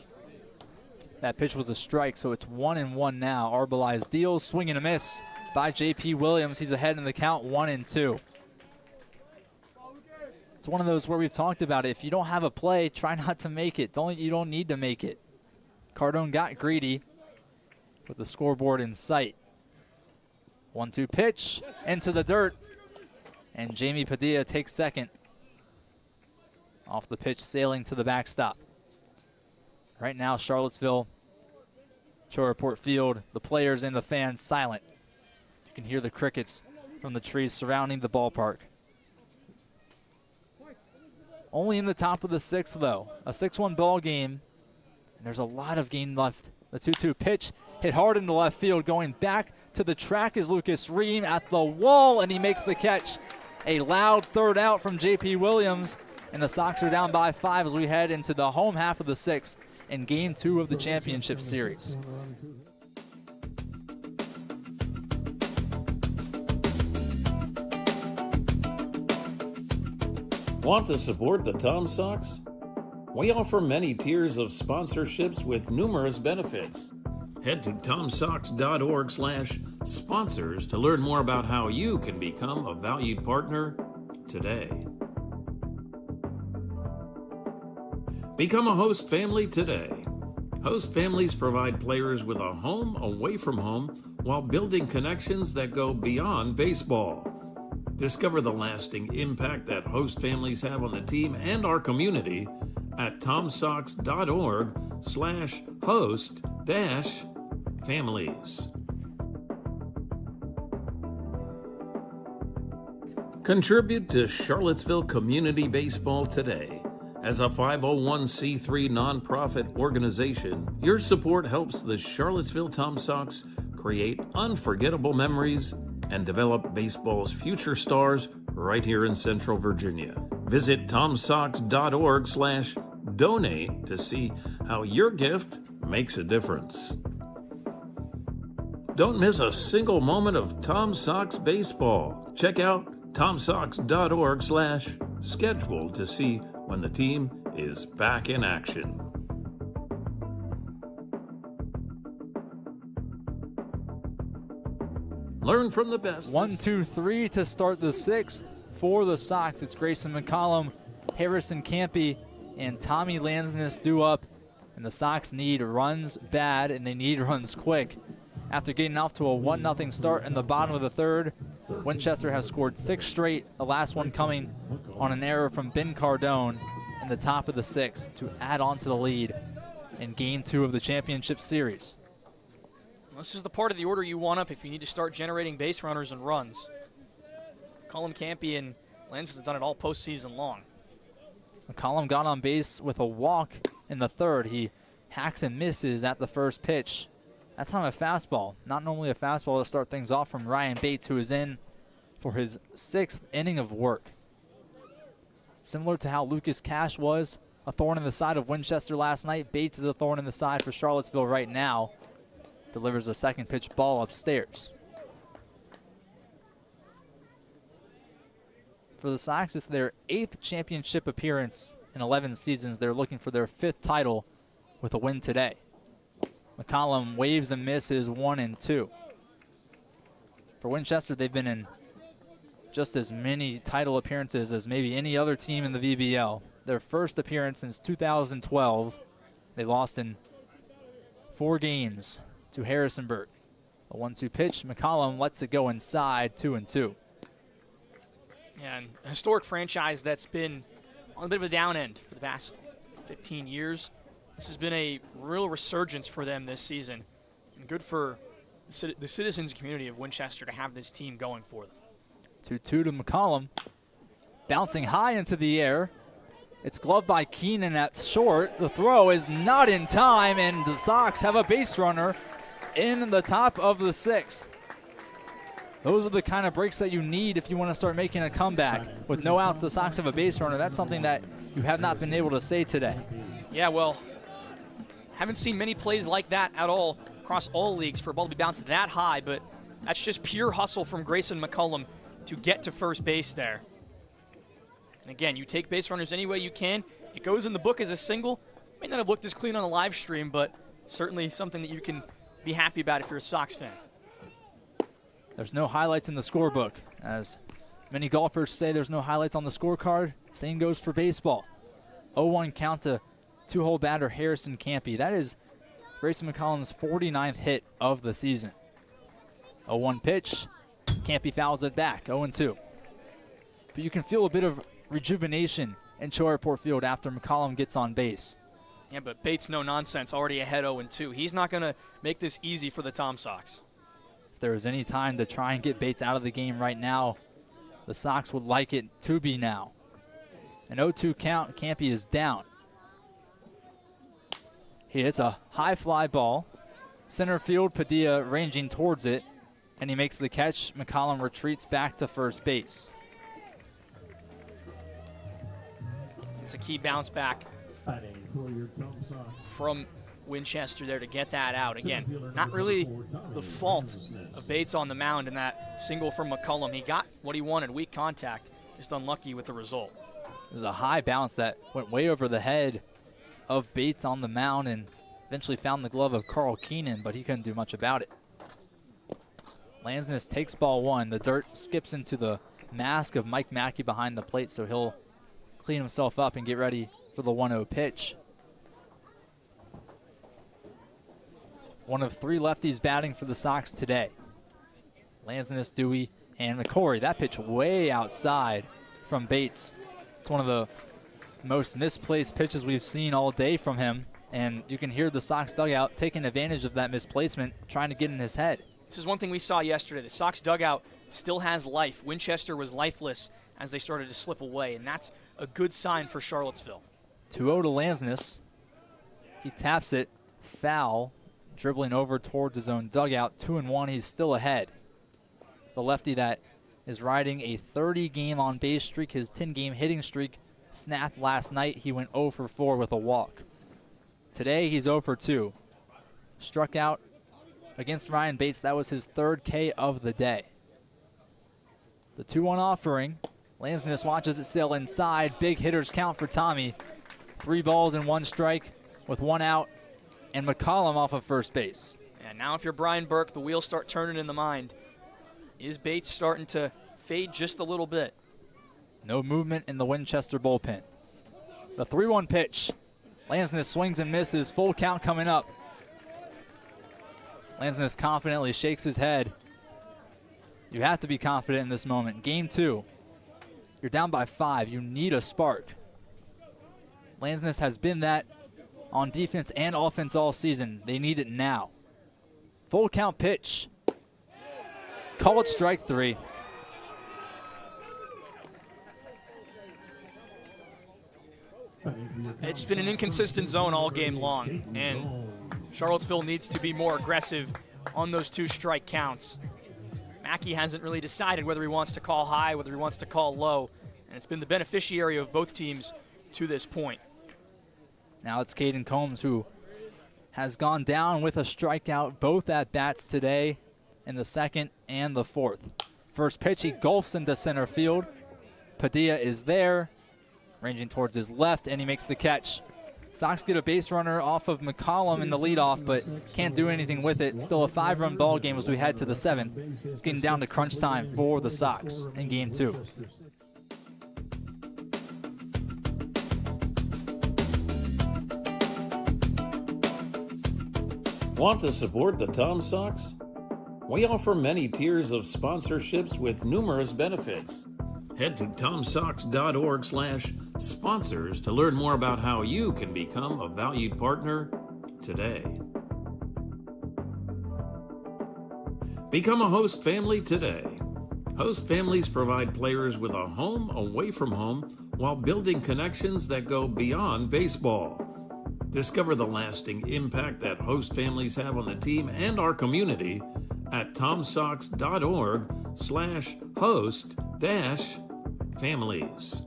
That pitch was a strike, so it's 1-1 now. Arbelize deals, swing and a miss by J.P. Williams. He's ahead in the count, 1-2. It's one of those where we've talked about it. If you don't have a play, try not to make it. You don't need to make it. Cardone got greedy with the scoreboard in sight. 1-2 pitch into the dirt, and Jamie Padilla takes second. Off the pitch, sailing to the backstop. Right now, Charlottesville, Charlottesville Field, the players and the fans silent. You can hear the crickets from the trees surrounding the ballpark. Only in the top of the 6th, though. A 6-1 ball game, and there's a lot of game left. The 2-2 pitch hit hard into left field. Going back to the track is Lucas Ream at the wall, and he makes the catch. A loud third out from J.P. Williams. And the Sox are down by 5 as we head into the home half of the 6th in Game 2 of the Championship Series. Want to support the Tom Sox? We offer many tiers of sponsorships with numerous benefits. Head to tomsox.org/sponsors to learn more about how you can become a valued partner today. Become a host family today. Host families provide players with a home away from home while building connections that go beyond baseball. Discover the lasting impact that host families have on the team and our community at tomsox.org/host-families. Contribute to Charlottesville Community Baseball today. As a 501c3 nonprofit organization, your support helps the Charlottesville Tom Sox create unforgettable memories, and develop baseball's future stars right here in Central Virginia. Visit tomsox.org/donate to see how your gift makes a difference. Don't miss a single moment of Tom Sox baseball. Check out tomsox.org/schedule to see when the team is back in action. Learn from the best. 1, 2, 3 to start the sixth for the Sox. It's Grayson McCollum, Harrison Campy, and Tommy Lansness due up. And the Sox need runs bad, and they need runs quick. After getting off to a 1-0 start in the bottom of the third, Winchester has scored 6 straight, the last one coming on an error from Ben Cardone in the top of the sixth to add on to the lead in Game 2 of the championship series. This is the part of the order you want up if you need to start generating base runners and runs. McCollum, Campy, and Lansness have done it all postseason long. McCollum got on base with a walk in the third. He hacks and misses at the first pitch. That time a fastball. Not normally a fastball to start things off from Ryan Bates, who is in for his 6th inning of work. Similar to how Lucas Cash was a thorn in the side of Winchester last night, Bates is a thorn in the side for Charlottesville right now. Delivers a second pitch ball upstairs. For the Sox, it's their 8th championship appearance in 11 seasons. They're looking for their 5th title with a win today. McCollum waves and misses 1 and 2. For Winchester, they've been in just as many title appearances as maybe any other team in the VBL. Their first appearance since 2012. They lost in 4 games to Harrisonburg. A 1-2 pitch. McCollum lets it go inside, 2-2. And a historic franchise that's been on a bit of a down end for the past 15 years. This has been a real resurgence for them this season. And good for the citizens community of Winchester to have this team going for them. 2-2 to McCollum. Bouncing high into the air. It's gloved by Keenan at short. The throw is not in time, and the Sox have a base runner in the top of the 6th. Those are the kind of breaks that you need if you want to start making a comeback. With no outs, the Sox have a base runner. That's something that you have not been able to say today. Yeah, well, haven't seen many plays like that at all across all leagues for a ball to be bounced that high, but that's just pure hustle from Grayson McCollum to get to first base there. And again, you take base runners any way you can. It goes in the book as a single. May not have looked as clean on the live stream, but certainly something that you can be happy about if you're a Sox fan. There's no highlights in the scorebook. As many golfers say there's no highlights on the scorecard, same goes for baseball. 0-1 count to 2-hole batter Harrison Campy. That is Grayson McCollum's 49th hit of the season. 0-1 pitch. Campy fouls it back, 0-2. But you can feel a bit of rejuvenation in Choirport Field after McCollum gets on base. Yeah, but Bates, no nonsense, already ahead 0-2. He's not going to make this easy for the Tom Sox. If there was any time to try and get Bates out of the game right now, the Sox would like it to be now. An 0-2 count, Campy is down. He hits a high fly ball. Center field, Padilla ranging towards it, and he makes the catch. McCollum retreats back to first base. It's a key bounce back from Winchester there to get that out. Again, not really the fault of Bates on the mound in that single from McCollum. He got what he wanted, weak contact, just unlucky with the result. It was a high bounce that went way over the head of Bates on the mound and eventually found the glove of Carl Keenan, but he couldn't do much about it. Lansness takes ball 1. The dirt skips into the mask of Mike Mackey behind the plate, so he'll clean himself up and get ready for the 1-0 pitch. One of 3 lefties batting for the Sox today. Lansness, Dewey, and McCory. That pitch way outside from Bates. It's one of the most misplaced pitches we've seen all day from him, and you can hear the Sox dugout taking advantage of that misplacement, trying to get in his head. This is one thing we saw yesterday. The Sox dugout still has life. Winchester was lifeless as they started to slip away, and that's a good sign for Charlottesville. 2-0 to Lansness. He taps it foul. dribbling over towards his own dugout. 2-1, he's still ahead. The lefty that is riding a 30-game on-base streak. His 10-game hitting streak snapped last night. He went 0 for 4 with a walk. Today, he's 0 for 2. Struck out against Ryan Bates. That was his 3rd K of the day. The 2-1 offering. Lansness watches it sail inside. Big hitters count for Tommy. 3 balls and 1 strike with 1 out. And McCollum off of first base. And now if you're Brian Burke, the wheels start turning in the mind. Is Bates starting to fade just a little bit? No movement in the Winchester bullpen. The 3-1 pitch. Lansness swings and misses. Full count coming up. Lansness confidently shakes his head. You have to be confident in this moment. Game 2. You're down by 5. You need a spark. Lansness has been that on defense and offense all season. They need it now. Full count pitch. Called strike 3. It's been an inconsistent zone all game long, and Charlottesville needs to be more aggressive on those 2 strike counts. Mackey hasn't really decided whether he wants to call high, whether he wants to call low, and it's been the beneficiary of both teams to this point. Now it's Caden Combs who has gone down with a strikeout both at bats today in the 2nd and the 4th. First pitch, he golfs into center field. Padilla is there, ranging towards his left, and he makes the catch. Sox get a base runner off of McCollum in the leadoff, but can't do anything with it. Still a 5-run ball game as we head to the 7th. It's getting down to crunch time for the Sox in Game 2. Want to support the Tom Sox? We offer many tiers of sponsorships with numerous benefits. Head to tomsox.org/sponsors to learn more about how you can become a valued partner today. Become a host family today. Host families provide players with a home away from home while building connections that go beyond baseball. Discover the lasting impact that host families have on the team and our community at tomsox.org/host-families.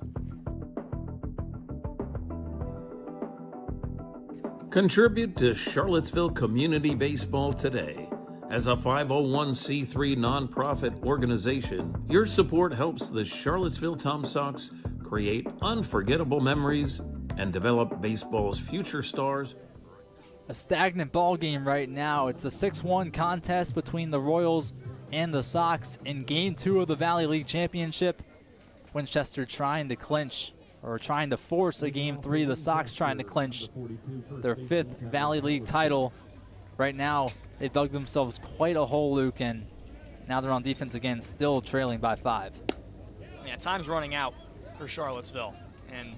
Contribute to Charlottesville Community Baseball today. As a 501c3 nonprofit organization, your support helps the Charlottesville Tom Sox create unforgettable memories and develop baseball's future stars. A stagnant ball game right now. It's a 6-1 contest between the Royals and the Sox in Game 2 of the Valley League Championship. Winchester trying to clinch, or trying to force a Game 3. The Sox trying to clinch their 5th Valley League title. Right now, they dug themselves quite a hole, Luke, and now they're on defense again, still trailing by 5. Yeah, time's running out for Charlottesville. And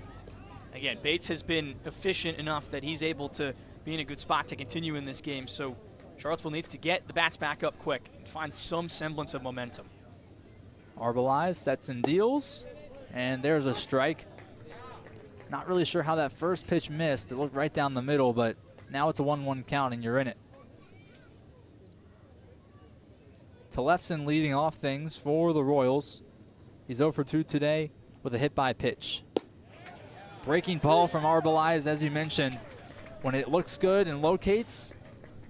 again, Bates has been efficient enough that he's able to be in a good spot to continue in this game. So Charlottesville needs to get the bats back up quick and find some semblance of momentum. Arbelize sets and deals, and there's a strike. Not really sure how that first pitch missed. It looked right down the middle, but now it's a 1-1 count and you're in it. Tellefson leading off things for the Royals. He's 0 for 2 today with a hit by pitch. Breaking ball from Arbelize, as you mentioned. When it looks good and locates,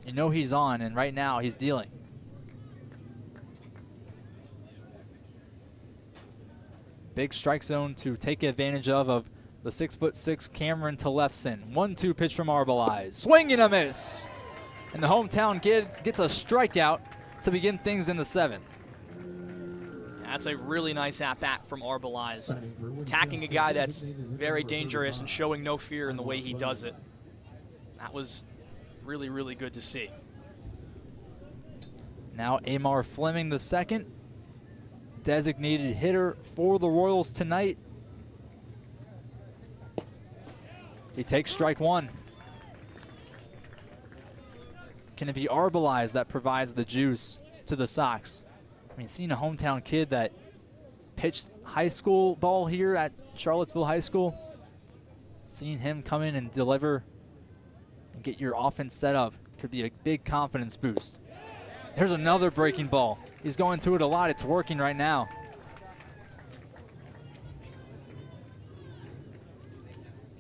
you know he's on, and right now he's dealing. Big strike zone to take advantage of the 6'6" Cameron Tellefson. 1-2 pitch from Arbelize. Swing and a miss. And the hometown kid gets a strikeout to begin things in the 7th. That's a really nice at-bat from Arbelize. Attacking a guy that's very dangerous and showing no fear in the way he does it. That was really, really good to see. Now Amar Fleming, the 2nd designated hitter for the Royals tonight. He takes strike 1. Can it be Arbelize that provides the juice to the Sox? I mean, seeing a hometown kid that pitched high school ball here at Charlottesville High School, seeing him come in and deliver and get your offense set up Could be a big confidence boost. There's another breaking ball. He's going to it a lot. It's working right now.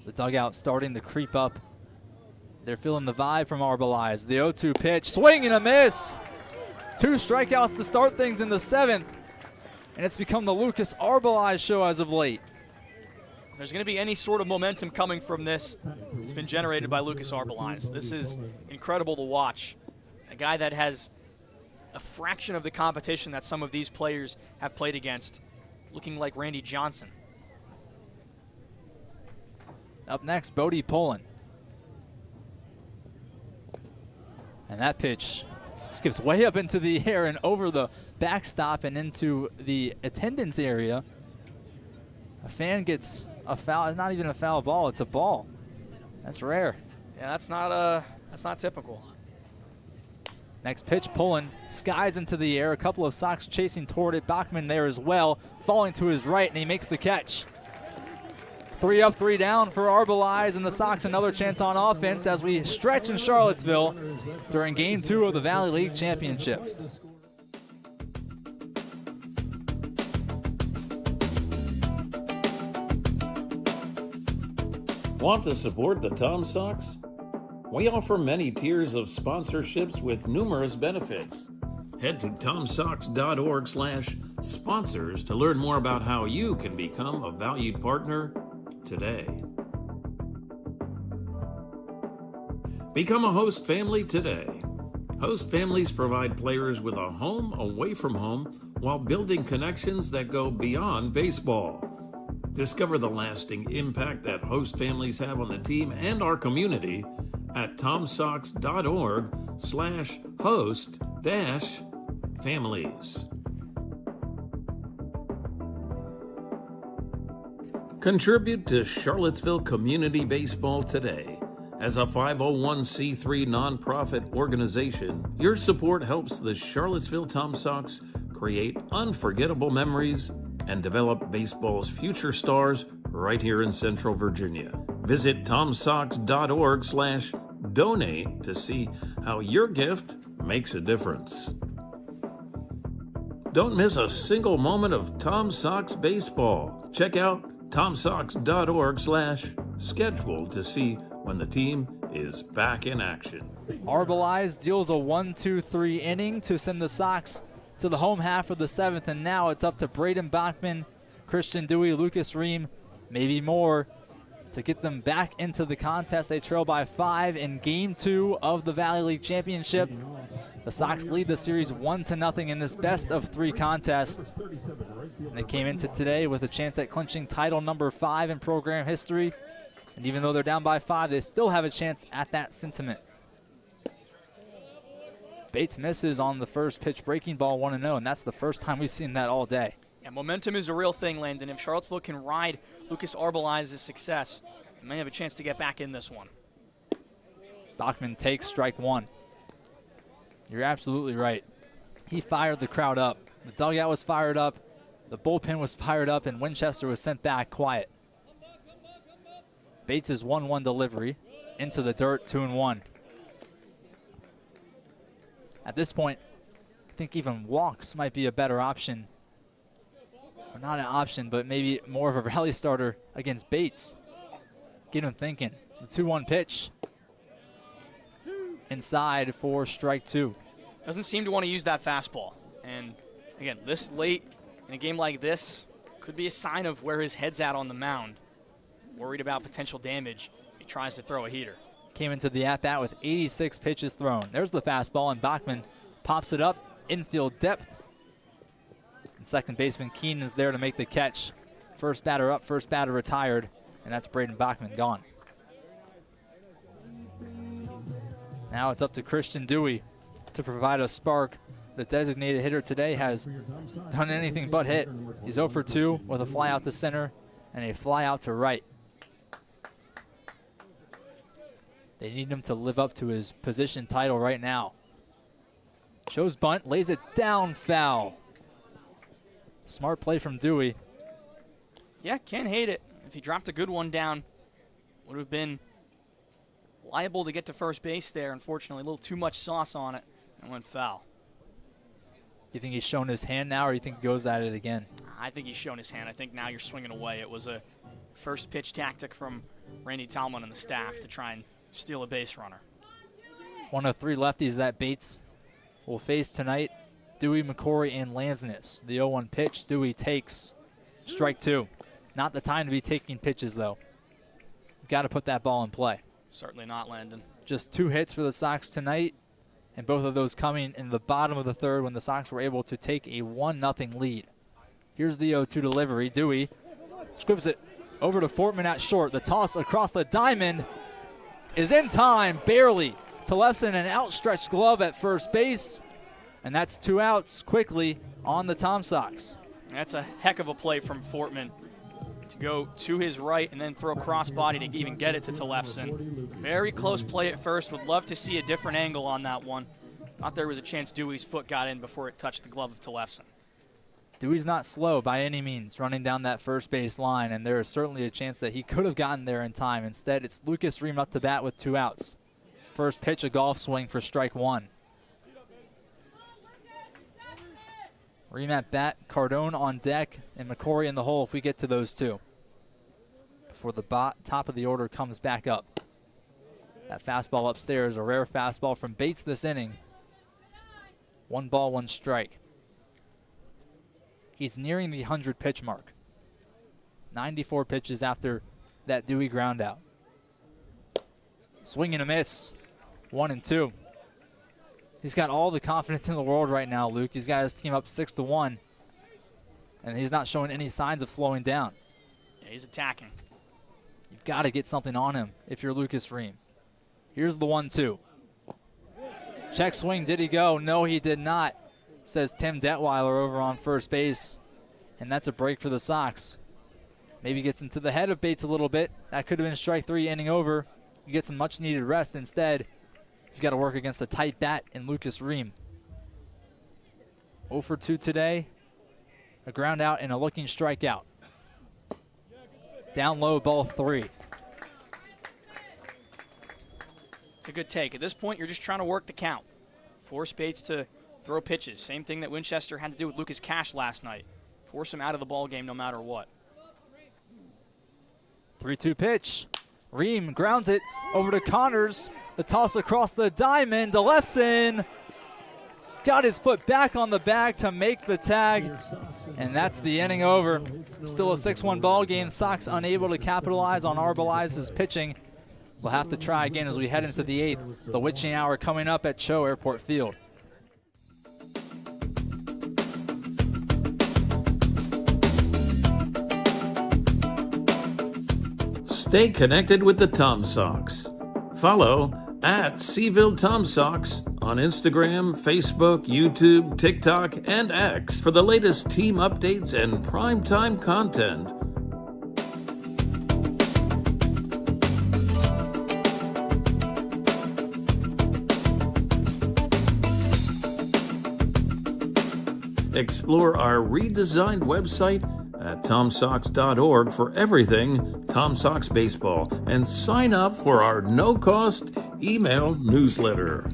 The dugout starting to creep up. They're feeling the vibe from Arbelize. The 0-2 pitch, swing and a miss. 2 strikeouts to start things in the 7th. And it's become the Lucas Arbelize show as of late. If there's going to be any sort of momentum coming from this, it's been generated by Lucas Arbelize. This is incredible to watch. A guy that has a fraction of the competition that some of these players have played against, looking like Randy Johnson. Up next, Bodie Pullen. And that pitch skips way up into the air and over the backstop and into the attendance area. A fan gets a foul. It's not even a foul ball. It's a ball. That's rare. Yeah, that's not typical. Next pitch, Pullen skies into the air. A couple of Sox chasing toward it. Bachman there as well, falling to his right, and he makes the catch. 3 up, 3 down for Arbelize, and the Sox another chance on offense as we stretch in Charlottesville during Game 2 of the Valley League Championship. Want to support the Tom Sox? We offer many tiers of sponsorships with numerous benefits. Head to tomsox.org/sponsors to learn more about how you can become a valued partner today. Become a host family today. Host families provide players with a home away from home while building connections that go beyond baseball. Discover the lasting impact that host families have on the team and our community at tomsox.org/host-families. Contribute to Charlottesville Community Baseball today. As a 501c3 nonprofit organization, your support helps the Charlottesville Tom Sox create unforgettable memories and develop baseball's future stars right here in Central Virginia. Visit tomsox.org/donate to see how your gift makes a difference. Don't miss a single moment of Tom Sox baseball. Check out tomsox.org/schedule to see when the team is back in action. Arbelize deals a 1-2-3 inning to send the Sox to the home half of the 7th, and now it's up to Braden Bachman, Christian Dewey, Lucas Ream, maybe more, to get them back into the contest. They trail by 5 in Game 2 of the Valley League Championship. The Sox lead the series 1-0 in this best-of-3 contest. And they came into today with a chance at clinching title number 5 in program history. And even though they're down by 5, they still have a chance at that sentiment. Bates misses on the first pitch, breaking ball 1-0, and that's the first time we've seen that all day. Yeah, momentum is a real thing, Landon. If Charlottesville can ride Lucas Arbelize's success, they may have a chance to get back in this one. Bachman takes strike 1. You're absolutely right. He fired the crowd up. The dugout was fired up, the bullpen was fired up, and Winchester was sent back quiet. Bates' 1-1 delivery into the dirt, 2-1. At this point, I think even walks might be a better option. Or not an option, but maybe more of a rally starter against Bates. Get him thinking. The 2-1 pitch. Inside for strike 2. Doesn't seem to want to use that fastball. And again, this late in a game like this could be a sign of where his head's at on the mound. Worried about potential damage. He tries to throw a heater. Came into the at-bat with 86 pitches thrown. There's the fastball, and Bachman pops it up. Infield depth. And second baseman Keenan is there to make the catch. First batter up, first batter retired, and that's Braden Bachman gone. Now it's up to Christian Dewey to provide a spark. The designated hitter today has done anything but hit. He's 0 for 2 with a fly out to center and a fly out to right. They need him to live up to his position title right now. Shows bunt, lays it down, foul. Smart play from Dewey. Yeah, can't hate it. If he dropped a good one down, would have been liable to get to first base there, unfortunately. A little too much sauce on it and went foul. You think he's shown his hand now, or you think he goes at it again? I think he's shown his hand. I think now you're swinging away. It was a first pitch tactic from Randy Tomlin and the staff to try and steal a base runner. One of 3 lefties that Bates will face tonight, Dewey, McCory, and Lansness. The 0-1 pitch, Dewey takes strike 2. Not the time to be taking pitches, though. You've got to put that ball in play. Certainly not, Landon. Just 2 hits for the Sox tonight, and both of those coming in the bottom of the third when the Sox were able to take a 1-0 lead. Here's the 0-2 delivery. Dewey squibs it over to Fortman at short. The toss across the diamond is in time, barely. Tellefson, an outstretched glove at first base, and that's 2 outs quickly on the Tom Sox. That's a heck of a play from Fortman to go to his right and then throw cross body to even get it to Tellefson. Very close play at first. Would love to see a different angle on that one. Thought there was a chance Dewey's foot got in before it touched the glove of Tellefson. Dewey's not slow by any means running down that first base line, and there is certainly a chance that he could have gotten there in time. Instead, it's Lucas Ream up to bat with 2 outs. First pitch, a golf swing for strike 1. Ream at bat, Cardone on deck, and McCory in the hole if we get to those 2. Before the top of the order comes back up. That fastball upstairs, a rare fastball from Bates this inning. 1 ball, 1 strike. He's nearing the 100 pitch mark. 94 pitches after that Dewey ground out. Swing and a miss. 1-2. He's got all the confidence in the world right now, Luke. He's got his team up 6-1. And he's not showing any signs of slowing down. Yeah, he's attacking. You've got to get something on him if you're Lucas Ream. Here's the 1-2. Check swing, did he go? No, he did not, says Tim Detweiler over on first base. And that's a break for the Sox. Maybe gets into the head of Bates a little bit. That could have been strike 3, inning over. You get some much needed rest instead. You've got to work against a tight bat in Lucas Ream. 0 for 2 today. A ground out and a looking strikeout. Down low, ball 3. It's a good take. At this point, you're just trying to work the count. Force Bates to throw pitches. Same thing that Winchester had to do with Lucas Cash last night. Force him out of the ball game no matter what. 3-2 pitch. Ream grounds it over to Connors. The toss across the diamond. Tellefson got his foot back on the bag to make the tag. And that's the inning over. Still a 6-1 ball game. Sox unable to capitalize on Arbelize's pitching. We'll have to try again as we head into the 8th. The witching hour coming up at Cho Airport Field. Stay connected with the Tom Sox. Follow at Seville Tom Sox on Instagram, Facebook, YouTube, TikTok, and X for the latest team updates and primetime content. Explore our redesigned website at TomSox.org for everything Tom Sox baseball, and sign up for our no-cost email newsletter.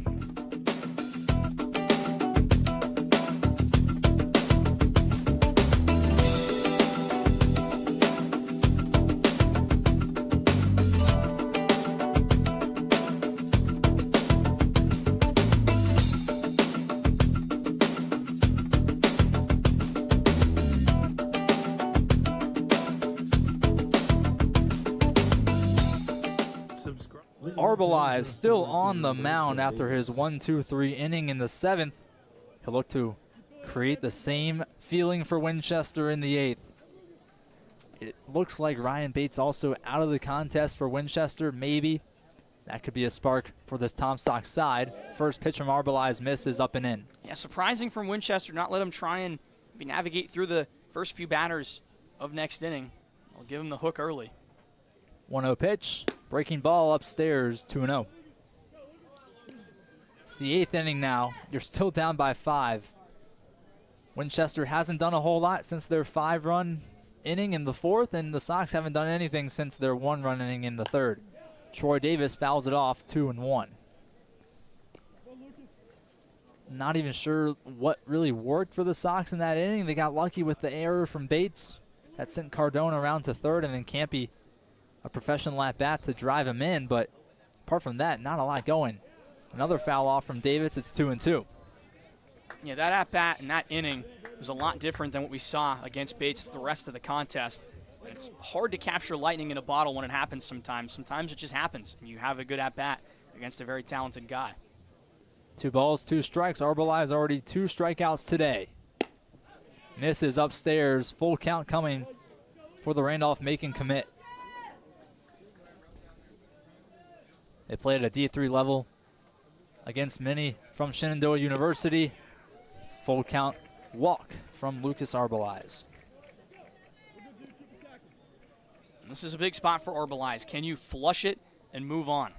Arbelize still on the mound after his 1-2-3 inning in the 7th. He'll look to create the same feeling for Winchester in the 8th. It looks like Ryan Bates also out of the contest for Winchester, maybe. That could be a spark for this Tom Sox side. First pitch from Arbelize misses, up and in. Yeah, surprising from Winchester, not let him try and maybe navigate through the first few batters of next inning. I'll give him the hook early. 1-0 pitch, breaking ball upstairs, 2-0. It's the 8th inning now. You're still down by 5. Winchester hasn't done a whole lot since their 5-run inning in the 4th, and the Sox haven't done anything since their 1-run inning in the 3rd. Troy Davis fouls it off, 2-1. Not even sure what really worked for the Sox in that inning. They got lucky with the error from Bates. That sent Cardone around to third, and then Campy a professional at bat to drive him in. But apart from that, not a lot going. Another foul off from Davis. It's 2-2. Yeah, that at bat and that inning was a lot different than what we saw against Bates the rest of the contest. It's hard to capture lightning in a bottle when it happens sometimes. Sometimes it just happens, and you have a good at bat against a very talented guy. 2 balls, 2 strikes. Arbelai's already 2 strikeouts today. Misses upstairs. Full count coming for the Randolph-Macon commit. They played at a D3 level against many from Shenandoah University. Full count walk from Lucas Arbelais. This is a big spot for Arbelais. Can you flush it and move on?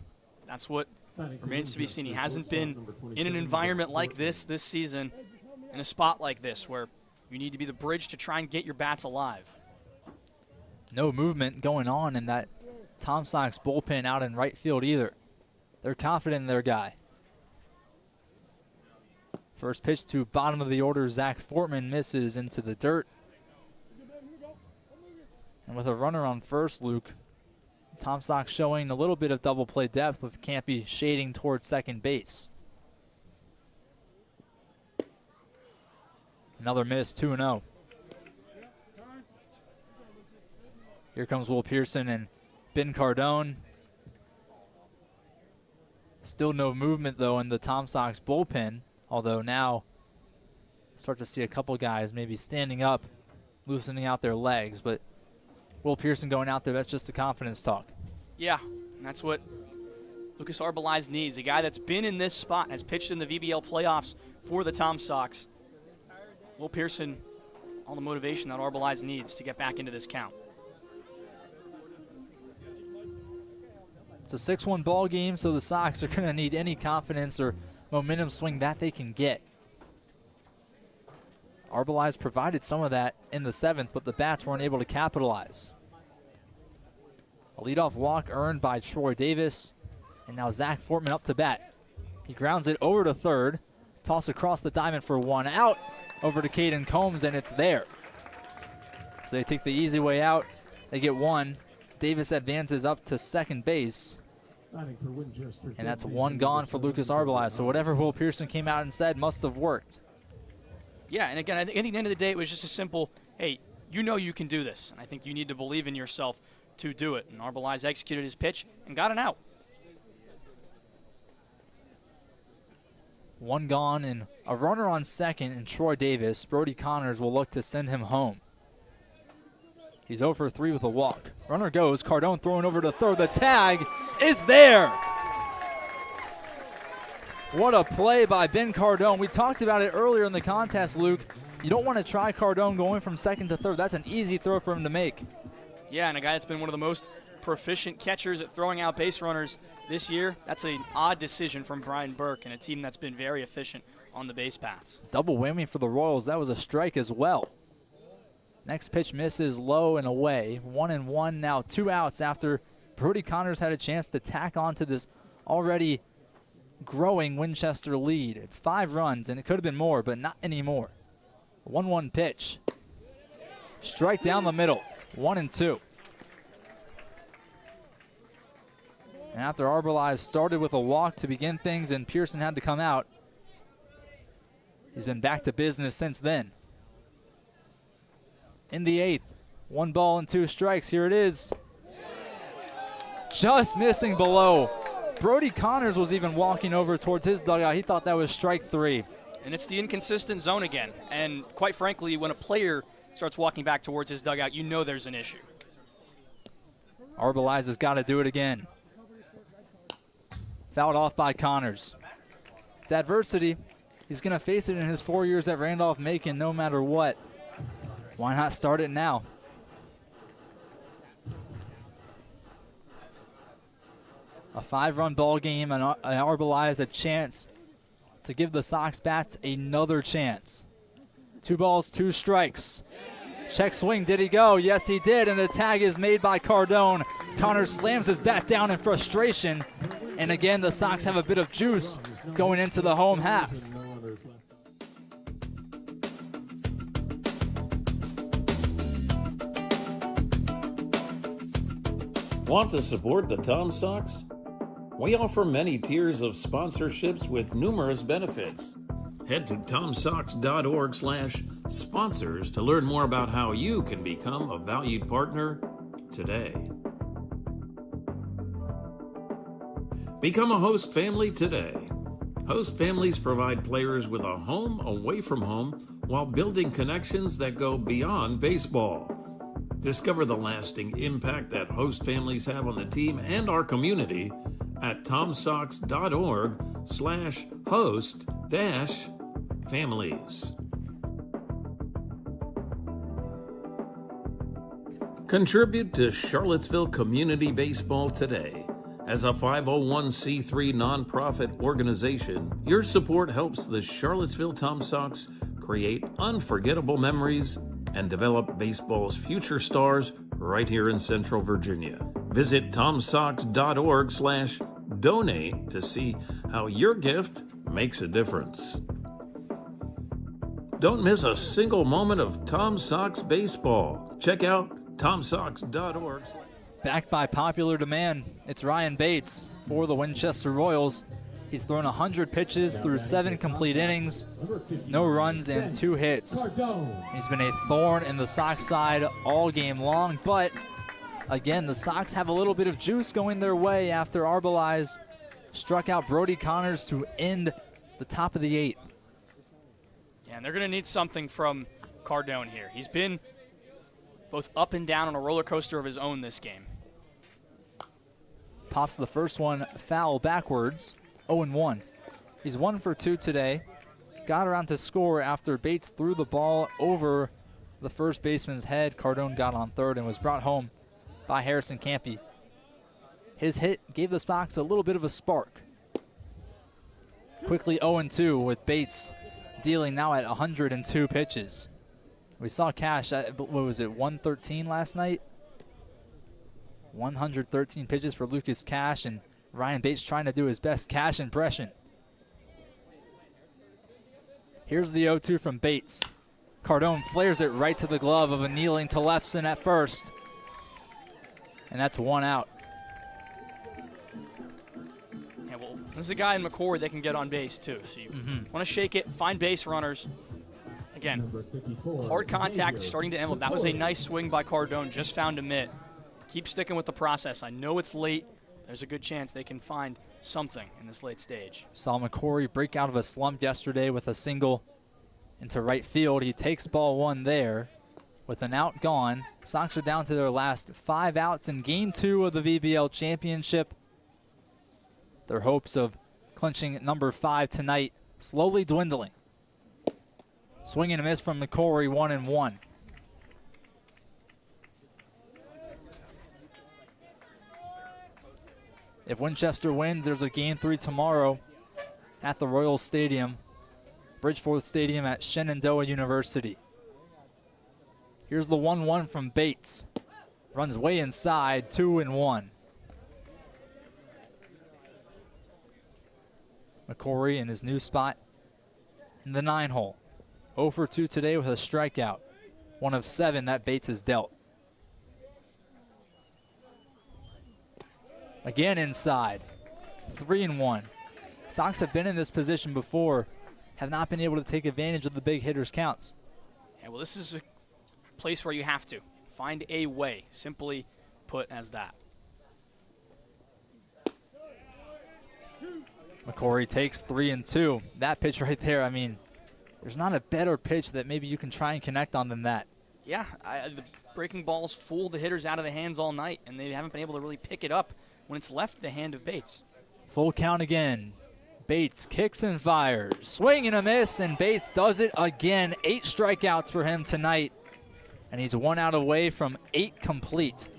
That's what remains to be seen. He hasn't been in an environment like this season, in a spot like this where you need to be the bridge to try and get your bats alive. No movement going on in that Tom Sox bullpen out in right field either. They're confident in their guy. First pitch to bottom of the order, Zach Fortman misses into the dirt. And with a runner on first, Luke, Tom Sox showing a little bit of double play depth with Campy shading towards second base. Another miss, 2-0. Here comes Will Pearson and Ben Cardone. Still no movement, though, in the Tom Sox bullpen, although now start to see a couple guys maybe standing up, loosening out their legs, but Will Pearson going out there, that's just a confidence talk. Yeah, and that's what Lucas Arbelais needs. A guy that's been in this spot, has pitched in the VBL playoffs for the Tom Sox. Will Pearson, all the motivation that Arbelais needs to get back into this count. It's a 6-1 ball game, so the Sox are going to need any confidence or momentum swing that they can get. Arbelais provided some of that in the 7th, but the bats weren't able to capitalize. A leadoff walk earned by Troy Davis, and now Zach Fortman up to bat. He grounds it over to third, toss across the diamond for 1 out, over to Caden Combs, and it's there. So they take the easy way out. They get 1. Davis advances up to second base, and that's 1 gone for Lucas Arbelais. So whatever Will Pearson came out and said must have worked. Yeah, and again, I think at the end of the day, it was just a simple, hey, you know you can do this. And I think you need to believe in yourself to do it. And Arbelais executed his pitch and got an out. 1 gone and a runner on second, and Troy Davis. Brody Connors will look to send him home. He's 0 for 3 with a walk. Runner goes. Cardone throwing over to third. The tag is there. What a play by Ben Cardone. We talked about it earlier in the contest, Luke. You don't want to try Cardone going from second to third. That's an easy throw for him to make. Yeah, and a guy that's been one of the most proficient catchers at throwing out base runners this year. That's an odd decision from Brian Burke and a team that's been very efficient on the base paths. Double whammy for the Royals. That was a strike as well. Next pitch misses low and away. 1-1 now, 2 outs after Brody Connors had a chance to tack on to this already growing Winchester lead. It's 5 runs, and it could have been more, but not anymore. 1-1 pitch. Strike down the middle. 1-2. And after Arbelais started with a walk to begin things and Pearson had to come out, he's been back to business since then. In the 8th, 1 ball and 2 strikes. Here it is. Just missing below. Brody Connors was even walking over towards his dugout. He thought that was strike 3. And it's the inconsistent zone again. And quite frankly, when a player starts walking back towards his dugout, you know there's an issue. Arbelais has got to do it again. Fouled off by Connors. It's adversity. He's going to face it in his 4 years at Randolph-Macon no matter what. Why not start it now? A 5-run ball game, and Arbelais has a chance to give the Sox bats another chance. 2 balls, 2 strikes. Check swing, did he go? Yes, he did, and the tag is made by Cardone. Connors slams his bat down in frustration, and again, the Sox have a bit of juice going into the home half. Want to support the Tom Sox? We offer many tiers of sponsorships with numerous benefits. Head to tomsox.org/sponsors to learn more about how you can become a valued partner today. Become a host family today. Host families provide players with a home away from home while building connections that go beyond baseball. Discover the lasting impact that host families have on the team and our community at tomsox.org/host-families. Contribute to Charlottesville Community Baseball today. As a 501c3 nonprofit organization, your support helps the Charlottesville Tom Sox create unforgettable memories and develop baseball's future stars right here in Central Virginia. Visit tomsox.org/donate to see how your gift makes a difference. Don't miss a single moment of Tom Sox baseball. Check out tomsox.org. Backed by popular demand, it's Ryan Bates for the Winchester Royals. He's thrown 100 pitches through 7 complete innings, no runs and 2 hits. He's been a thorn in the Sox side all game long, but again, the Sox have a little bit of juice going their way after Arbelize struck out Brody Connors to end the top of the 8th. Yeah, and they're going to need something from Cardone here. He's been both up and down on a roller coaster of his own this game. Pops the first one foul backwards, 0-1. He's 1 for 2 today. Got around to score after Bates threw the ball over the first baseman's head. Cardone got on third and was brought home by Harrison Campy. His hit gave the Sox a little bit of a spark. Quickly 0-2 with Bates dealing now at 102 pitches. We saw Cash at, what was it, 113 last night? 113 pitches for Lucas Cash, and Ryan Bates trying to do his best Cash impression. Here's the 0-2 from Bates. Cardone flares it right to the glove of a kneeling Tellefson at first. And that's 1 out. Yeah, well, this is a guy in McCord that can get on base too. So you want to shake it, find base runners. Again, hard contact starting to end. That was a nice swing by Cardone, just found a mitt. Keep sticking with the process. I know it's late. There's a good chance they can find something in this late stage. Saw McCory break out of a slump yesterday with a single into right field. He takes ball 1 there with an out gone. Sox are down to their last 5 outs in Game 2 of the VBL Championship. Their hopes of clinching number 5 tonight slowly dwindling. Swing and a miss from McCory, 1-1. If Winchester wins, there's a Game 3 tomorrow at the Royal Stadium, Bridgeforth Stadium at Shenandoah University. Here's the 1-1 from Bates. Runs way inside, 2-1. McCory in his new spot in the 9-hole. 0 for 2 today with a strikeout. 1 of 7 that Bates has dealt. Again inside, 3-1. Sox have been in this position before, have not been able to take advantage of the big hitters' counts. Yeah, well, this is a place where you have to find a way, simply put as that. McCory takes 3-2. That pitch right there, I mean, there's not a better pitch that maybe you can try and connect on than that. Yeah, the breaking balls fool the hitters out of the hands all night, and they haven't been able to really pick it up when it's left the hand of Bates. Full count again. Bates kicks and fires. Swing and a miss, and Bates does it again. 8 strikeouts for him tonight, and he's 1 out away from 8 complete.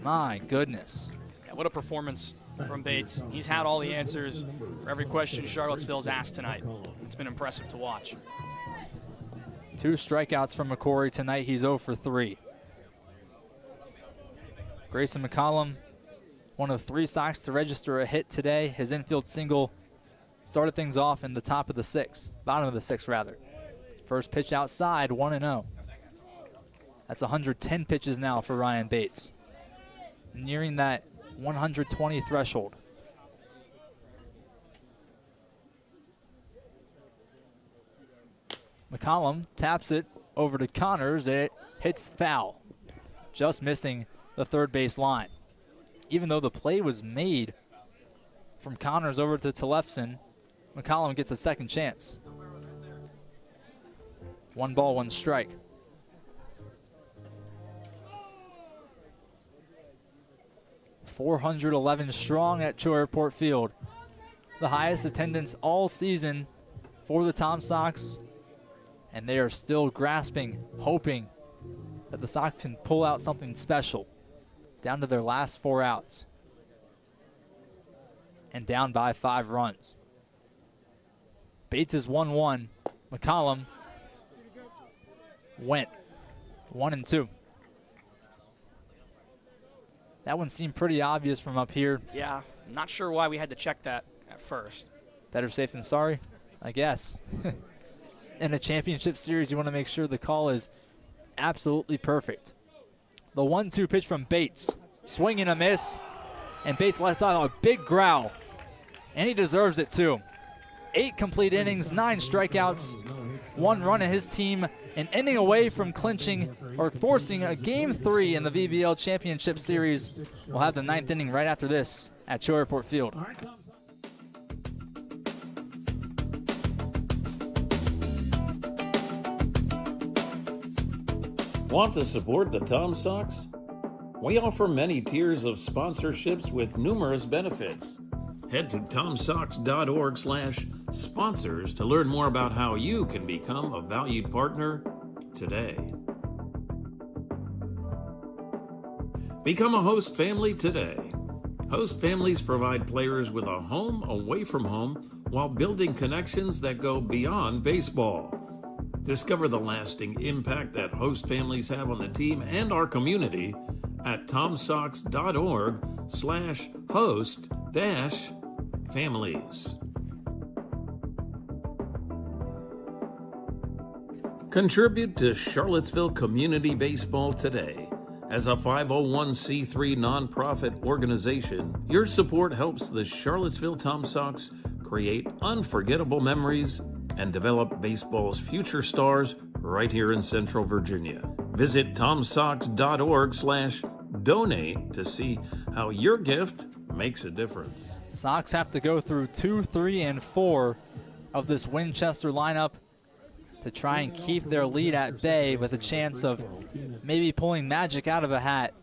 My goodness. Yeah, what a performance from Bates. He's had all the answers for every question Charlottesville's asked tonight. It's been impressive to watch. 2 strikeouts from McCory tonight. He's 0 for 3. Grayson McCollum, one of 3 Sox to register a hit today. His infield single started things off in the top of the 6th, bottom of the 6th rather. First pitch outside, 1-0. That's 110 pitches now for Ryan Bates, nearing that 120 threshold. McCollum taps it over to Connors. It hits foul, just missing the third base line. Even though the play was made from Connors over to Tellefson, McCollum gets a second chance. 1 ball, 1 strike. .411 strong at Cho Airport Field. The highest attendance all season for the Tom Sox. And they are still grasping, hoping that the Sox can pull out something special. Down to their last 4 outs. And down by 5 runs. Bates is 1-1. McCollum went 1-2. That one seemed pretty obvious from up here. Yeah, not sure why we had to check that at first. Better safe than sorry, I guess. In a championship series, you want to make sure the call is absolutely perfect. The 1-2 pitch from Bates. Swing and a miss. And Bates lets out a big growl. And he deserves it too. 8 complete innings, 9 strikeouts, 1 run in his team, an inning away from clinching or forcing a Game 3 in the VBL Championship Series. We'll have the 9th inning right after this at Cho Airport Field. Want to support the Tom Sox? We offer many tiers of sponsorships with numerous benefits. Head to tomsox.org/sponsors to learn more about how you can become a valued partner today. Become a host family today. Host families provide players with a home away from home while building connections that go beyond baseball. Discover the lasting impact that host families have on the team and our community at tomsox.org/host-families. Contribute to Charlottesville Community Baseball today. As a 501c3 nonprofit organization, your support helps the Charlottesville Tom Sox create unforgettable memories and develop baseball's future stars right here in Central Virginia. Visit tomsox.org/donate to see how your gift makes a difference. Sox have to go through 2, 3, and 4 of this Winchester lineup to try and keep their lead at bay with a chance of maybe pulling magic out of a hat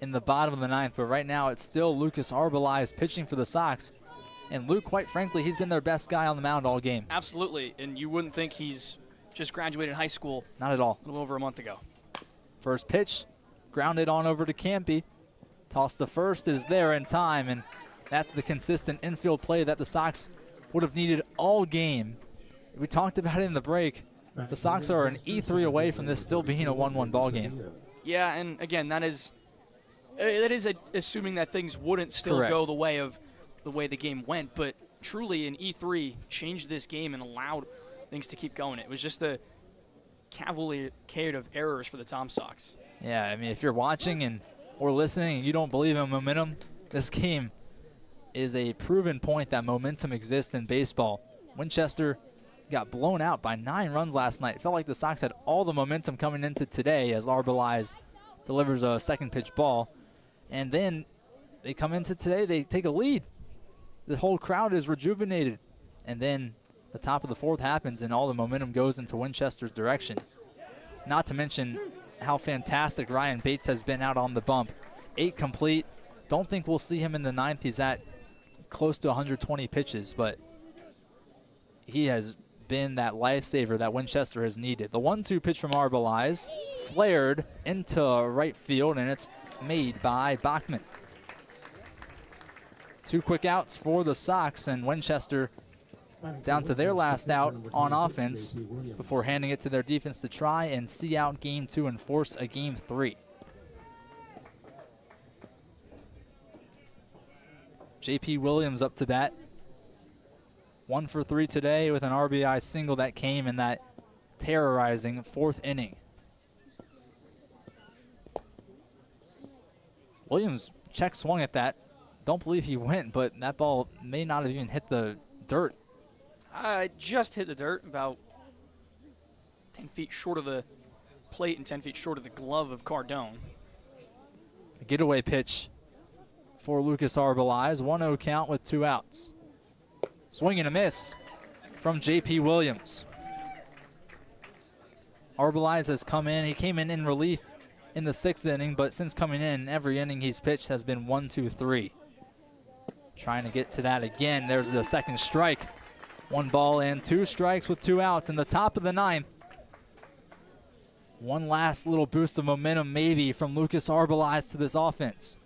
in the bottom of the 9th. But right now it's still Lucas Arbeliz pitching for the Sox. And Luke, quite frankly, he's been their best guy on the mound all game. Absolutely, and you wouldn't think he's just graduated high school. Not at all. A little over a month ago. First pitch, grounded on over to Campy. Toss to first is there in time, and that's the consistent infield play that the Sox would have needed all game. We talked about it in the break. The Sox are an E3 away from this still being a 1-1 ball game. Yeah, and again, that is assuming that things wouldn't still Correct. go the way the game went, but truly an E3 changed this game and allowed things to keep going. It was just a cavalcade of errors for the Tom Sox. Yeah, I mean, if you're watching or listening and you don't believe in momentum, this game is a proven point that momentum exists in baseball. Winchester got blown out by 9 runs last night. It felt like the Sox had all the momentum coming into today as Arbeliz delivers a second pitch ball. And then they come into today, they take a lead. The whole crowd is rejuvenated. And then the top of the 4th happens and all the momentum goes into Winchester's direction. Not to mention how fantastic Ryan Bates has been out on the bump. 8 complete. Don't think we'll see him in the 9th. He's at close to 120 pitches, but he has been that lifesaver that Winchester has needed. The 1-2 pitch from Arbeliz flared into right field, and it's made by Bachman. 2 quick outs for the Sox, and Winchester down to their last out on offense before handing it to their defense to try and see out game 2 and force a game 3. JP Williams up to bat. 1 for 3 today with an RBI single that came in that terrorizing 4th inning. Williams check swung at that. Don't believe he went, but that ball may not have even hit the dirt. I just hit the dirt, about 10 feet short of the plate and 10 feet short of the glove of Cardone. A getaway pitch for Lucas Arbeliz. 1-0 count with 2 outs. Swing and a miss from JP Williams. Arbeliz has come in. He came in relief in the 6th inning, but since coming in, every inning he's pitched has been 1, 2, 3. Trying to get to that again. There's the second strike. 1 ball and 2 strikes with 2 outs in the top of the 9th. One last little boost of momentum maybe from Lucas Arbeliz to this offense.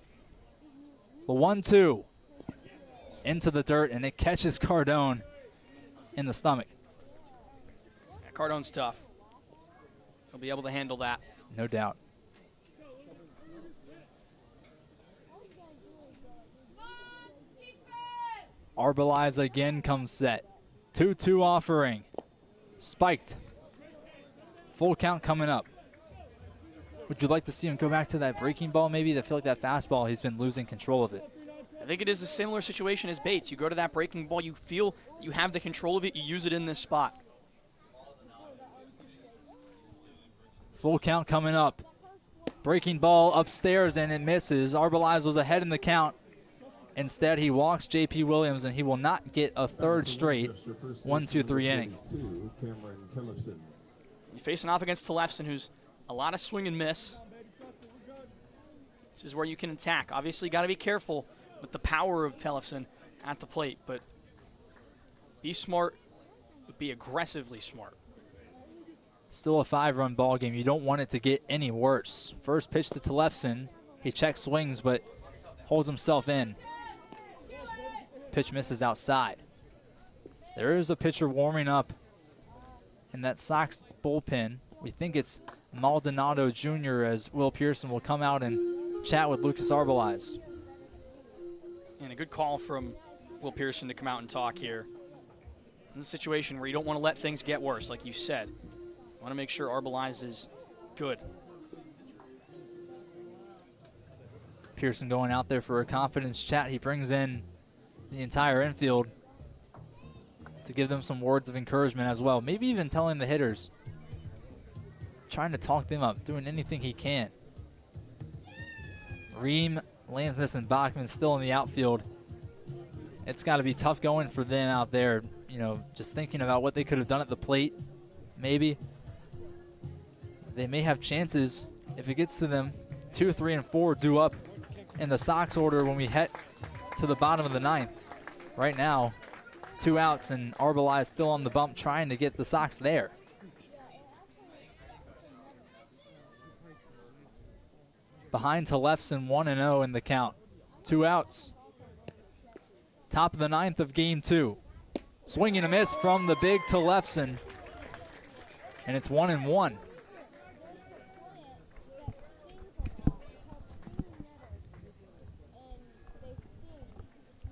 The 1-2 into the dirt, and it catches Cardone in the stomach. Yeah, Cardone's tough. He'll be able to handle that. No doubt. Arbeliz again comes set. 2-2 offering. Spiked. Full count coming up. Would you like to see him go back to that breaking ball maybe? I feel like that fastball, he's been losing control of it. I think it is a similar situation as Bates. You go to that breaking ball, you feel you have the control of it, you use it in this spot. Full count coming up. Breaking ball upstairs, and it misses. Arbeliz was ahead in the count. Instead, he walks JP Williams, and he will not get a 3rd straight 1-2-3 inning. You're facing off against Tellefson, who's a lot of swing and miss. This is where you can attack. Obviously, got to be careful with the power of Tellefson at the plate, but be smart, but be aggressively smart. Still a 5-run ball game. You don't want it to get any worse. First pitch to Tellefson. He checks swings, but holds himself in. Pitch misses outside. There is a pitcher warming up in that Sox bullpen. We think it's Maldonado Jr. as Will Pearson will come out and chat with Lucas Arbeliz. And a good call from Will Pearson to come out and talk here. In a situation where you don't want to let things get worse, like you said. You want to make sure Arbeliz is good. Pearson going out there for a confidence chat. He brings in the entire infield to give them some words of encouragement as well. Maybe even telling the hitters, trying to talk them up, doing anything he can. Ream, Lansness, and Bachman still in the outfield. It's got to be tough going for them out there, you know, just thinking about what they could have done at the plate. Maybe they may have chances if it gets to them. 2, 3, and 4 due up in the Sox order when we head to the bottom of the 9th. Right now, 2 outs, and Arbeliz still on the bump trying to get the Sox there. Behind Tellefson, 1-0 in the count. 2 outs. Top of the 9th of game 2. Swing and a miss from the big Tellefson. And it's 1-1.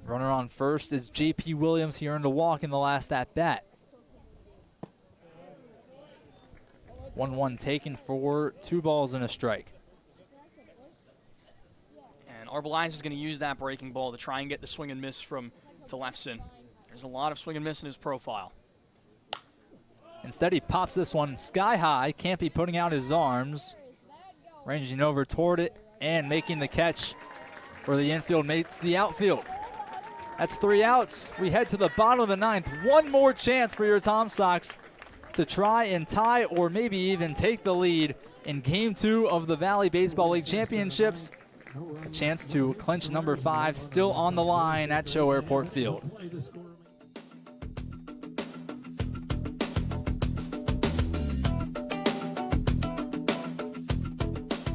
Runner on first is JP Williams. He earned a walk in the last at-bat. 1-1 taken for 2 balls and a strike. And Arbeliz is going to use that breaking ball to try and get the swing and miss from Tellefson. There's a lot of swing and miss in his profile. Instead, he pops this one sky high. Can't be putting out his arms. Ranging over toward it and making the catch where the infield meets the outfield. That's 3 outs. We head to the bottom of the 9th. One more chance for your Tom Sox to try and tie or maybe even take the lead in Game 2 of the Valley Baseball League Championships. A chance to clinch number 5 still on the line at Cho Airport Field.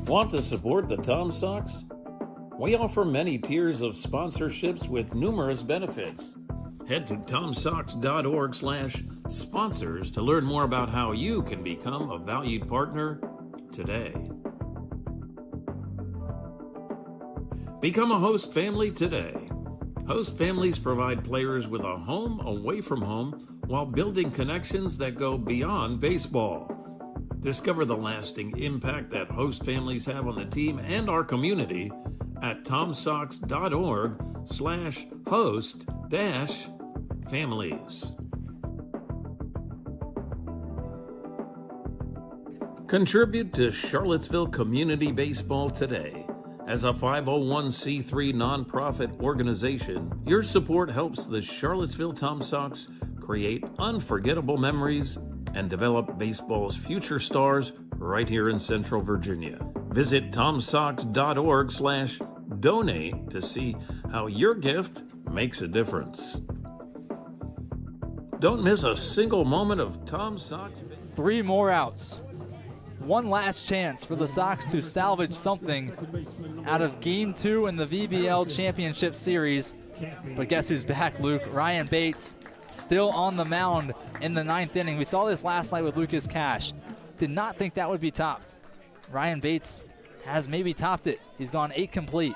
Want to support the Tom Sox? We offer many tiers of sponsorships with numerous benefits. Head to tomsox.org/sponsors to learn more about how you can become a valued partner today. Become a host family today. Host families provide players with a home away from home while building connections that go beyond baseball. Discover the lasting impact that host families have on the team and our community at tomsox.org/host-families. Contribute to Charlottesville Community Baseball today. As a 501c3 nonprofit organization, your support helps the Charlottesville Tom Sox create unforgettable memories and develop baseball's future stars right here in Central Virginia. Visit tomsox.org/donate to see how your gift makes a difference. Don't miss a single moment of Tom Sox. 3 more outs. One last chance for the Sox to salvage something out of Game 2 in the VBL Championship Series. But guess who's back, Luke? Ryan Bates still on the mound in the 9th inning. We saw this last night with Lucas Cash. Did not think that would be topped. Ryan Bates has maybe topped it. He's gone 8 complete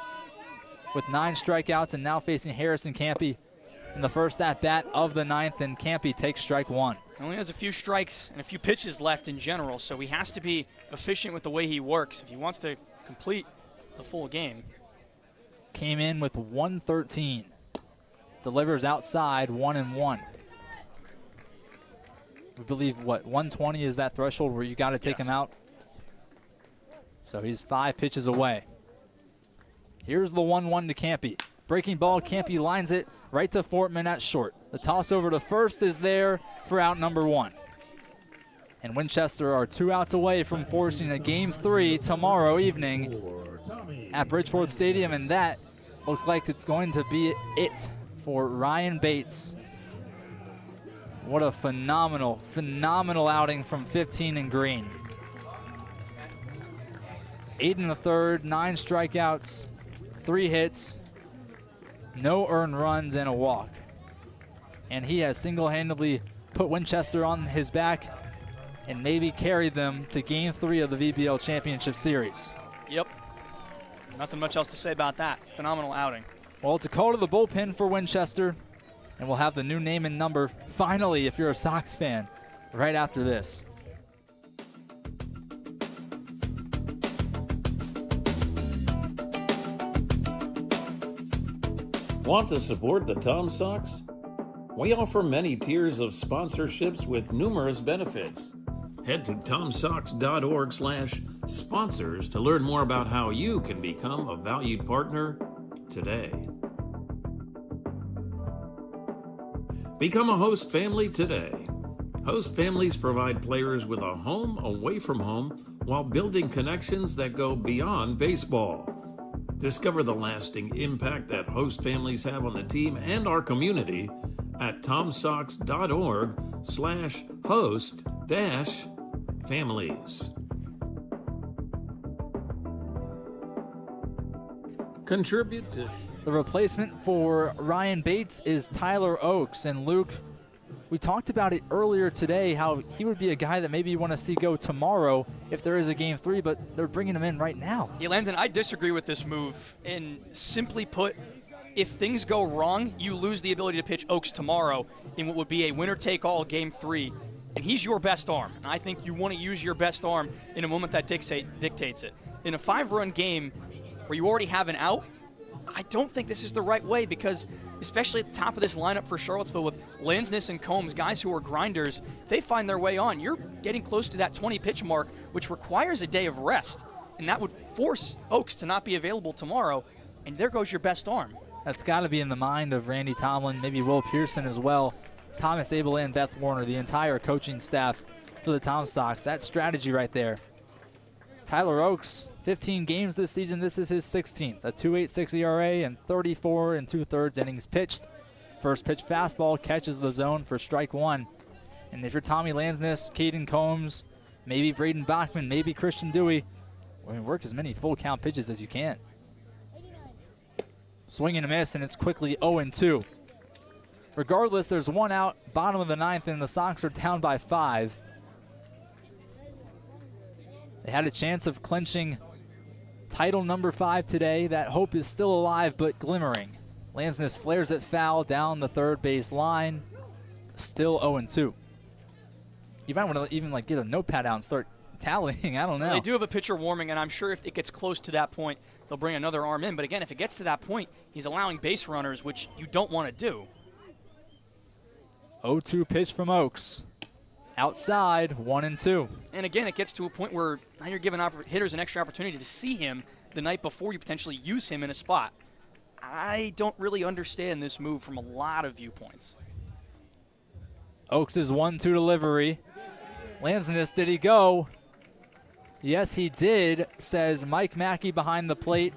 with 9 strikeouts and now facing Harrison Campy in the first at-bat of the 9th, and Campy takes strike 1. He only has a few strikes and a few pitches left in general, so he has to be efficient with the way he works if he wants to complete the full game. Came in with 113. Delivers outside 1-1. We believe, 120 is that threshold where you got to take him out? So he's 5 pitches away. Here's the 1-1 to Campy. Breaking ball, Campy lines it right to Fortman at short. The toss over to first is there for out number 1. And Winchester are 2 outs away from forcing a Game 3 tomorrow evening at Bridgeforth Stadium, and that looks like it's going to be it for Ryan Bates. What a phenomenal, phenomenal outing from 15 in green. 8 1/3, 9 strikeouts, 3 hits, no earned runs, and a walk. And he has single-handedly put Winchester on his back and maybe carried them to Game 3 of the VBL Championship Series. Yep. Nothing much else to say about that. Phenomenal outing. Well, it's a call to the bullpen for Winchester, and we'll have the new name and number finally if you're a Sox fan right after this. Want to support the Tom Sox? We offer many tiers of sponsorships with numerous benefits. Head to tomsox.org/sponsors to learn more about how you can become a valued partner today. Become a host family today. Host families provide players with a home away from home while building connections that go beyond baseball. Discover the lasting impact that host families have on the team and our community at tomsox.org/host-families. Contribute to... The replacement for Ryan Bates is Tyler Oakes. And Luke, we talked about it earlier today, how he would be a guy that maybe you want to see go tomorrow if there is a Game 3, but they're bringing him in right now. Yeah, Landon, I disagree with this move. And simply put, if things go wrong, you lose the ability to pitch Oakes tomorrow in what would be a winner-take-all Game 3. And he's your best arm. And I think you want to use your best arm in a moment that dictates it. In a 5-run game where you already have an out, I don't think this is the right way, because especially at the top of this lineup for Charlottesville with Lansness and Combs, guys who are grinders, they find their way on. You're getting close to that 20-pitch mark, which requires a day of rest. And that would force Oakes to not be available tomorrow. And there goes your best arm. That's got to be in the mind of Randy Tomlin, maybe Will Pearson as well, Thomas Abel and Beth Warner, the entire coaching staff for the Tom Sox. That strategy right there. Tyler Oakes, 15 games this season. This is his 16th. A 2.86 ERA and 34 2/3 innings pitched. First pitch fastball catches the zone for strike 1. And if you're Tommy Lansness, Caden Combs, maybe Braden Bachman, maybe Christian Dewey, work as many full count pitches as you can. Swing and a miss, and it's quickly 0-2. Regardless, there's one out, bottom of the ninth, and the Sox are down by 5. They had a chance of clinching title number 5 today. That hope is still alive but glimmering. Lansness flares it foul down the third base line. Still 0-2. You might want to even get a notepad out and start tallying. I don't know. They do have a pitcher warming, and I'm sure if it gets close to that point, they'll bring another arm in. But again, if it gets to that point, he's allowing base runners, which you don't want to do. 0-2 pitch from Oaks. Outside, 1-2. And again, it gets to a point where now you're giving hitters an extra opportunity to see him the night before you potentially use him in a spot. I don't really understand this move from a lot of viewpoints. Oaks' 1-2 delivery. Lansness, did he go? Yes, he did, says Mike Mackey behind the plate.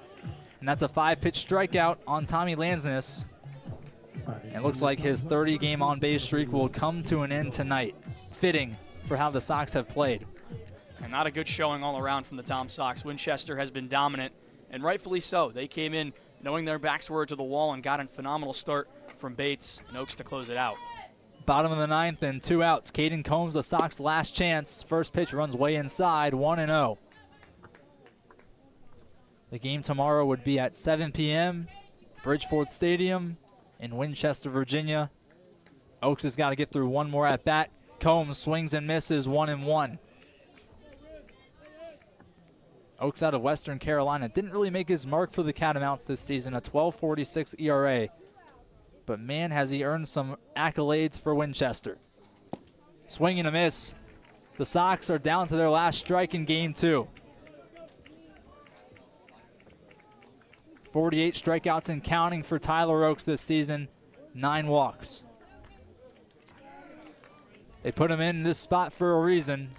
And that's a 5-pitch strikeout on Tommy Lansness. And looks like his 30-game on-base streak will come to an end tonight. Fitting for how the Sox have played. And not a good showing all around from the Tom Sox. Winchester has been dominant, and rightfully so. They came in knowing their backs were to the wall and got a phenomenal start from Bates and Oaks to close it out. Bottom of the ninth and 2 outs. Caden Combs, the Sox' last chance. First pitch runs way inside, 1-0. The game tomorrow would be at 7 p.m. Bridgeforth Stadium in Winchester, Virginia. Oaks has got to get through one more at bat. Combs swings and misses, 1-1. Oaks out of Western Carolina didn't really make his mark for the Catamounts this season, a 12.46 ERA. But man, has he earned some accolades for Winchester. Swing and a miss. The Sox are down to their last strike in game 2. 48 strikeouts and counting for Tyler Oaks this season, 9 walks. They put him in this spot for a reason.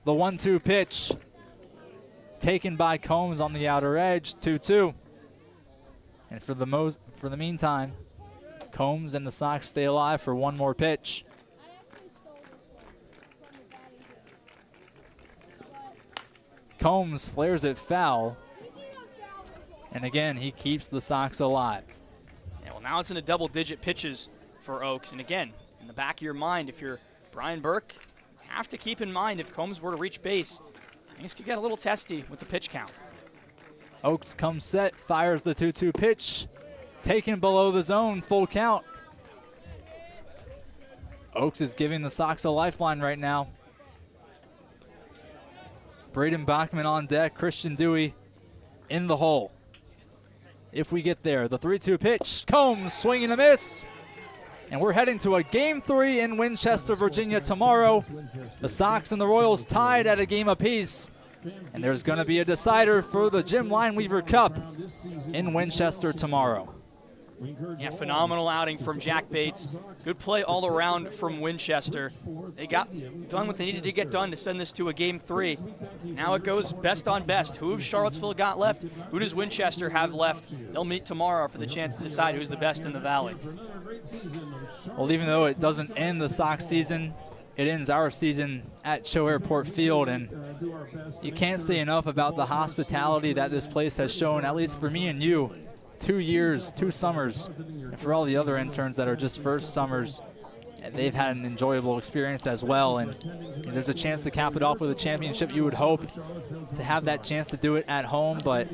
The 1-2 pitch taken by Combs on the outer edge, 2-2. And for the meantime, Combs and the Sox stay alive for one more pitch. Combs flares it foul. And again, he keeps the Sox alive. Yeah, well, now it's in a double-digit pitches for Oaks. And again, in the back of your mind, if you're Brian Burke, you have to keep in mind if Combs were to reach base, things could get a little testy with the pitch count. Oaks comes set, fires the 2-2 pitch. Taken below the zone, full count. Oaks is giving the Sox a lifeline right now. Braden Bachman on deck, Christian Dewey in the hole. If we get there, the 3-2 pitch, Combs swinging a miss. And we're heading to a Game 3 in Winchester, Virginia tomorrow. The Sox and the Royals tied at a game apiece. And there's going to be a decider for the Jim Lineweaver Cup in Winchester tomorrow. Yeah, phenomenal outing from Jack Bates. Good play all around from Winchester. They got done what they needed to get done to send this to a Game 3. Now it goes best on best. Who has Charlottesville got left? Who does Winchester have left? They'll meet tomorrow for the chance to decide who's the best in the Valley. Well, even though it doesn't end the Sox season, it ends our season at Cho Airport Field, and you can't say enough about the hospitality that this place has shown, at least for me and you. 2 years, 2 summers, and for all the other interns that are just first summers, they've had an enjoyable experience as well, and there's a chance to cap it off with a championship. You would hope to have that chance to do it at home, but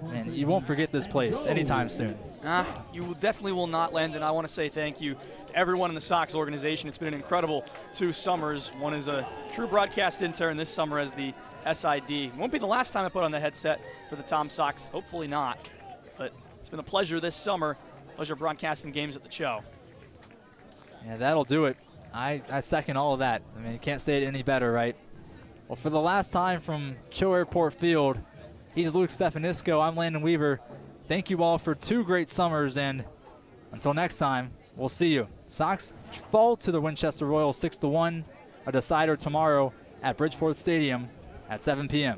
man, you won't forget this place anytime soon. You definitely will not, Landon. I want to say thank you to everyone in the Sox organization. It's been an incredible 2 summers. One as a true broadcast intern, this summer as the SID. It won't be the last time I put on the headset for the Tom Sox. Hopefully not. But it's been a pleasure this summer. Pleasure broadcasting games at the Cho. Yeah, that'll do it. I second all of that. I mean, you can't say it any better, right? Well, for the last time from Cho Airport Field, he's Luke Stefanisco. I'm Landon Weaver. Thank you all for 2 great summers, and until next time, we'll see you. Sox fall to the Winchester Royals 6-1. A decider tomorrow at Bridgeforth Stadium at 7 p.m.